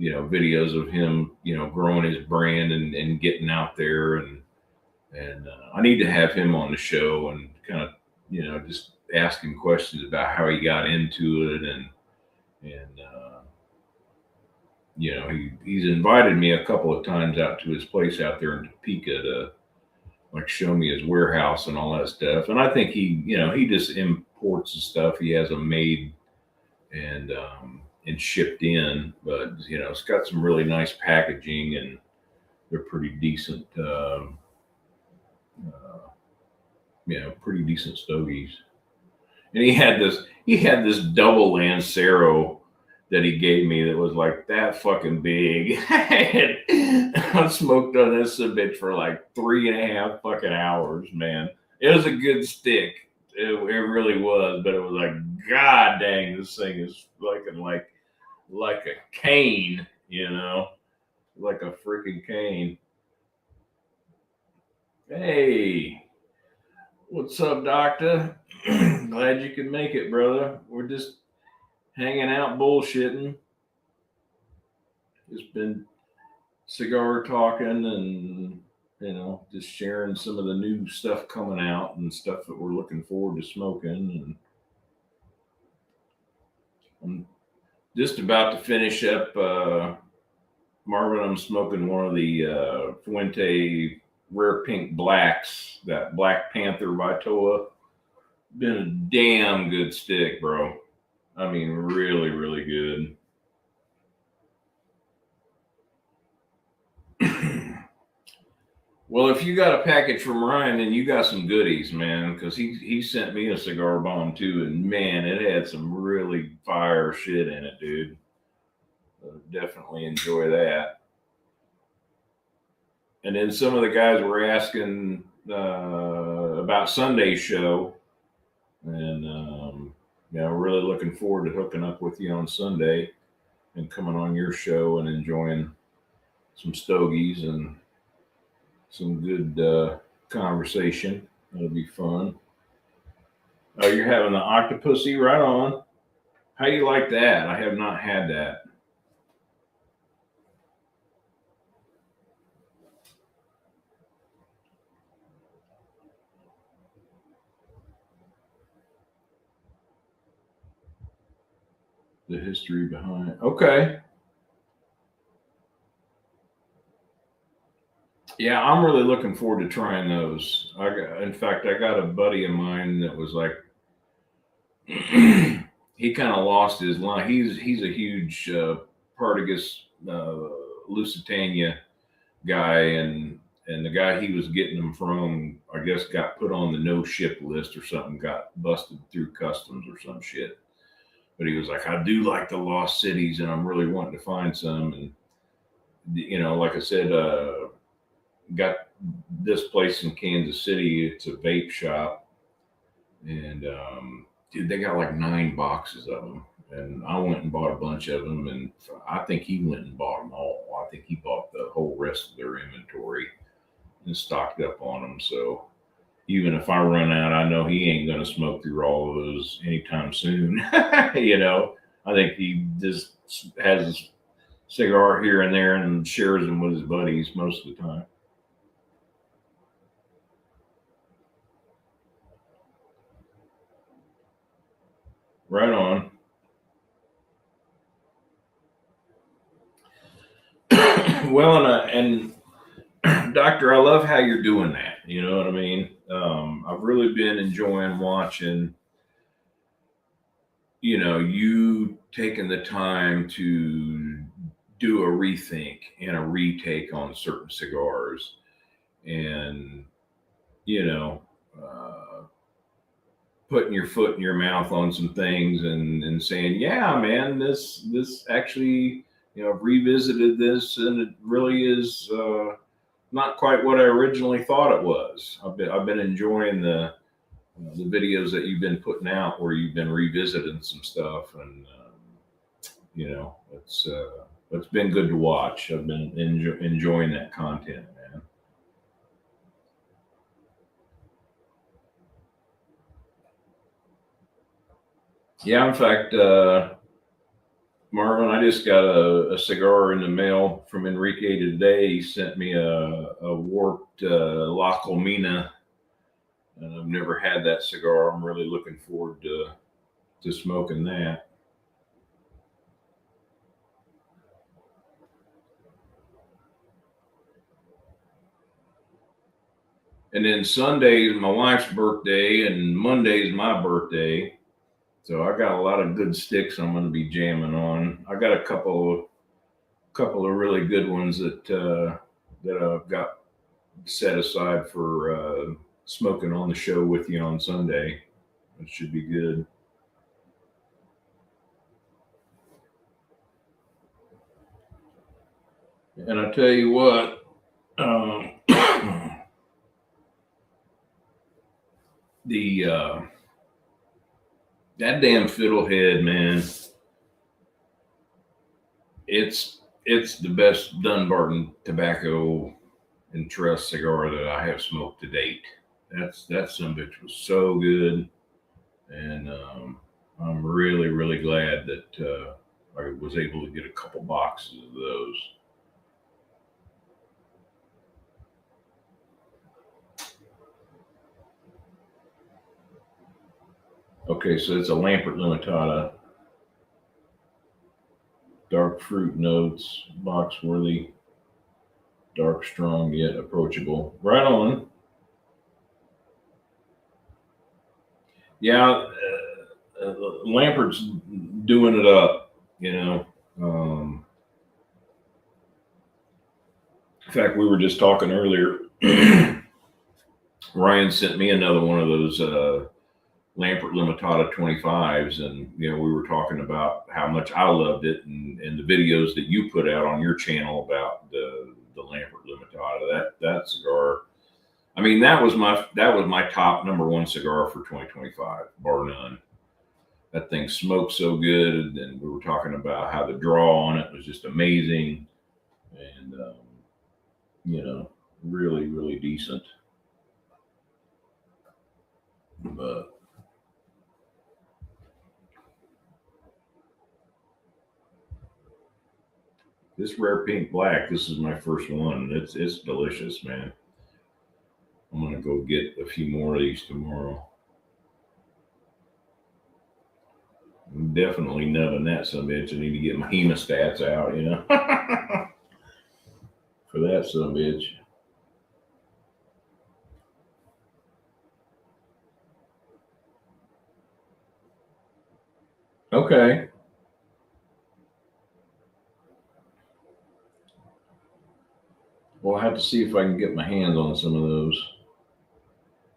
videos of him, growing his brand and getting out there. And I need to have him on the show and kind of, just ask him questions about how he got into it. And he's invited me a couple of times out to his place out there in Topeka to like show me his warehouse and all that stuff. And I think he just imports the stuff. He has them made and shipped in, but it's got some really nice packaging and they're pretty decent. Uh, pretty decent stogies. And he had this double Lancero that he gave me that was like that fucking big. I smoked on this bitch for like 3.5 fucking hours, man. It was a good stick. It really was, but it was like, God dang, this thing is fucking like a cane, like a freaking cane. Hey, what's up, doctor? Glad you could make it, brother. We're just hanging out bullshitting. Just been cigar talking and just sharing some of the new stuff coming out and stuff that we're looking forward to smoking. And I'm just about to finish up Marvin. I'm smoking one of the Fuente Rare Pink Blacks, that Black Panther Vitola. Been a damn good stick, bro. I mean, really, really good. Well, if you got a package from Ryan, then you got some goodies, man. Because he sent me a cigar bomb too, and man, it had some really fire shit in it, dude. Definitely enjoy that. And then some of the guys were asking about Sunday's show, and really looking forward to hooking up with you on Sunday and coming on your show and enjoying some stogies and some good conversation. That'll be fun. Oh, you're having the octopusy, right on. How you like that? I have not had that. The history behind. Okay. Yeah, I'm really looking forward to trying those. In fact, I got a buddy of mine that was like, he kind of lost his line. He's a huge Partagas Lusitania guy, and the guy he was getting them from, I guess, got put on the no ship list or something, got busted through customs or some shit. But he was like, I do like the lost cities, and I'm really wanting to find some. And like I said, got this place in Kansas City. It's a vape shop, and dude, they got like 9 boxes of them. And I went and bought a bunch of them, and I think he went and bought them all. I think he bought the whole rest of their inventory and stocked up on them. So even if I run out, I know he ain't going to smoke through all of those anytime soon. I think he just has a cigar here and there and shares them with his buddies most of the time. Right on. Well, and Doctor, I love how you're doing that. You know what I mean? I've really been enjoying watching, you taking the time to do a rethink and a retake on certain cigars, and you know, uh, putting your foot in your mouth on some things, and saying, yeah, man, this actually, I've revisited this, and it really is not quite what I originally thought it was. I've been enjoying the videos that you've been putting out where you've been revisiting some stuff, and it's been good to watch. I've been enjoying that content, man. Yeah, in fact, Marvin, I just got a cigar in the mail from Enrique today. He sent me a warped La Colmena, and I've never had that cigar. I'm really looking forward to smoking that. And then Sunday is my wife's birthday, and Monday is my birthday. So I got a lot of good sticks I'm going to be jamming on. I got a couple of really good ones that I've got set aside for smoking on the show with you on Sunday. It should be good. And I tell you what, the that damn fiddlehead, man, it's the best Dunbarton tobacco and trust cigar that I have smoked to date. That some bitch was so good, and I'm really really glad that I was able to get a couple boxes of those. Okay, so it's a Lampert Limitada, dark fruit notes, box worthy, dark, strong, yet approachable. Right on. Yeah, Lampert's doing it up, you know. In fact, we were just talking earlier. Ryan sent me another one of those Lampert Limitada 25s, and we were talking about how much I loved it, and the videos that you put out on your channel about the Lampert Limitada. That cigar, I mean, that was my top number one cigar for 2025, bar none. That thing smoked so good, and we were talking about how the draw on it was just amazing, and really really decent. But this rare pink black, this is my first one. It's delicious, man. I'm gonna go get a few more of these tomorrow. I'm definitely nubbing that some bitch. I need to get my hemostats out, for that some bitch. Okay. Well, I have to see if I can get my hands on some of those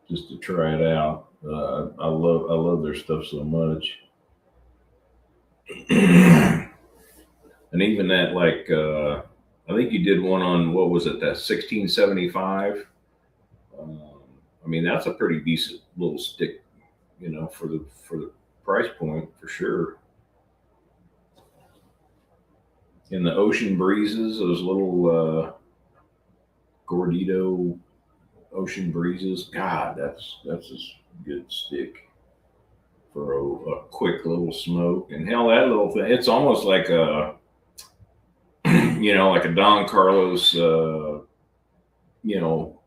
just to try it out. I love their stuff so much. And even that, like, I think you did one on, what was it, that 1675. Um, I mean, that's a pretty decent little stick, for the price point for sure. In the ocean breezes, those little Gordito ocean breezes. God, that's a good stick for a quick little smoke. And hell, that little thing, it's almost like a like a Don Carlos, you know,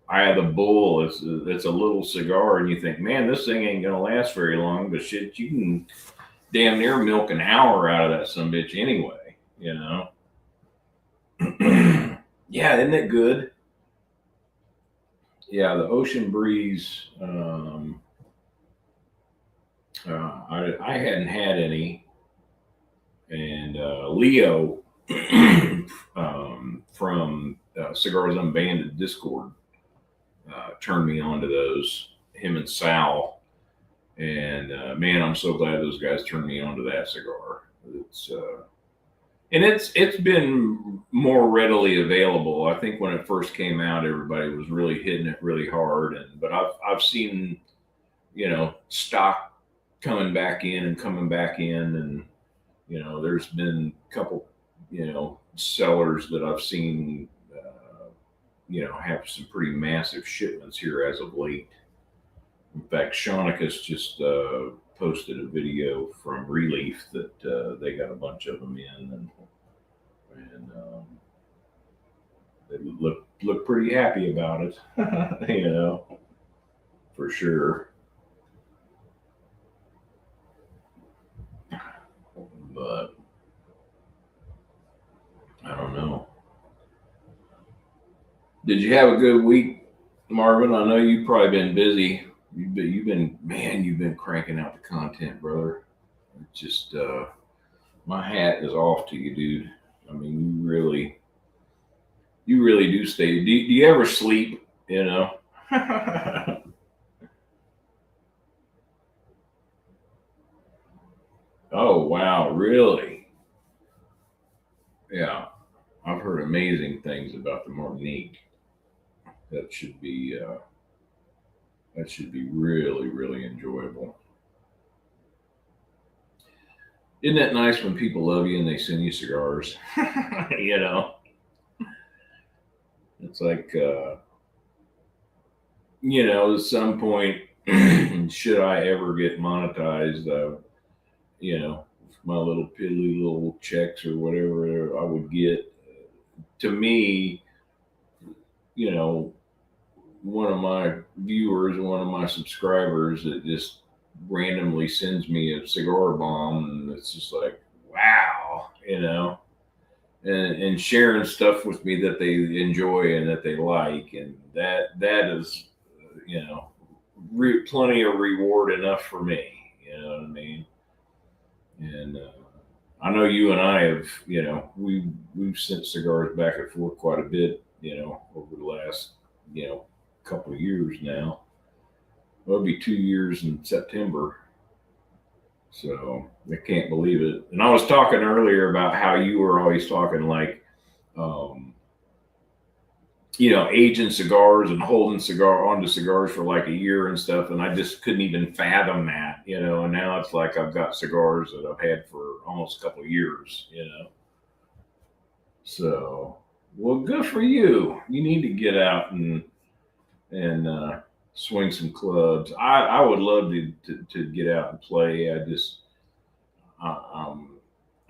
Eye of the Bull. It's a little cigar, and you think, man, this thing ain't gonna last very long. But shit, you can damn near milk an hour out of that some bitch anyway. Yeah, isn't it good? Yeah, the ocean breeze. I hadn't had any, and Leo from Cigars Unbanded Discord turned me on to those. Him and Sal, and man, I'm so glad those guys turned me on to that cigar. It's been more readily available. I think when it first came out, everybody was really hitting it really hard, but I've seen stock coming back in and coming back in, and there's been a couple sellers that I've seen have some pretty massive shipments here as of late. In fact, Shaunicus just posted a video from Relief that they got a bunch of them in, and they look pretty happy about it, for sure. But I don't know. Did you have a good week, Marvin? I know you've probably been busy. You've been cranking out the content, brother. It's just my hat is off to you, dude. I mean, you really do stay. Do you ever sleep? Oh wow, really? Yeah, I've heard amazing things about the Martinique. That should be really really enjoyable. Isn't that nice when people love you and they send you cigars? you know, it's like at some point, should I ever get monetized, my little piddly little checks or whatever I would get, to me, you know, one of my viewers, one of my subscribers that just randomly sends me a cigar bomb, and it's just like, wow, and sharing stuff with me that they enjoy and that they like, and that is, plenty of reward enough for me. You know what I mean? And I know you and I have, we've sent cigars back and forth quite a bit, over the last, couple of years now. Well, it'll be 2 years in September. So I can't believe it. And I was talking earlier about how you were always talking like, um, aging cigars and holding onto cigars for like a year and stuff. And I just couldn't even fathom that, and now it's like I've got cigars that I've had for almost a couple of years. So, well, good for you. You need to get out and swing some clubs. I would love to get out and play. Um,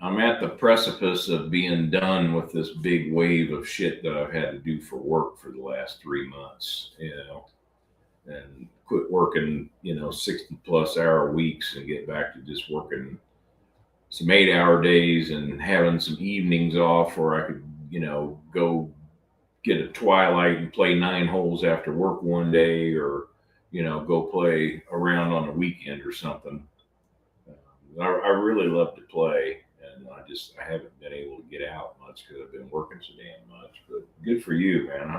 I'm at the precipice of being done with this big wave of shit that I've had to do for work for the last 3 months, and quit working, 60 plus hour weeks and get back to just working some 8 hour days and having some evenings off where I could, go get a twilight and play 9 holes after work one day, or, go play around on the weekend or something. I really love to play, and I haven't been able to get out much because I've been working so damn much. But good for you, man. I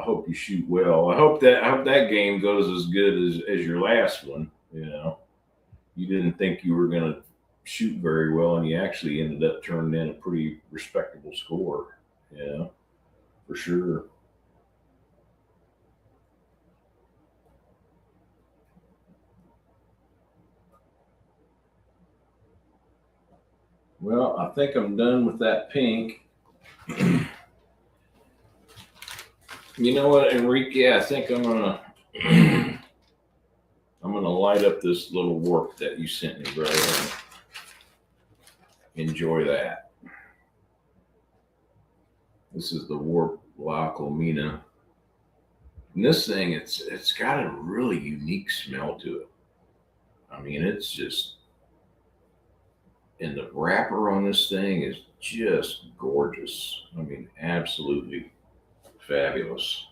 hope you shoot well. I hope that game goes as good as your last one. You didn't think you were gonna shoot very well, and you actually ended up turning in a pretty respectable score. For sure. Well, I think I'm done with that pink. You know what, Enrique? I think I'm gonna I'm gonna light up this little warp that you sent me, brother. Enjoy that. This is the warp La Colmena. And this thing, it's got a really unique smell to it. I mean, it's just And the wrapper on this thing is just gorgeous. I mean, absolutely fabulous.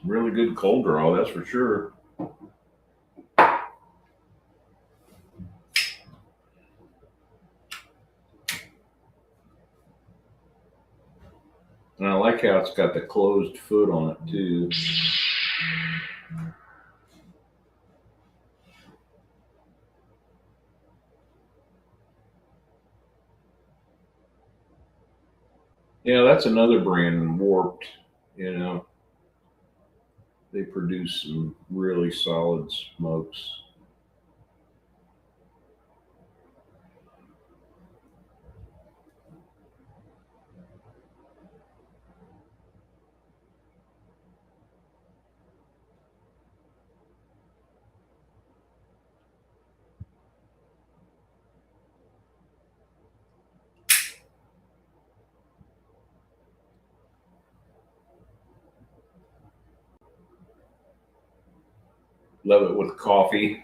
Really good cold draw, that's for sure. And I like how it's got the closed foot on it too. Yeah, that's another brand, Warped. You know, they produce some really solid smokes. Love it with coffee.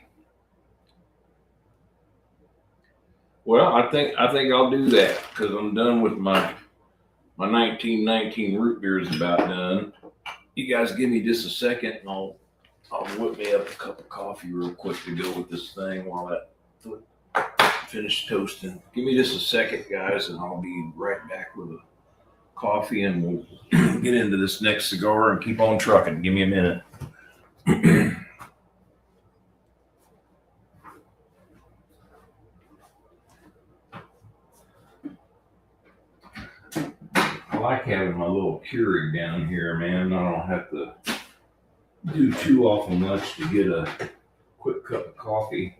Well, I think I'll do that because I'm done with my 1919 root beer is about done. You guys give me just a second, and I'll whip me up a cup of coffee real quick to go with this thing while that foot finished toasting. Give me just a second, guys, and I'll be right back with a coffee, and we'll get into this next cigar and keep on trucking. Give me a minute. I like having my little Keurig down here, man. I don't have to do too awful much to get a quick cup of coffee.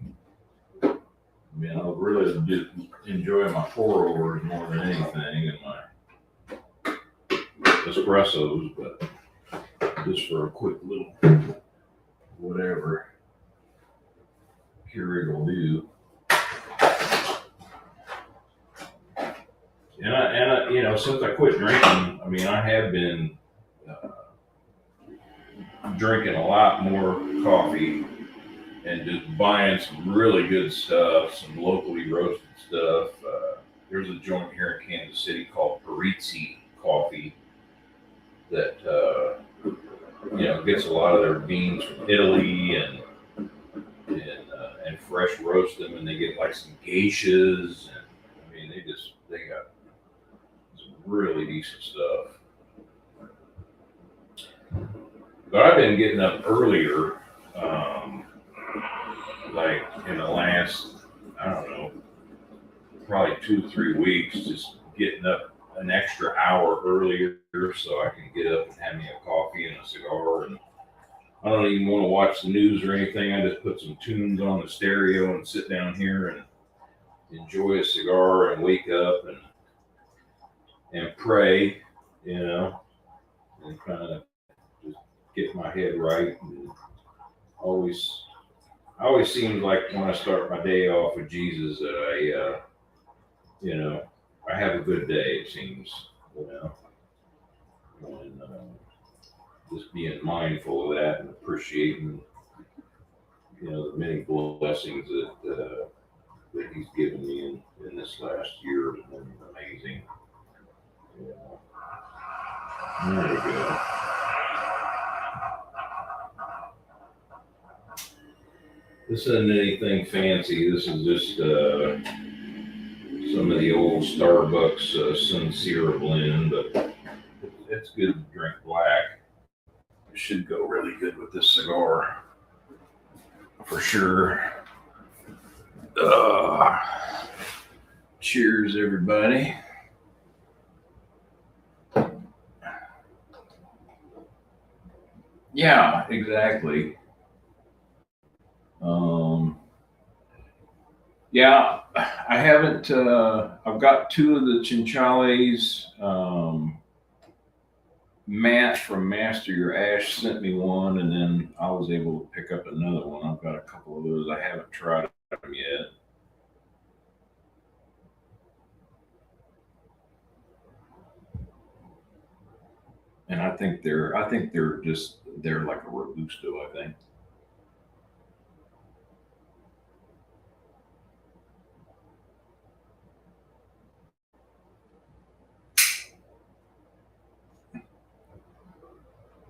I mean, I really do enjoy my pour overs more than anything and my espressos, but just for a quick little whatever, Keurig will do. And I, you know, since I quit drinking, I mean, I have been drinking a lot more coffee and just buying some really good stuff, some locally roasted stuff. There's a joint here in Kansas City called Parizzi Coffee that you know gets a lot of their beans from Italy and fresh roast them, and they get like some geishas, and I mean they got some really decent stuff. But I've been getting up earlier, like in the last, I don't know, probably 2 3 weeks, just getting up an extra hour earlier so I can get up and have me a coffee and a cigar. And I don't even want to watch the news or anything. I just put some tunes on the stereo and sit down here and enjoy a cigar and wake up and pray, you know, and kind of just get my head right. And always seems like when I start my day off with Jesus that you know, I have a good day. It seems, you know, and just being mindful of that and appreciating, you know, the many blessings that He's given me in this last year has been amazing. You know. There we go. This isn't anything fancy. This is just some of the old Starbucks Sincere blend, but it's good to drink black. It should go really good with this cigar, for sure. Cheers, everybody. Yeah, exactly. Yeah, I haven't. I've got two of the chinchales. Matt from Master Your Ash sent me one, and then I was able to pick up another one. I've got a couple of those. I haven't tried them yet. And I think they're they're like a Robusto, I think.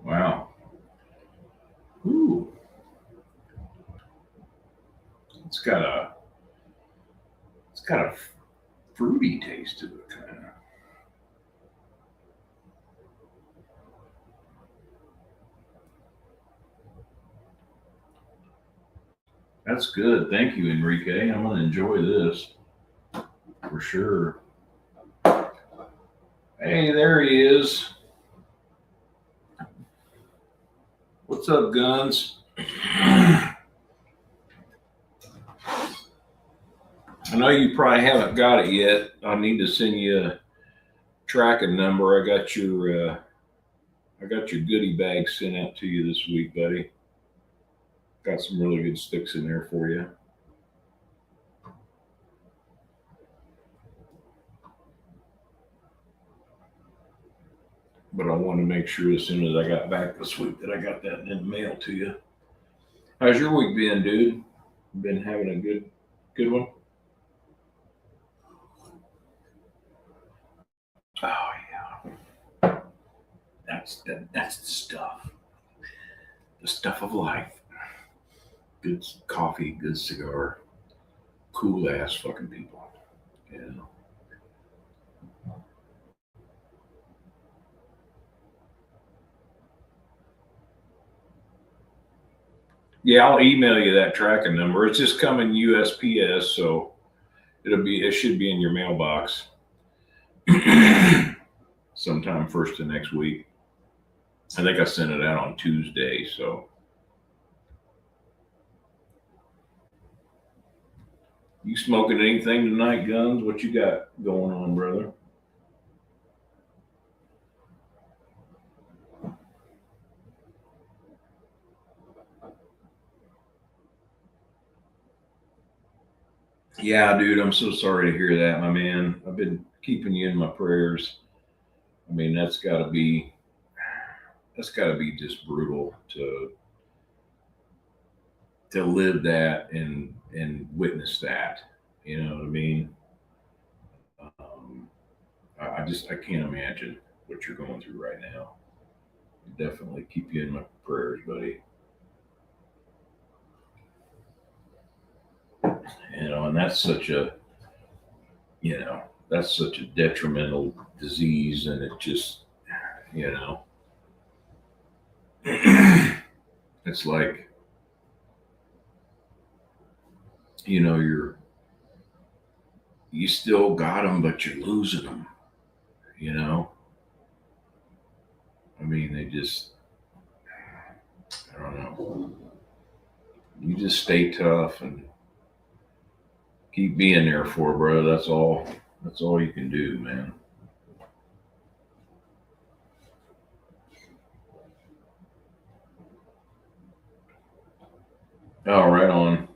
Wow. Ooh. It's got a it's got a fruity taste to it, kind of. That's good. Thank you, Enrique. I'm gonna enjoy this for sure. Hey, there he is. What's up, Guns? I know you probably haven't got it yet. I need to send you a tracking number. I got your goodie bag sent out to you this week, buddy. Got some really good sticks in there for you. But I wanted to make sure as soon as I got back this week that I got that in the mail to you. How's your week been, dude? Been having a good one? Oh yeah. That's the stuff. The stuff of life. Good coffee, good cigar, cool ass fucking people. Yeah. Yeah, I'll email you that tracking number. It's just coming USPS, so it should be in your mailbox sometime first of next week. I think I sent it out on Tuesday, so you smoking anything tonight, Guns? What you got going on, brother? Yeah, dude, I'm so sorry to hear that, my man. I've been keeping you in my prayers. I mean, that's got to be just brutal to live that and witness that. You know what I mean? Um, I can't imagine what you're going through right now. Definitely keep you in my prayers, buddy. And you know that's such a detrimental disease, and it just you know it's like you still got them, but you're losing them. You know, I mean, I don't know. You just stay tough and keep being there for, bro. That's all. That's all you can do, man. Oh, right on.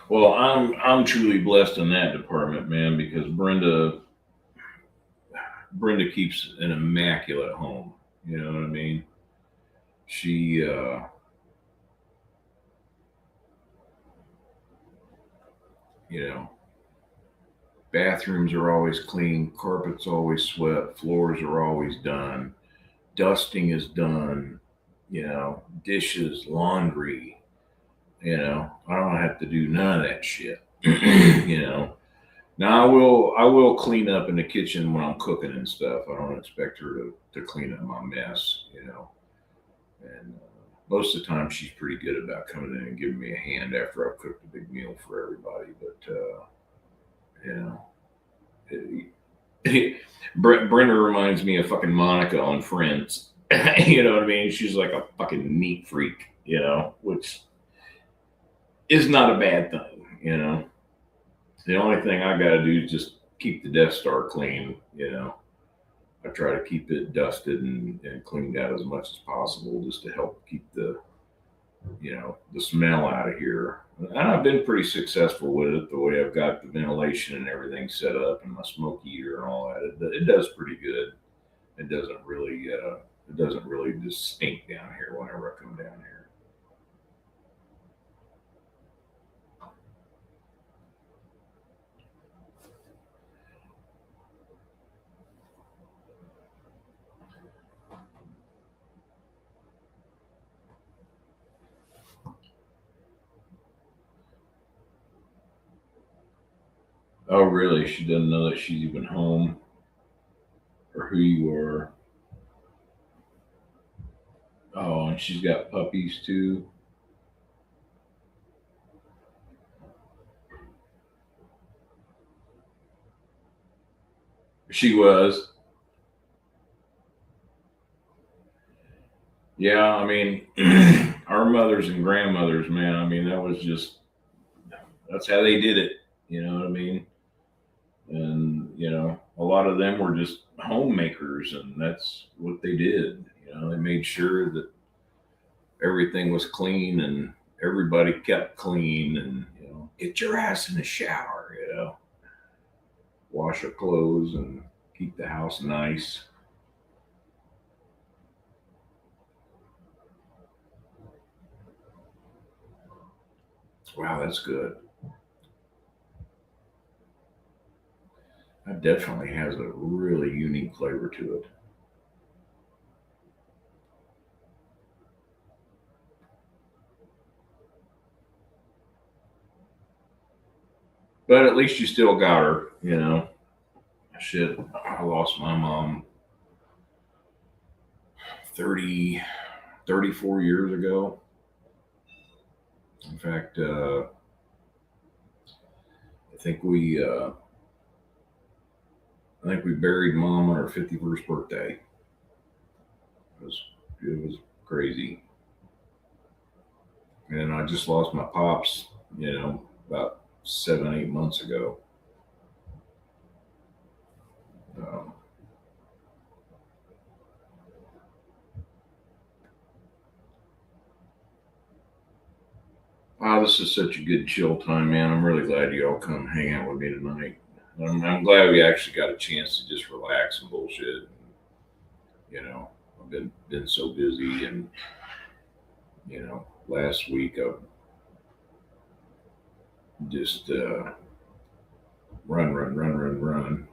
Well, I'm truly blessed in that department, man, because Brenda keeps an immaculate home. You know what I mean? She, you know, bathrooms are always clean, carpets always swept, floors are always done, dusting is done. Dishes, laundry. I don't have to do none of that shit. you know, Now I will clean up in the kitchen when I'm cooking and stuff. I don't expect her to clean up my mess. And most of the time she's pretty good about coming in and giving me a hand after I've cooked a big meal for everybody. But you know, Brenda reminds me of fucking Monica on Friends. You know what I mean? She's like a fucking neat freak. Which is not a bad thing. The only thing I got to do is just keep the Death Star clean. I try to keep it dusted and cleaned out as much as possible, just to help keep the smell out of here. And I've been pretty successful with it, the way I've got the ventilation and everything set up, and my smoke eater and all that. It does pretty good. It doesn't really just stink down here whenever I come down here. Oh, really? She doesn't know that she's even home or who you are. Oh, and she's got puppies too. She was. Yeah, I mean, our mothers and grandmothers, man, I mean, that's how they did it. You know what I mean? And, a lot of them were just homemakers, and that's what they did. They made sure that everything was clean and everybody kept clean, and, get your ass in the shower, wash your clothes and keep the house nice. Wow, that's good. That definitely has a really unique flavor to it. But at least you still got her. Shit, I lost my mom 30, 34 years ago. In fact, I think we uh, I think we buried mom on her 51st birthday. It was crazy. And I just lost my pops, about 7, 8 months ago. Um, wow, this is such a good chill time, man. I'm really glad you all come hang out with me tonight. I'm glad we actually got a chance to just relax and bullshit. I've been so busy, and last week I just run, run, run, run, run.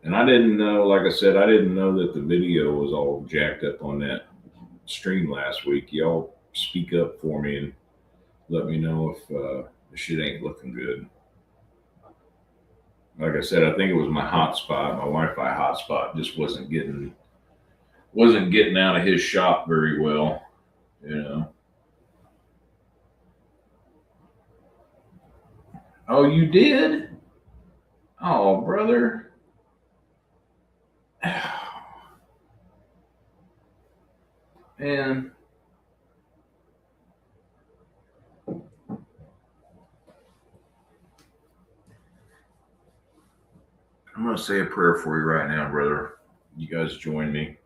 And I didn't know, like I said, I didn't know that the video was all jacked up on that stream last week. Y'all speak up for me and let me know if the shit ain't looking good. Like I said, I think it was my hotspot, my Wi-Fi hotspot, just wasn't getting out of his shop very well. You know. Oh, you did? Oh, brother. Man, I'm going to say a prayer for you right now, brother. You guys join me.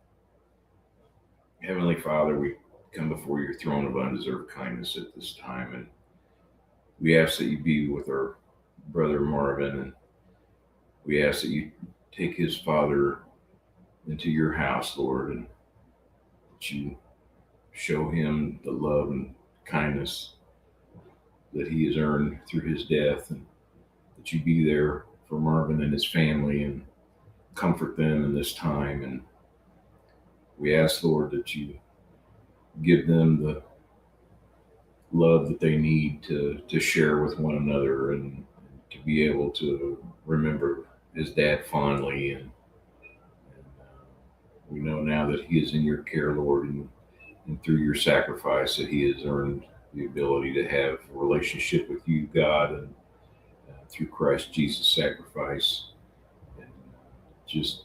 Heavenly Father, we come before your throne of undeserved kindness at this time, and we ask that you be with our brother Marvin, and we ask that you take his father into your house, Lord, and that you show him the love and kindness that he has earned through his death, and that you be there for Marvin and his family and comfort them in this time. And we ask, Lord, that you give them the love that they need to share with one another, and to be able to remember his dad fondly. And we know now that he is in your care, Lord, and through your sacrifice that he has earned the ability to have a relationship with you, God, and through Christ Jesus' sacrifice. And just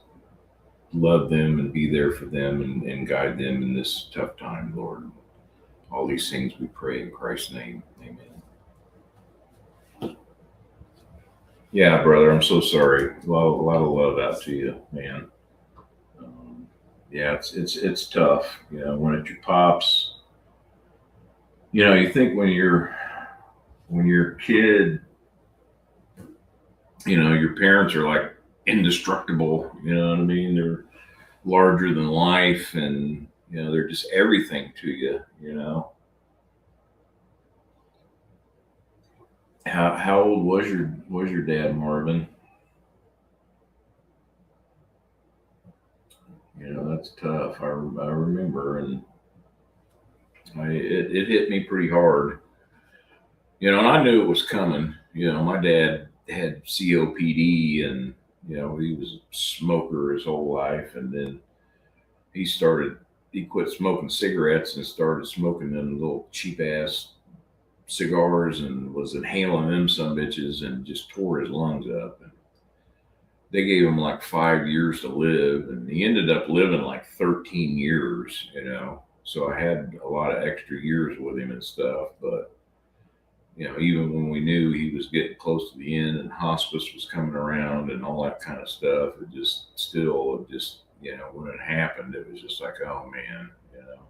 love them and be there for them, and guide them in this tough time, Lord. All these things we pray in Christ's name. Amen. Yeah, brother, I'm so sorry. A lot of love out to you, man. Um, yeah, it's tough. You know, when it's your pops, you know, you think when you're a kid, you know, your parents are like indestructible. You know what I mean? They're larger than life, and you know, they're just everything to you. You know, how old was your dad, Marvin? You know, that's tough. I remember, and it hit me pretty hard. You know, and I knew it was coming. You know, my dad had COPD, and you know, he was a smoker his whole life, and then he started. He quit smoking cigarettes and started smoking them little cheap ass cigars, and was inhaling them some bitches, and just tore his lungs up. And they gave him like 5 years to live, and he ended up living like 13 years. You know, so I had a lot of extra years with him and stuff, but you know, even when we knew he was getting close to the end and hospice was coming around and all that kind of stuff, it just still just, you know, when it happened, it was just like, oh man, you know,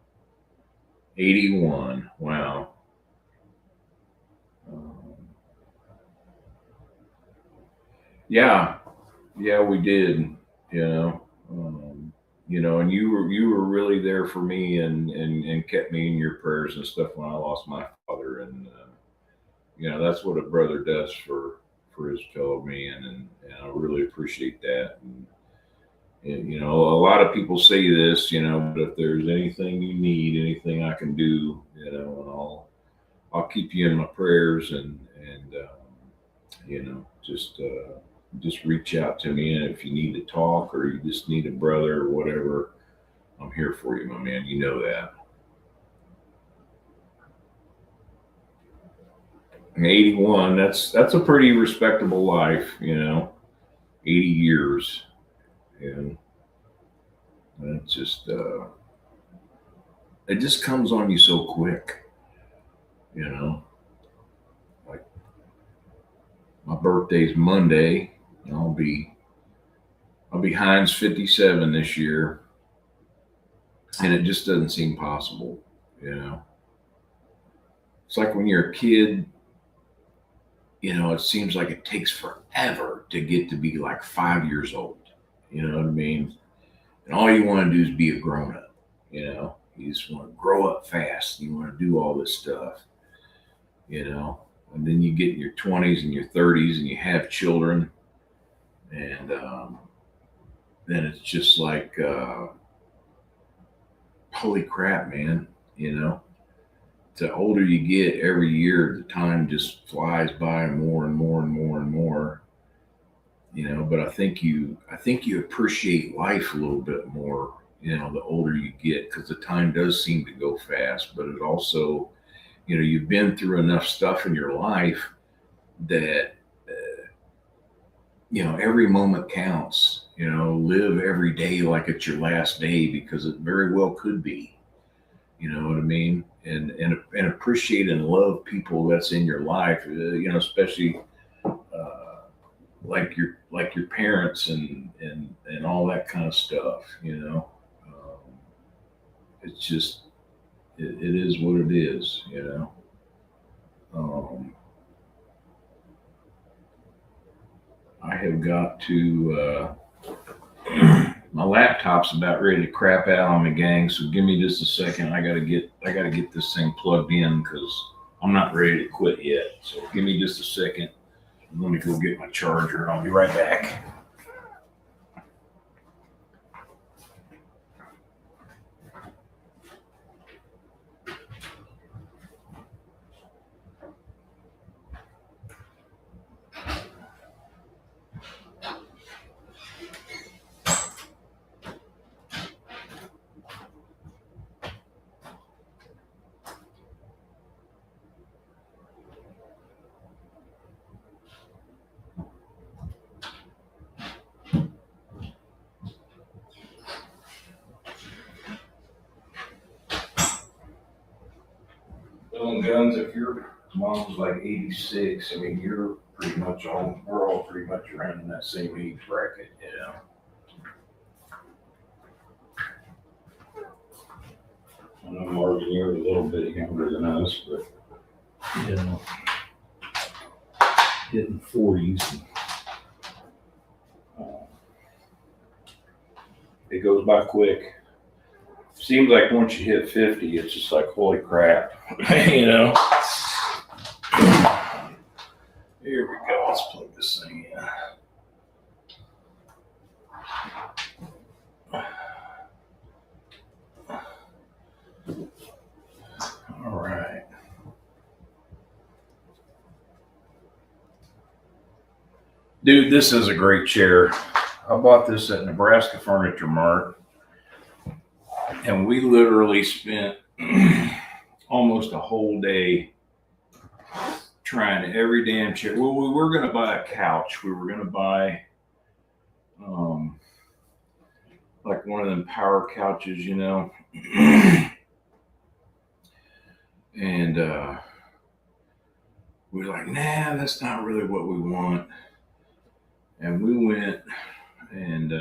81, wow. Um, yeah, yeah, we did, you know, you know, and you were really there for me, and kept me in your prayers and stuff when I lost my father, and you know, that's what a brother does for his fellow man, and I really appreciate that. And you know, a lot of people say this, you know, but if there's anything you need, anything I can do, you know, and I'll keep you in my prayers, and you know, just reach out to me, and if you need to talk or you just need a brother or whatever, I'm here for you, my man. You know that. And 81, that's a pretty respectable life, you know. 80 years, and it's just it just comes on you so quick, you know. Like my birthday's Monday, and I'll be Heinz 57 this year, and it just doesn't seem possible, you know. It's like when you're a kid, you know, it seems like it takes forever to get to be like 5 years old. You know what I mean? And all you want to do is be a grown up. You know, you just want to grow up fast. You want to do all this stuff. You know, and then you get in your 20s and your 30s and you have children, and then it's just like, holy crap, man. You know, the older you get, every year the time just flies by more and more and more and more. You know, but I think you appreciate life a little bit more. You know, the older you get, because the time does seem to go fast, but it also, you know, you've been through enough stuff in your life that you know, every moment counts. You know, live every day like it's your last day, because it very well could be. You know what I mean? And appreciate and love people that's in your life. You know, especially like your parents, and all that kind of stuff. You know, it's just it is what it is. You know. I have got to. My laptop's about ready to crap out on me, gang. So give me just a second. I gotta get this thing plugged in, because I'm not ready to quit yet. So give me just a second. Let me go get my charger, and I'll be right back. Well, guns, if your mom's like 86, I mean, you're we're all pretty much around in that same age bracket, you know. I know Marvin, you're a little bit younger than us, but you know, hitting 40s. It goes by quick. Seems like once you hit 50, it's just like, holy crap, you know. Here we go. Let's plug this thing in. All right. Dude, this is a great chair. I bought this at Nebraska Furniture Mart, and we literally spent almost a whole day trying every damn chair. Well, we were going to buy a couch. We were going to buy like one of them power couches, you know. And we were like, nah, that's not really what we want. And we went and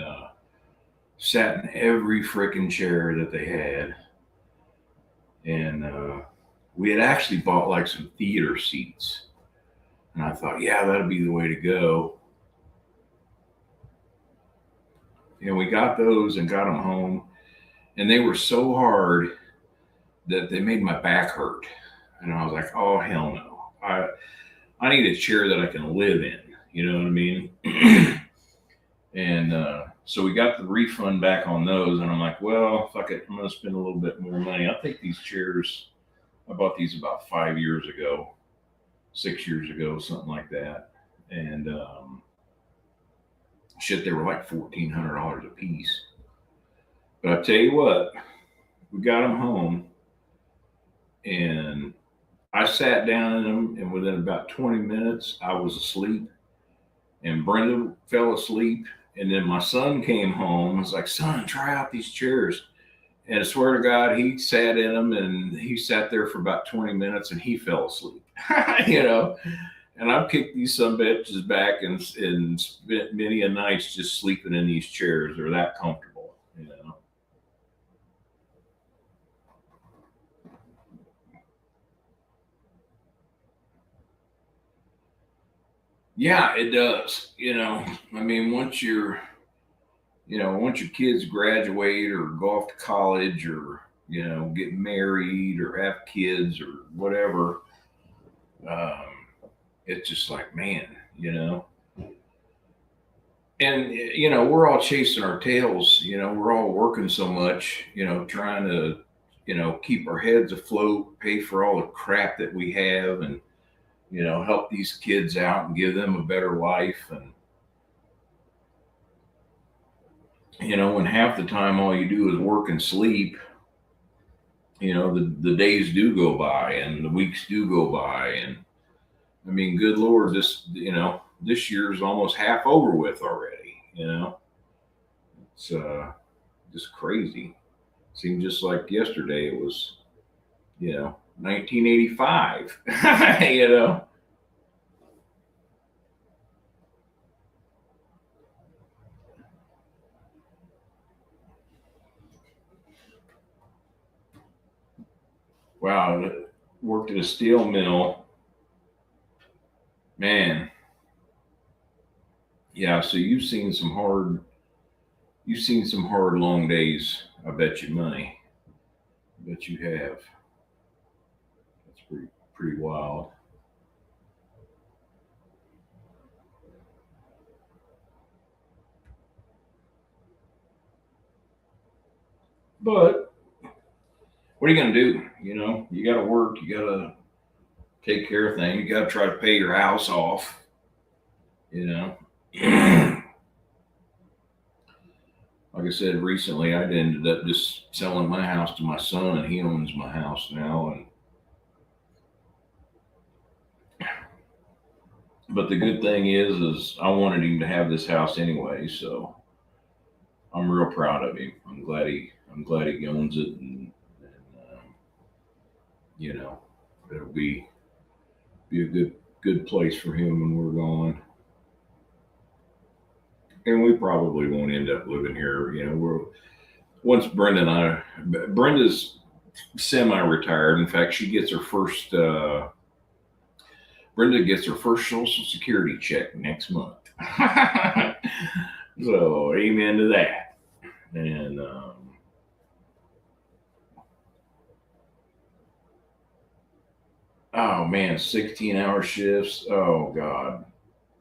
sat in every freaking chair that they had. And we had actually bought like some theater seats. And I thought, yeah, that'd be the way to go. And we got those and got them home. And they were so hard that they made my back hurt. And I was like, oh, hell no. I need a chair that I can live in. You know what I mean? And so we got the refund back on those. And I'm like, well, fuck it. I'm going to spend a little bit more money. I'll take these chairs. I bought these about 5 years ago, 6 years ago, something like that. And shit, they were like $1,400 a piece. But I tell you what, we got them home. And I sat down in them, and within about 20 minutes, I was asleep. And Brenda fell asleep. And then my son came home and was like, son, try out these chairs. And I swear to God, he sat in them, and he sat there for about 20 minutes, and he fell asleep, you know. And I've kicked these sumbitches back and spent many a nights just sleeping in these chairs. They're that comfortable, you know. Yeah, it does. You know, I mean, once your kids graduate or go off to college or, you know, get married or have kids or whatever, it's just like, man, you know. And, you know, we're all chasing our tails. You know, we're all working so much, you know, trying to, you know, keep our heads afloat, pay for all the crap that we have, and, you know, help these kids out and give them a better life. And, you know, when half the time all you do is work and sleep, you know, the days do go by and the weeks do go by. And I mean, good Lord, this year is almost half over with already, you know. It's just crazy. Seemed just like yesterday it was, you know, 1985, you know. Wow, worked at a steel mill. Man. Yeah, so you've seen some hard long days, I bet you money. I bet you have. That's pretty wild. But what are you gonna do? You know, you gotta work, you gotta take care of things, you gotta try to pay your house off, you know. Like I said recently, I ended up just selling my house to my son, and he owns my house now. But the good thing is I wanted him to have this house anyway, so I'm real proud of him. I'm glad he owns it, and you know, it'll be a good place for him when we're gone. And we probably won't end up living here. We're once Brenda's semi-retired. In fact, she gets her first. Brenda gets her first Social Security check next month. So, amen to that. And oh man, 16-hour shifts. Oh God.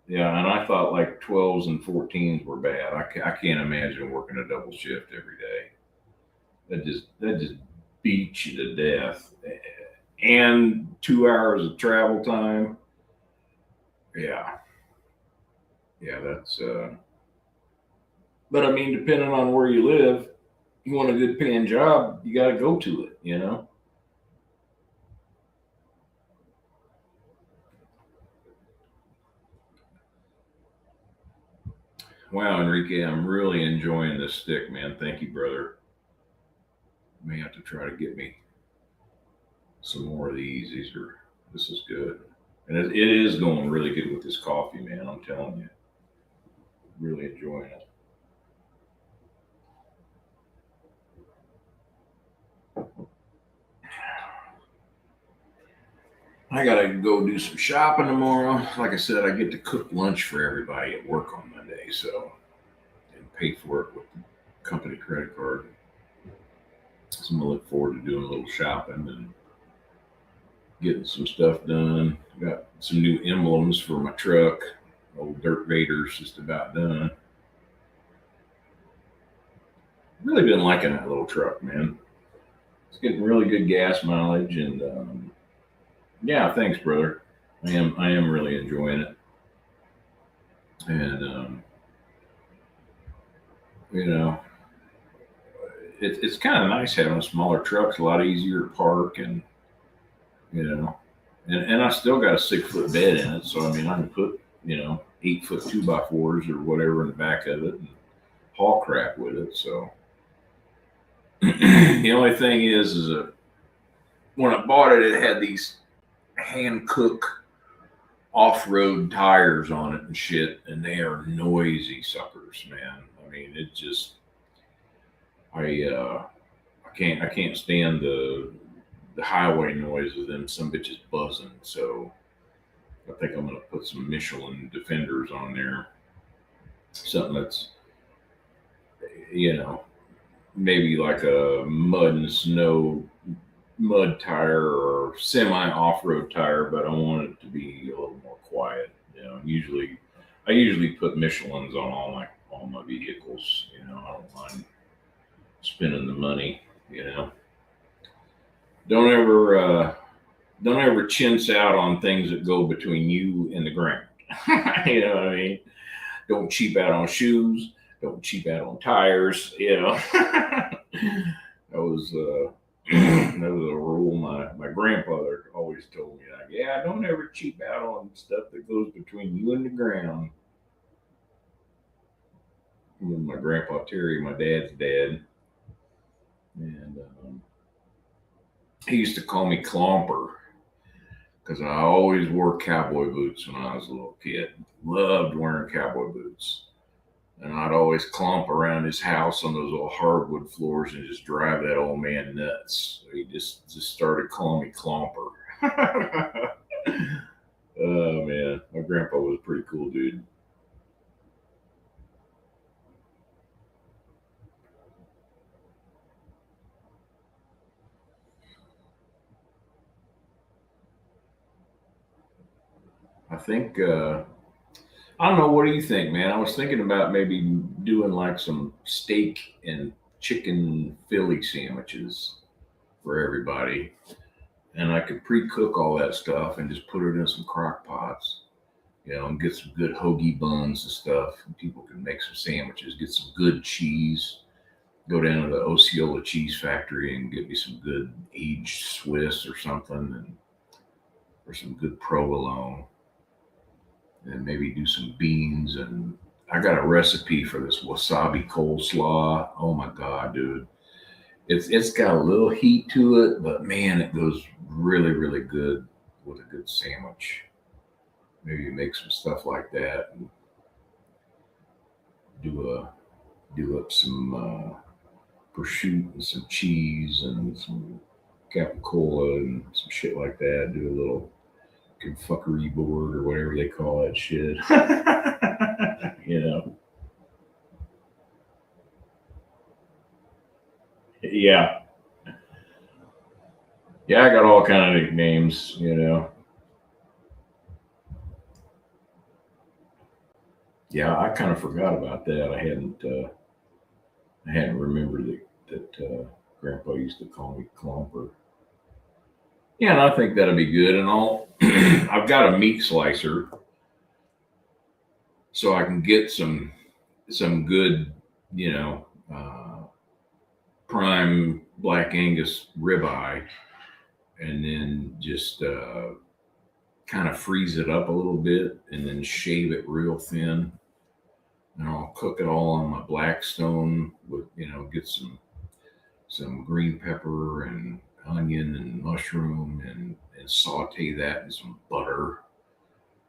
Yeah, and I thought like 12s and 14s were bad. I can't imagine working a double shift every day. That just beats you to death. And 2 hours of travel time. Yeah, yeah, that's. But I mean, depending on where you live, you want a good paying job, you got to go to it. Wow, Enrique, I'm really enjoying this stick, man. Thank you, brother. May have to try to get me some more of these. This is good, and it is going really good with this coffee, man. I'm telling you, really enjoying it. I gotta go do some shopping tomorrow. Like I said, I get to cook lunch for everybody at work on Monday, so and pay for it with the company credit card. So I'm gonna look forward to doing a little shopping and getting some stuff done. Got some new emblems for my truck. Old Dirt Vader's just about done. Really been liking that little truck, man. It's getting really good gas mileage, and yeah, thanks, brother. I am really enjoying it, and you know, it's kind of nice having a smaller truck. It's a lot easier to park, and you know, and I still got a 6 foot bed in it, so I mean, I can put 8 foot 2x4s or whatever in the back of it and haul crap with it. So the only thing is that when I bought it, it had these hand cook off road tires on it and shit, and they are noisy suckers, man. I mean, it just I can't stand the highway noise of them some bitches buzzing. So I think I'm gonna put some Michelin Defenders on there, something that's you know maybe like a mud and snow mud tire or semi off road tire, but I want it to be a little more quiet. I usually put Michelin's on all my vehicles. I don't mind spending the money. You know, don't ever don't ever chintz out on things that go between you and the ground. You know what I mean? Don't cheap out on shoes. Don't cheap out on tires. That was that was a rule my grandfather always told me. Like, yeah, don't ever cheap out on stuff that goes between you and the ground. And my grandpa Terry, my dad's dad, and he used to call me Clomper because I always wore cowboy boots when I was a little kid. Loved wearing cowboy boots. And I'd always clomp around his house on those old hardwood floors and just drive that old man nuts. So he just started calling me Clomper. Oh man, my grandpa was a pretty cool dude. I think I don't know. What do you think, man? I was thinking about maybe doing like some steak and chicken Philly sandwiches for everybody, and I could pre-cook all that stuff and just put it in some crock pots. And get some good hoagie buns and stuff. And people can make some sandwiches, get some good cheese, go down to the Osceola cheese factory and get me some good aged Swiss or something, or some good provolone, and maybe do some beans. And I got a recipe for this wasabi coleslaw. Oh my god, dude. It's got a little heat to it, but man, it goes really, really good with a good sandwich. maybe make some stuff like that and do up some prosciutto and some cheese and some capicola and some shit like that. Do a little confuckery board or whatever they call that shit. you know. Yeah. Yeah, I got all kind of nicknames, Yeah, I kind of forgot about that. I hadn't remembered that Grandpa used to call me Clumper. Yeah, and I think that'll be good. And I'll I've got a meat slicer, so I can get some good, you know, uh, prime Black Angus ribeye, and then just kind of freeze it up a little bit, and then shave it real thin. And I'll cook it all on my Blackstone with, get some green pepper and onion and mushroom and saute that in some butter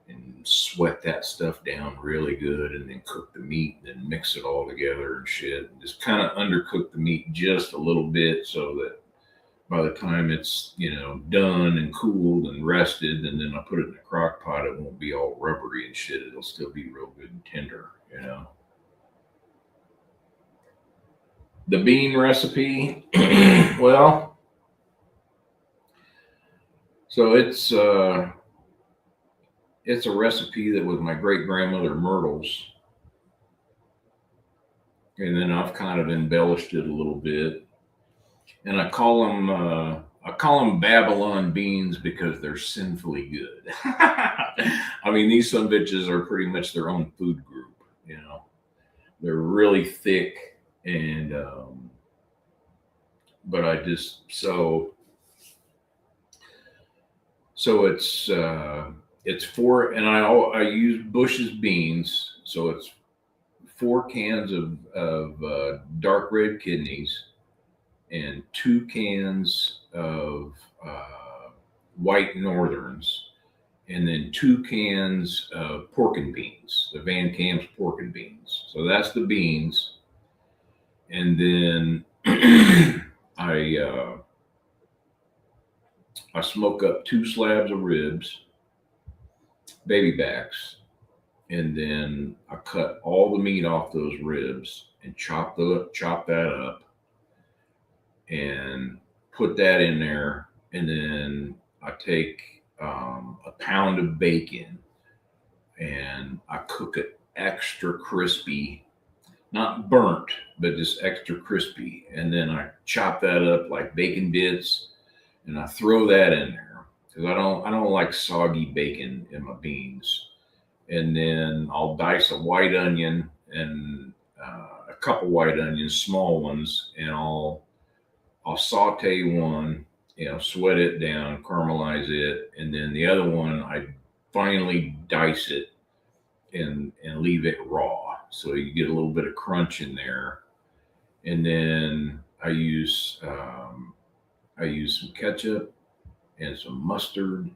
and sweat that stuff down really good, and then cook the meat and then mix it all together and shit. And just kind of undercook the meat just a little bit so that by the time it's, done and cooled and rested, and then I put it in a crock pot, it won't be all rubbery and shit. It'll still be real good and tender. The bean recipe, well, so it's a recipe that was my great grandmother Myrtle's, and then I've kind of embellished it a little bit, and I call them Babylon beans because they're sinfully good. I mean, these some bitches are pretty much their own food group. They're really thick, and but I just so it's four, and I use Bush's beans, so it's 4 cans of dark red kidneys and 2 cans of white northerns, and then 2 cans of pork and beans, the Van Camp's pork and beans. So that's the beans, and then I smoke up 2 slabs of ribs, baby backs, and then I cut all the meat off those ribs and chop that up and put that in there, and then I take a pound of bacon and I cook it extra crispy, not burnt, but just extra crispy, and then I chop that up like bacon bits, and I throw that in there because I don't like soggy bacon in my beans. And then I'll dice a white onion and a couple white onions, small ones, and I'll saute one, sweat it down, caramelize it, and then the other one I finally dice it and leave it raw, so you get a little bit of crunch in there. And then I use some ketchup and some mustard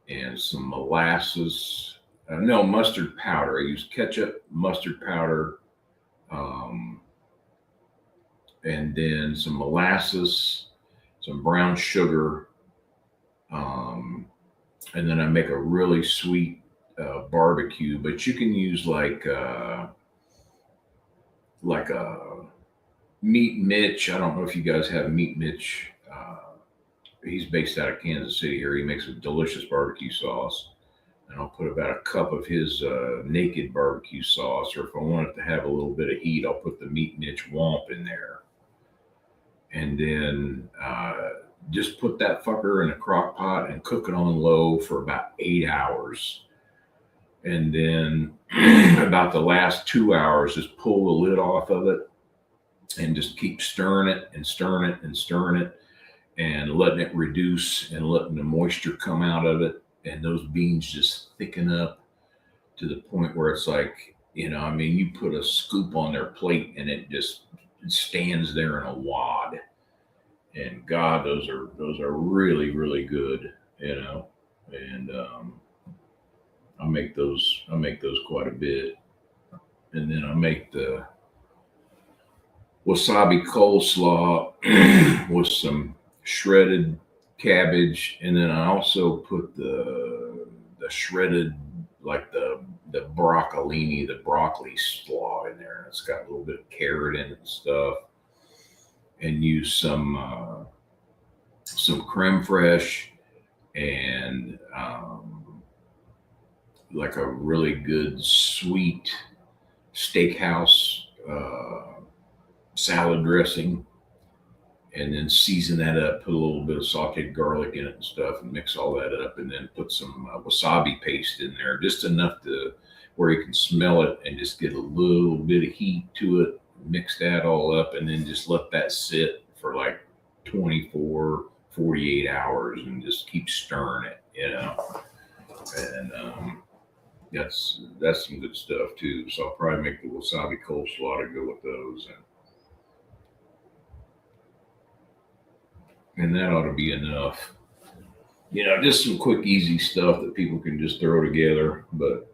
and some molasses. No, mustard powder. I use ketchup, mustard powder, um, and then some molasses, some brown sugar, um, and then I make a really sweet barbecue. But you can use like a Meat Mitch. I don't know if you guys have Meat Mitch. He's based out of Kansas City here. He makes a delicious barbecue sauce, and I'll put about a cup of his naked barbecue sauce. Or if I want it to have a little bit of heat, I'll put the Meat Mitch Womp in there, and then just put that fucker in a crock pot and cook it on low for about 8 hours. And then about the last 2 hours, just pull the lid off of it and just keep stirring it and stirring it and stirring it and letting it reduce and letting the moisture come out of it. And those beans just thicken up to the point where it's like, I mean, you put a scoop on their plate and it just stands there in a wad. And God, those are really, really good. And I make those. I make those quite a bit, and then I make the wasabi coleslaw with some shredded cabbage, and then I also put the shredded like the broccolini, the broccoli slaw in there. It's got a little bit of carrot in it and stuff, and use some creme fraiche and like a really good sweet steakhouse salad dressing, and then season that up, put a little bit of sauteed garlic in it and stuff, and mix all that up, and then put some wasabi paste in there, just enough to where you can smell it and just get a little bit of heat to it. Mix that all up, and then just let that sit for like 24, 48 hours, and just keep stirring it, And that's some good stuff too. So I'll probably make the wasabi coleslaw to go with those, and that ought to be enough. Just some quick, easy stuff that people can just throw together, but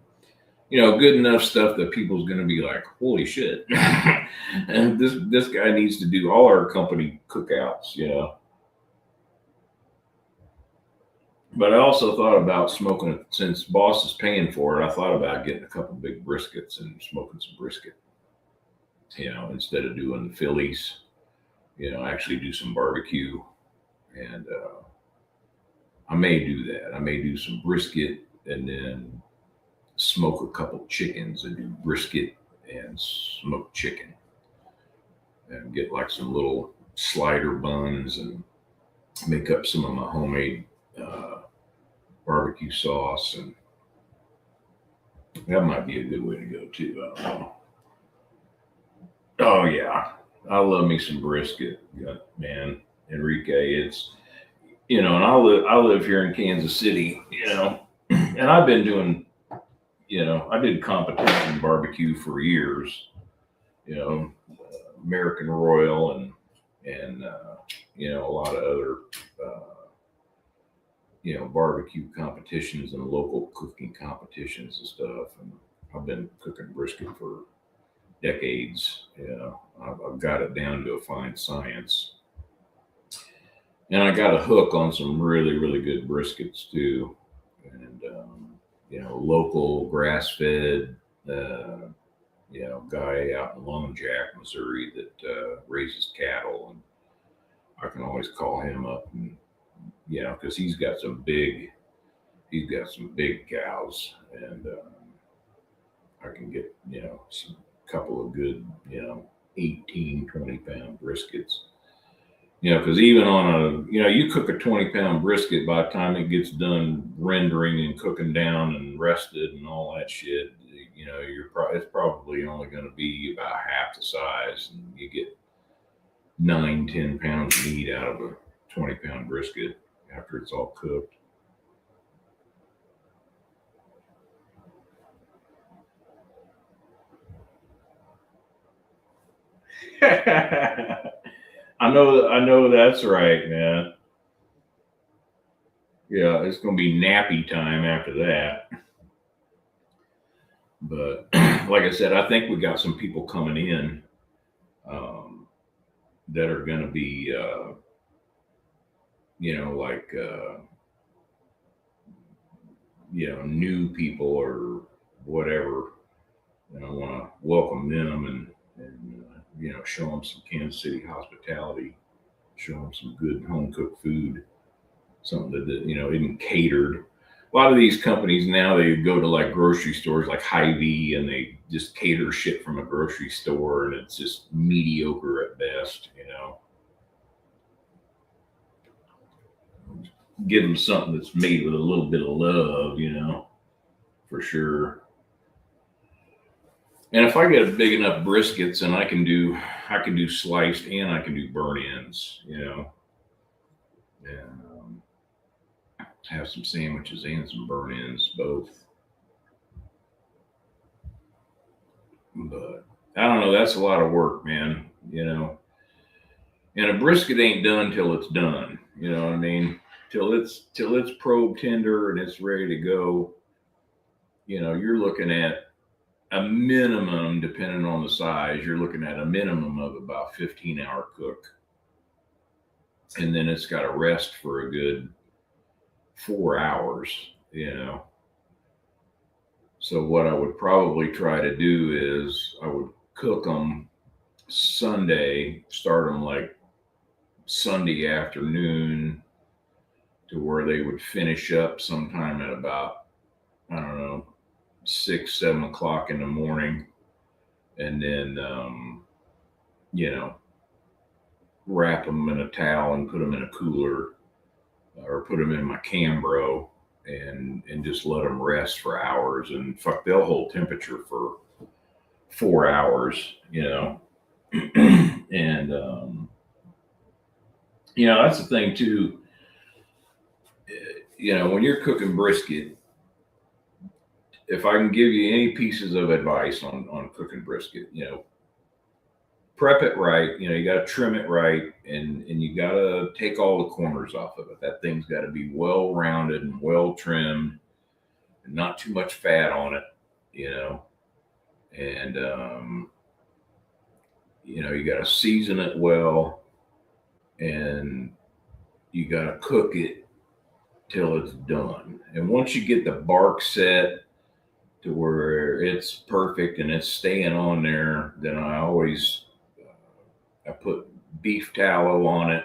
good enough stuff that people's going to be like, "Holy shit!" And this guy needs to do all our company cookouts. But I also thought about smoking it since boss is paying for it. I thought about getting a couple big briskets and smoking some brisket. Instead of doing the Phillies, actually do some barbecue, and I may do that. I may do some brisket and then smoke a couple chickens and do brisket and smoked chicken, and get like some little slider buns and make up some of my homemade barbecue sauce, and that might be a good way to go too. I don't know. Oh yeah, I love me some brisket. Yeah, man, Enrique, it's and I live here in Kansas City, and I've been doing, I did competition barbecue for years, American Royal and a lot of other barbecue competitions and local cooking competitions and stuff. And I've been cooking brisket for decades. I've got it down to a fine science. And I got a hook on some really, really good briskets too. And, local grass fed, guy out in Lone Jack, Missouri that raises cattle. And I can always call him up and, because he's got some big cows, and I can get, some couple of good, 18, 20 pound briskets. Because even on you cook a 20-pound brisket, by the time it gets done rendering and cooking down and rested and all that shit, it's probably only going to be about half the size, and you get 9, 10 pounds of meat out of a 20-pound brisket after it's all cooked. I know that's right, man. Yeah, it's gonna be nappy time after that. But like I said, I think we got some people coming in that are gonna be, like new people or whatever. And I want to welcome them and show them some Kansas City hospitality, show them some good home cooked food, something that isn't catered. A lot of these companies now, they go to like grocery stores like Hy-Vee, and they just cater shit from a grocery store, and it's just mediocre at best. Give them something that's made with a little bit of love, for sure. And if I get a big enough briskets, and I can do sliced and I can do burn ends, and have some sandwiches and some burn ends both. But I don't know. That's a lot of work, man. And a brisket ain't done till it's done. You know what I mean? Till it's probe tender and it's ready to go. you're looking at a minimum, depending on the size, you're looking at a minimum of about 15-hour cook. And then it's got to rest for a good 4 hours. So what I would probably try to do is I would cook them Sunday, start them like Sunday afternoon to where they would finish up sometime at about, I don't know, 6, 7 o'clock in the morning. And then, wrap them in a towel and put them in a cooler or put them in my Cambro and just let them rest for hours. And fuck, they'll hold temperature for 4 hours, and, that's the thing too. When you're cooking brisket, if I can give you any pieces of advice on cooking brisket, prep it right. You got to trim it right, and you got to take all the corners off of it. That thing's got to be well rounded and well trimmed, and not too much fat on it, and you got to season it well, and you got to cook it till it's done. And once you get the bark set to where it's perfect and it's staying on there, then I put beef tallow on it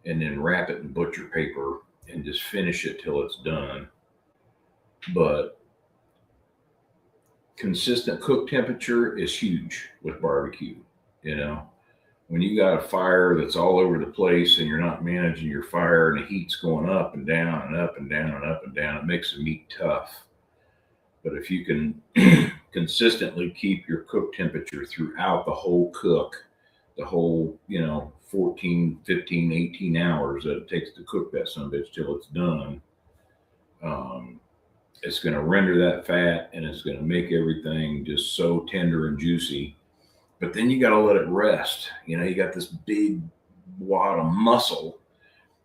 and then wrap it in butcher paper and just finish it till it's done. But consistent cook temperature is huge with barbecue. When you got a fire that's all over the place and you're not managing your fire and the heat's going up and down and up and down and up and down, it makes the meat tough. But if you can consistently keep your cook temperature throughout the whole cook, the whole, 14, 15, 18 hours that it takes to cook that son of a bitch till it's done, it's going to render that fat and it's going to make everything just so tender and juicy. But then you got to let it rest. You got this big wad of muscle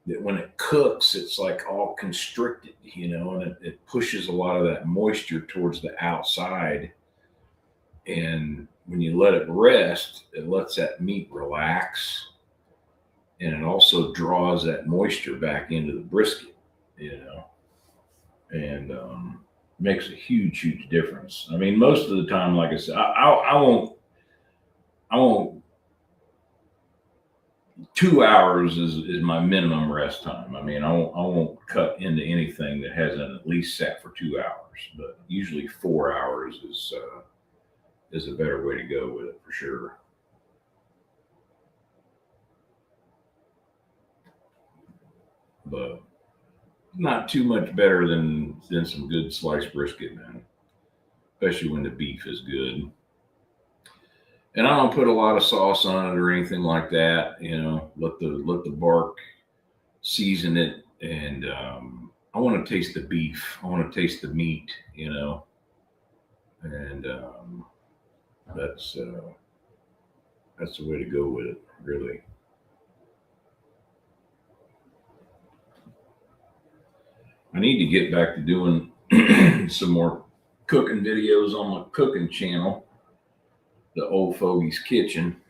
that when it cooks, it's like all constricted, and it pushes a lot of that moisture towards the outside. And when you let it rest, it lets that meat relax. And it also draws that moisture back into the brisket, and makes a huge, huge difference. I mean, most of the time, like I said, I won't 2 hours is my minimum rest time. I mean, I won't cut into anything that hasn't at least sat for 2 hours, but usually 4 hours is a better way to go with it for sure. But not too much better than some good sliced brisket, man. Especially when the beef is good. And I don't put a lot of sauce on it or anything like that. Let the bark season it, and I want to taste the beef. I want to taste the meat. And that's the way to go with it, really. I need to get back to doing some more cooking videos on my cooking channel, the Old Fogies Kitchen.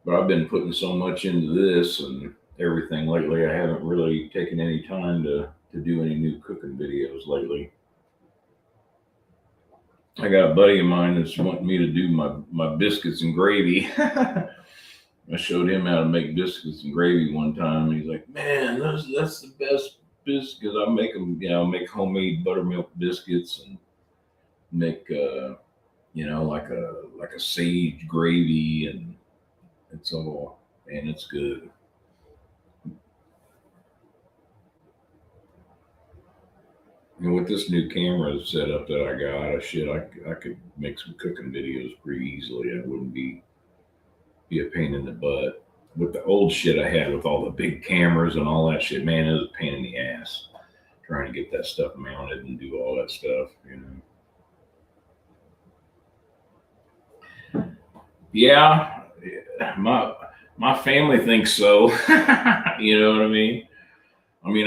But I've been putting so much into this and everything lately, I haven't really taken any time to do any new cooking videos lately. I got a buddy of mine that's wanting me to do my biscuits and gravy. I showed him how to make biscuits and gravy one time. And he's like, man, that's the best biscuits. I make them, make homemade buttermilk biscuits and make, like a sage gravy, and it's good. And with this new camera setup that I got, I could make some cooking videos pretty easily. It wouldn't be a pain in the butt. With the old shit I had with all the big cameras and all that shit, man, it was a pain in the ass trying to get that stuff mounted and do all that stuff, Yeah, my family thinks so. You know what I mean?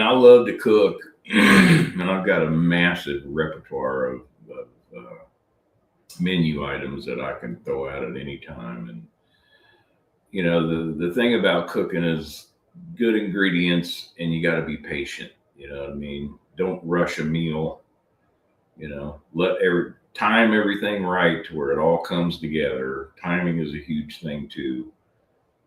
I love to cook, And I've got a massive repertoire of menu items that I can throw out at any time. And the thing about cooking is good ingredients, and you got to be patient. You know what I mean? Don't rush a meal. Let time everything right to where it all comes together. Timing is a huge thing too,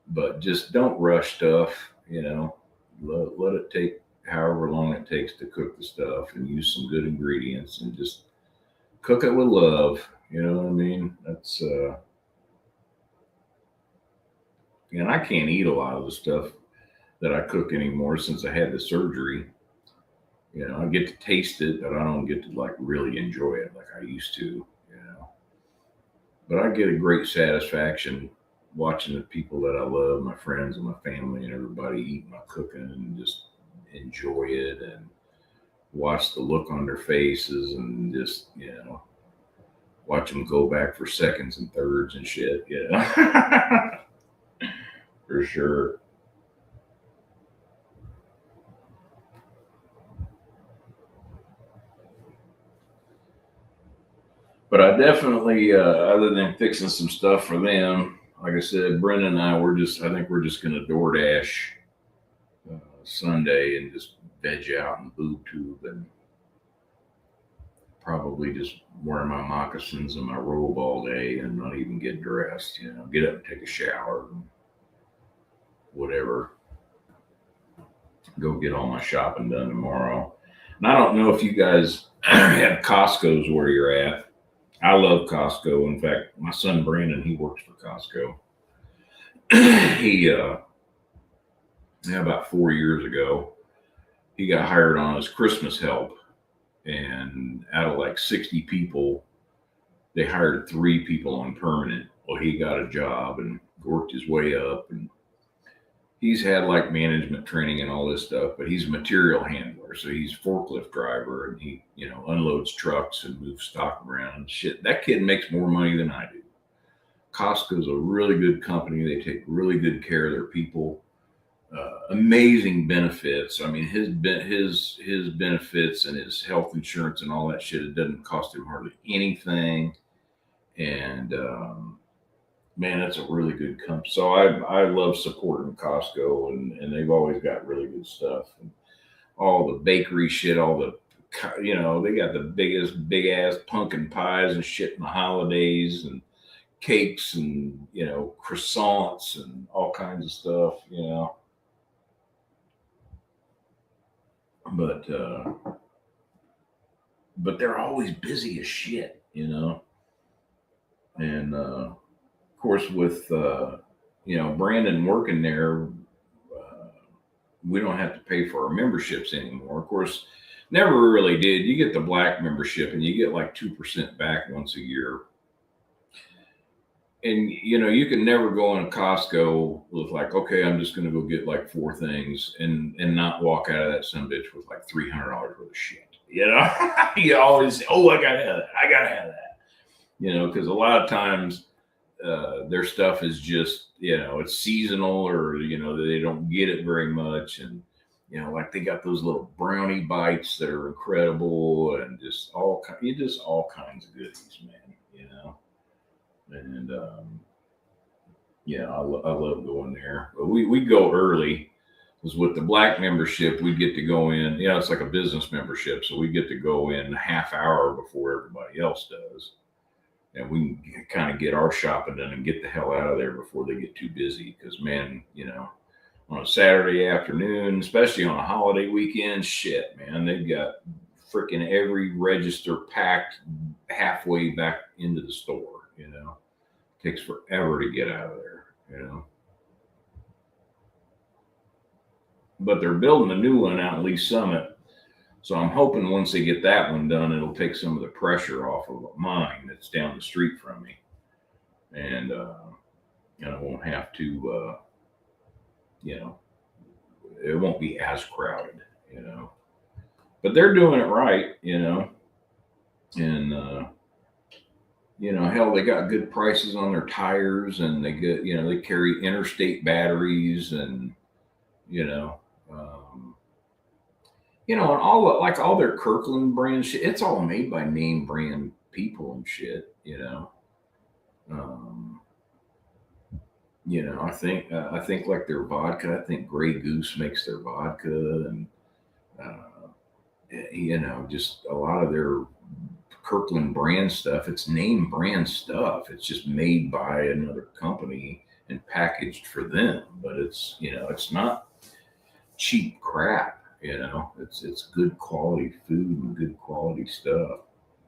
but just don't rush stuff. Let it take however long it takes to cook the stuff, and use some good ingredients, and just cook it with love. You know what I mean? That's and I can't eat a lot of the stuff that I cook anymore since I had the surgery. I get to taste it, but I don't get to like really enjoy it like I used to. But I get a great satisfaction watching the people that I love, my friends and my family and everybody eat my cooking, and just enjoy it, and watch the look on their faces, and just watch them go back for seconds and thirds and shit. For sure. But I definitely, other than fixing some stuff for them, like I said, Brenda and I, I think we're just going to DoorDash Sunday, and just veg out and boob tube, and probably just wear my moccasins and my robe all day, and not even get dressed. Get up and take a shower, and whatever. Go get all my shopping done tomorrow. And I don't know if you guys have Costco's where you're at. I love Costco. In fact, my son Brandon, he works for Costco. He about 4 years ago, he got hired on as Christmas help, and out of like 60 people, they hired 3 people on permanent. Well, he got a job and worked his way up, and he's had like management training and all this stuff, but he's a material handler. So he's a forklift driver, and he, unloads trucks and moves stock around and shit. That kid makes more money than I do. Costco's a really good company. They take really good care of their people. Amazing benefits. I mean, his benefits and his health insurance and all that shit, it doesn't cost him hardly anything. And man, that's a really good company. So I love supporting Costco, and they've always got really good stuff. And all the bakery shit, all the they got the big ass pumpkin pies and shit in the holidays, and cakes, and croissants and all kinds of stuff. But they're always busy as shit. And of course, with Brandon working there, we don't have to pay for our memberships anymore. Of course, never really did. You get the black membership, and you get like 2% back once a year. And you can never go in a Costco with like, okay, I'm just going to go get like 4 things, and not walk out of that son bitch with like $300 worth of shit. You always say, oh, I gotta have that. I gotta have that. Because a lot of times their stuff is just it's seasonal, or they don't get it very much, and like they got those little brownie bites that are incredible, and just all kinds of goodies, man. And I love going there. But we go early, because with the black membership, we get to go in. It's like a business membership, so we get to go in a half hour before everybody else does, and we can kind of get our shopping done and get the hell out of there before they get too busy. Because man, on a Saturday afternoon, especially on a holiday weekend, shit, man, they've got freaking every register packed halfway back into the store. Takes forever to get out of there. But they're building a new one out in Lee Summit, so I'm hoping once they get that one done, it'll take some of the pressure off of mine that's down the street from me, and I won't have to, it won't be as crowded. But they're doing it right, and hell, they got good prices on their tires, and they get, they carry interstate batteries, and um, and all their Kirkland brand shit, it's all made by name brand people and shit. Um, I think like their vodka. I think Grey Goose makes their vodka, and just a lot of their Kirkland brand stuff. It's name brand stuff. It's just made by another company and packaged for them, but it's not cheap crap. It's good quality food and good quality stuff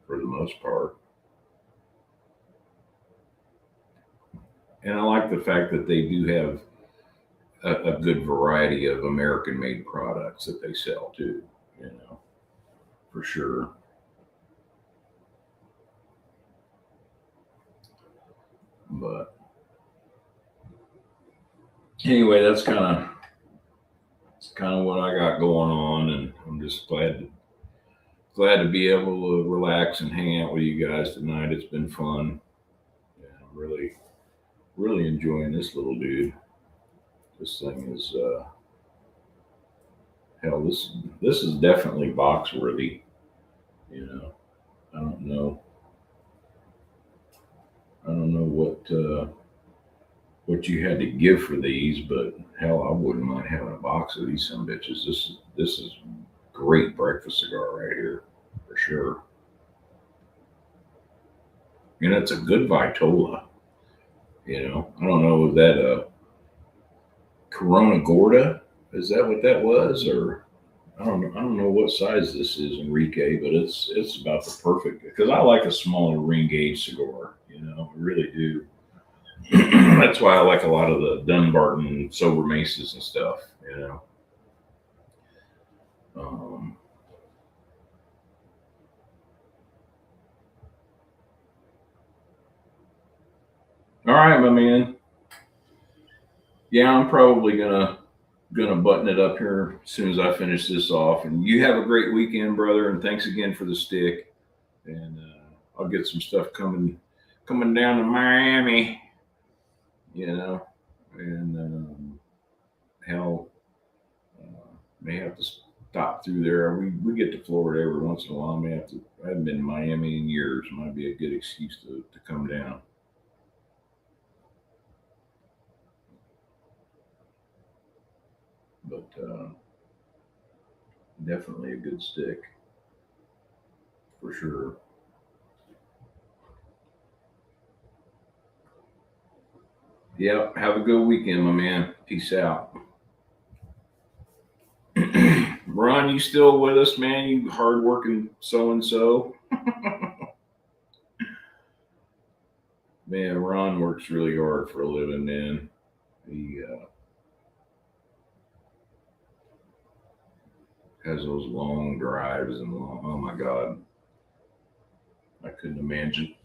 for the most part. And I like the fact that they do have a good variety of American made products that they sell too, for sure. But anyway, that's kind of what I got going on, and I'm just glad to be able to relax and hang out with you guys tonight. It's been fun. Yeah, I'm really enjoying this little dude. This thing is hell. This is definitely box worthy. You know, I don't know. I don't know what you had to give for these, but hell, I wouldn't mind having a box of these some bitches. This is great breakfast cigar right here, for sure. And it's a good Vitola. I don't know, is that a Corona Gorda? Is that what that was, or I don't know. I don't know what size this is, Enrique, but it's about the perfect, because I like a smaller ring gauge cigar. I really do. That's why I like a lot of the Dunbarton Sober Maces and stuff. Um, all right, my man. Yeah, I'm probably gonna button it up here as soon as I finish this off. And you have a great weekend, brother. And thanks again for the stick. And I'll get some stuff coming down to Miami. And hell, may have to stop through there. We get to Florida every once in a while. May have to. I haven't been to Miami in years. Might be a good excuse to come down. But definitely a good stick for sure. Yep. Have a good weekend, my man. Peace out. Ron, you still with us, man? You hardworking so and so. Man, Ron works really hard for a living, man. He has those long drives and oh my god, I couldn't imagine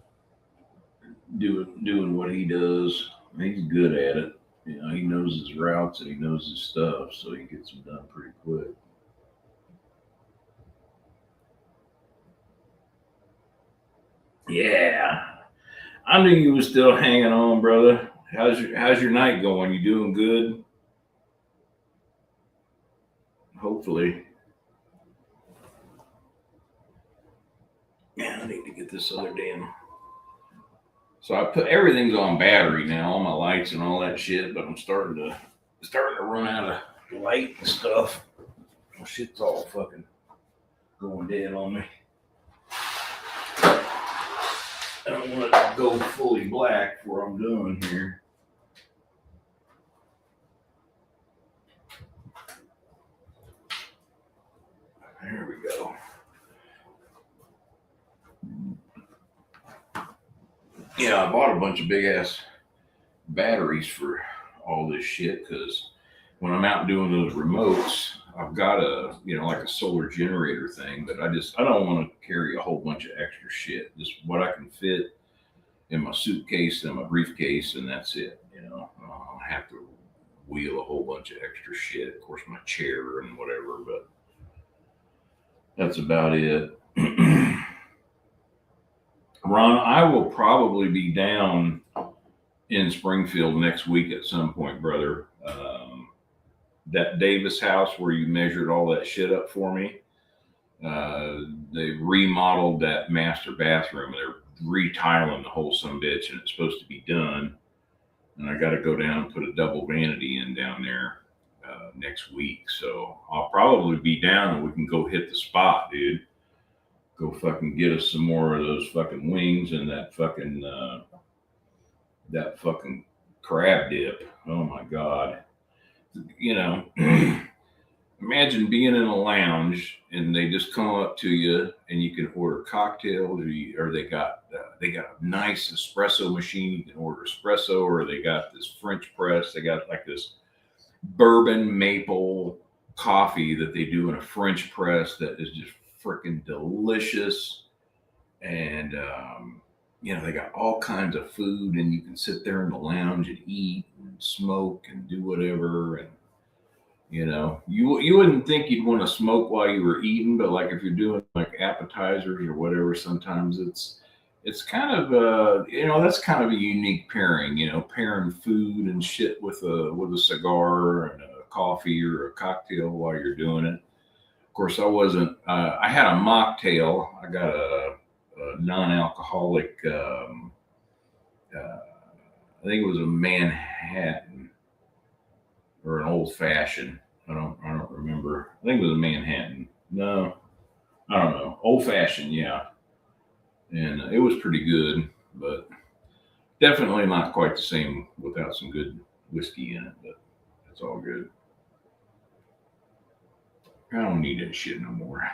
doing what he does. He's good at it. He knows his routes and he knows his stuff, so he gets them done pretty quick. Yeah, I knew you was still hanging on, brother. How's your night going? You doing good? Hopefully. Man, I need to get this other damn. So I put everything's on battery now, all my lights and all that shit, but I'm starting to run out of light and stuff. My shit's all fucking going dead on me. I don't want it to go fully black before I'm done here. There we go. Yeah, I bought a bunch of big ass batteries for all this shit because when I'm out doing those remotes, I've got like a solar generator thing, but I don't want to carry a whole bunch of extra shit. Just what I can fit in my suitcase and my briefcase, and that's it. I don't have to wheel a whole bunch of extra shit. Of course, my chair and whatever, but that's about it. Ron, I will probably be down in Springfield next week at some point, brother. That Davis house where you measured all that shit up for me, They remodeled that master bathroom. They're retiling the whole some bitch, and it's supposed to be done. And I got to go down and put a double vanity in down there next week. So I'll probably be down and we can go hit the spot, dude. Go fucking get us some more of those fucking wings and that fucking crab dip. Oh my god. You know, imagine being in a lounge and they just come up to you and you can order cocktails, or they got a nice espresso machine. You can order espresso, or they got this French press. They got like this bourbon maple coffee that they do in a French press that is just freaking delicious. And they got all kinds of food, and you can sit there in the lounge and eat and smoke and do whatever. And you wouldn't think you'd want to smoke while you were eating, but like if you're doing like appetizers or whatever, sometimes it's kind of that's kind of a unique pairing, pairing food and shit with a cigar and a coffee or a cocktail while you're doing it. Of course, I wasn't. I had a mocktail. I got a non-alcoholic. I think it was a Manhattan or an old fashioned. I don't remember. I think it was a Manhattan. No, I don't know. Old fashioned, yeah. And it was pretty good, but definitely not quite the same without some good whiskey in it. But it's all good. I don't need that shit no more.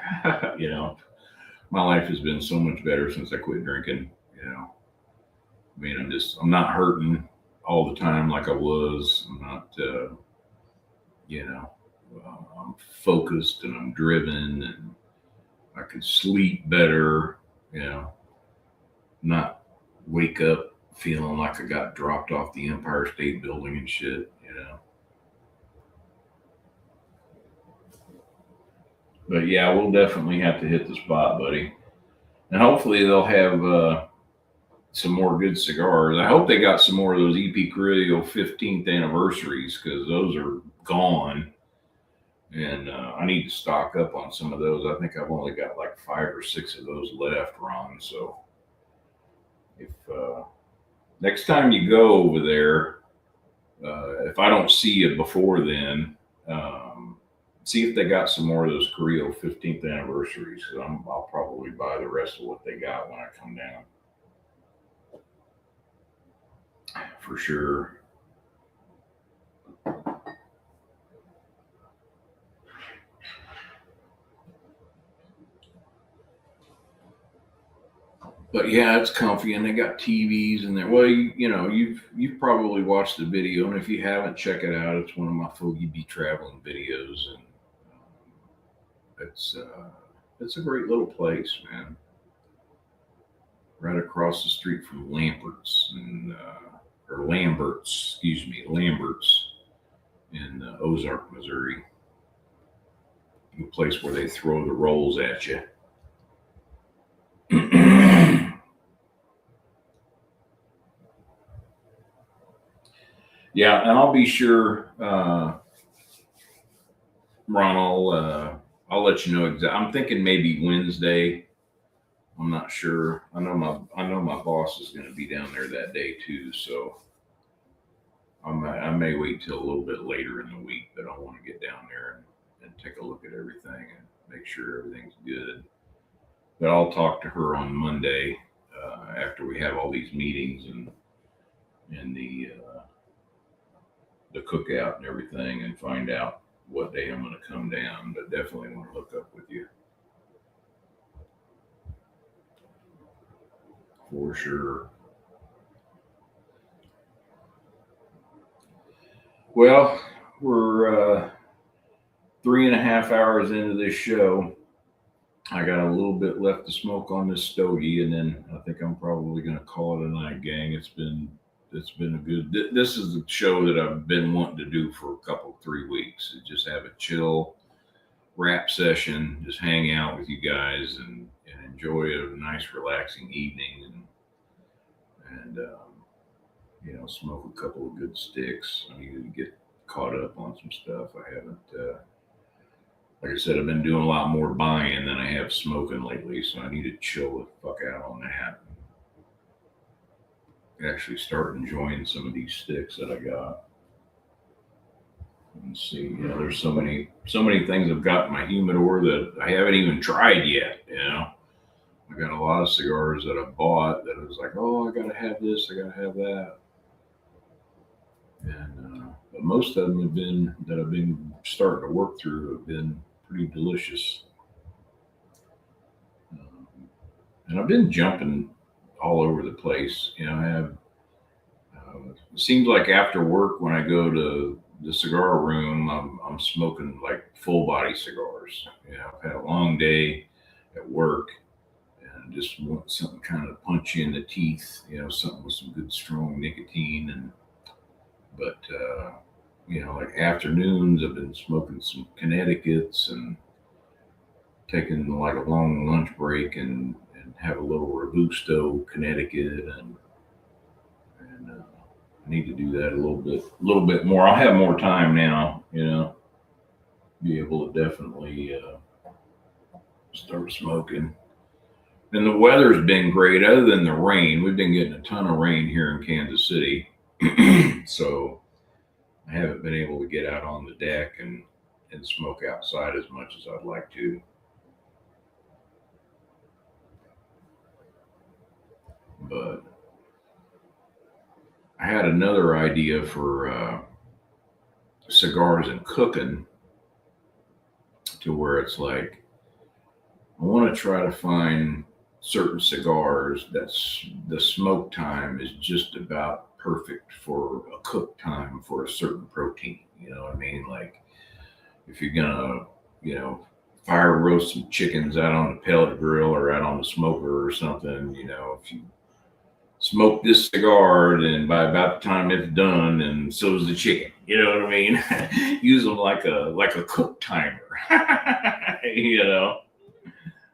My life has been so much better since I quit drinking. I mean, I'm not hurting all the time like I was. I'm not, I'm focused and I'm driven and I can sleep better, not wake up feeling like I got dropped off the Empire State Building and shit. But yeah, we'll definitely have to hit the spot, buddy. And hopefully they'll have some more good cigars. I hope they got some more of those EP Carrillo 15th anniversaries because those are gone. And I need to stock up on some of those. I think I've only got like 5 or 6 of those left, Ron. So if next time you go over there, if I don't see you before then, see if they got some more of those Carrillo 15th anniversaries. I'll probably buy the rest of what they got when I come down. For sure. But yeah, it's comfy, and they got TVs in there. Well, you've probably watched the video, and if you haven't, check it out. It's one of my Fogie Be traveling videos, and it's a great little place, man. Right across the street from Lambert's, excuse me, Lambert's in Ozark, Missouri. A place where they throw the rolls at you. Yeah, and I'll be sure, Ron. I'll let you know exactly. I'm thinking maybe Wednesday. I'm not sure. I know my boss is going to be down there that day too, so I may wait till a little bit later in the week. But I want to get down there and take a look at everything and make sure everything's good. But I'll talk to her on Monday after we have all these meetings and the cookout and everything, and find out what day I'm going to come down. But definitely want to hook up with you for sure. Well, we're 3.5 hours into this show. I got a little bit left to smoke on this stogie, and then I think I'm probably going to call it a night, gang. It's been a good. This is the show that I've been wanting to do for a couple 3 weeks. Just have a chill rap session, just hang out with you guys and enjoy a nice relaxing evening and smoke a couple of good sticks. I need to get caught up on some stuff. I haven't like I said, I've been doing a lot more buying than I have smoking lately, so I need to chill the fuck out on that. Actually start enjoying some of these sticks that I got. Let's see, there's so many things I've got in my humidor that I haven't even tried yet. I got a lot of cigars that I bought that I was like, oh, I gotta have this, I gotta have that. And but most of them have been that I've been starting to work through have been pretty delicious. Um, and I've been jumping all over the place. I have. It seems like after work when I go to the cigar room, I'm smoking like full body cigars. I've had a long day at work and just want something kind of punch you in the teeth. Something with some good strong nicotine. But like afternoons, I've been smoking some Connecticut's and taking like a long lunch break and have a little Robusto Connecticut and I need to do that a little bit more. I'll have more time now, be able to definitely start smoking. And the weather's been great, other than the rain. We've been getting a ton of rain here in Kansas City, so I haven't been able to get out on the deck and smoke outside as much as I'd like to. But I had another idea for cigars and cooking, to where it's like I want to try to find certain cigars that's the smoke time is just about perfect for a cook time for a certain protein. You know what I mean? Like if you're gonna, fire roast some chickens out on the pellet grill or out on the smoker or something, if you smoke this cigar, then by about the time it's done, and so is the chicken. You know what I mean? Use them like a cook timer.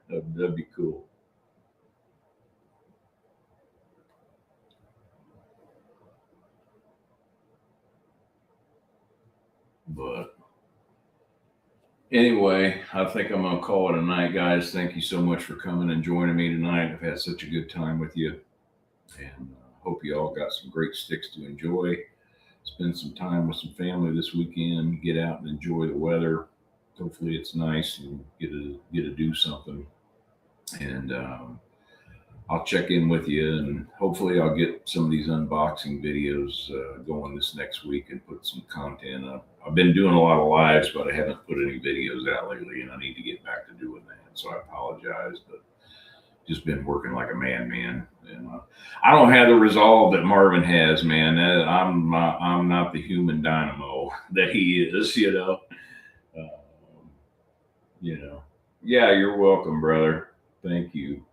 That'd be cool. But anyway, I think I'm gonna call it a night, guys. Thank you so much for coming and joining me tonight. I've had such a good time with you, and hope you all got some great sticks to enjoy. Spend some time with some family this weekend. Get out and enjoy the weather. Hopefully, it's nice and get to do something. And I'll check in with you, and hopefully, I'll get some of these unboxing videos going this next week and put some content up. I've been doing a lot of lives, but I haven't put any videos out lately, and I need to get back to doing that. So I apologize, but just been working like a madman. And I don't have the resolve that Marvin has, man. I'm not the human dynamo that he is. Yeah, you're welcome, brother. Thank you.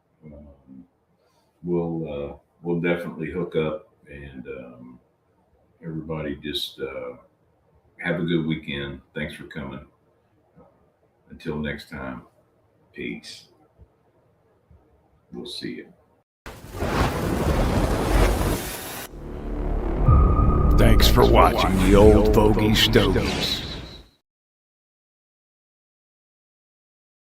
We'll definitely hook up, and everybody just have a good weekend. Thanks for coming. Until next time, peace. We'll see you. Thanks for watching the Old Fogies Stogies.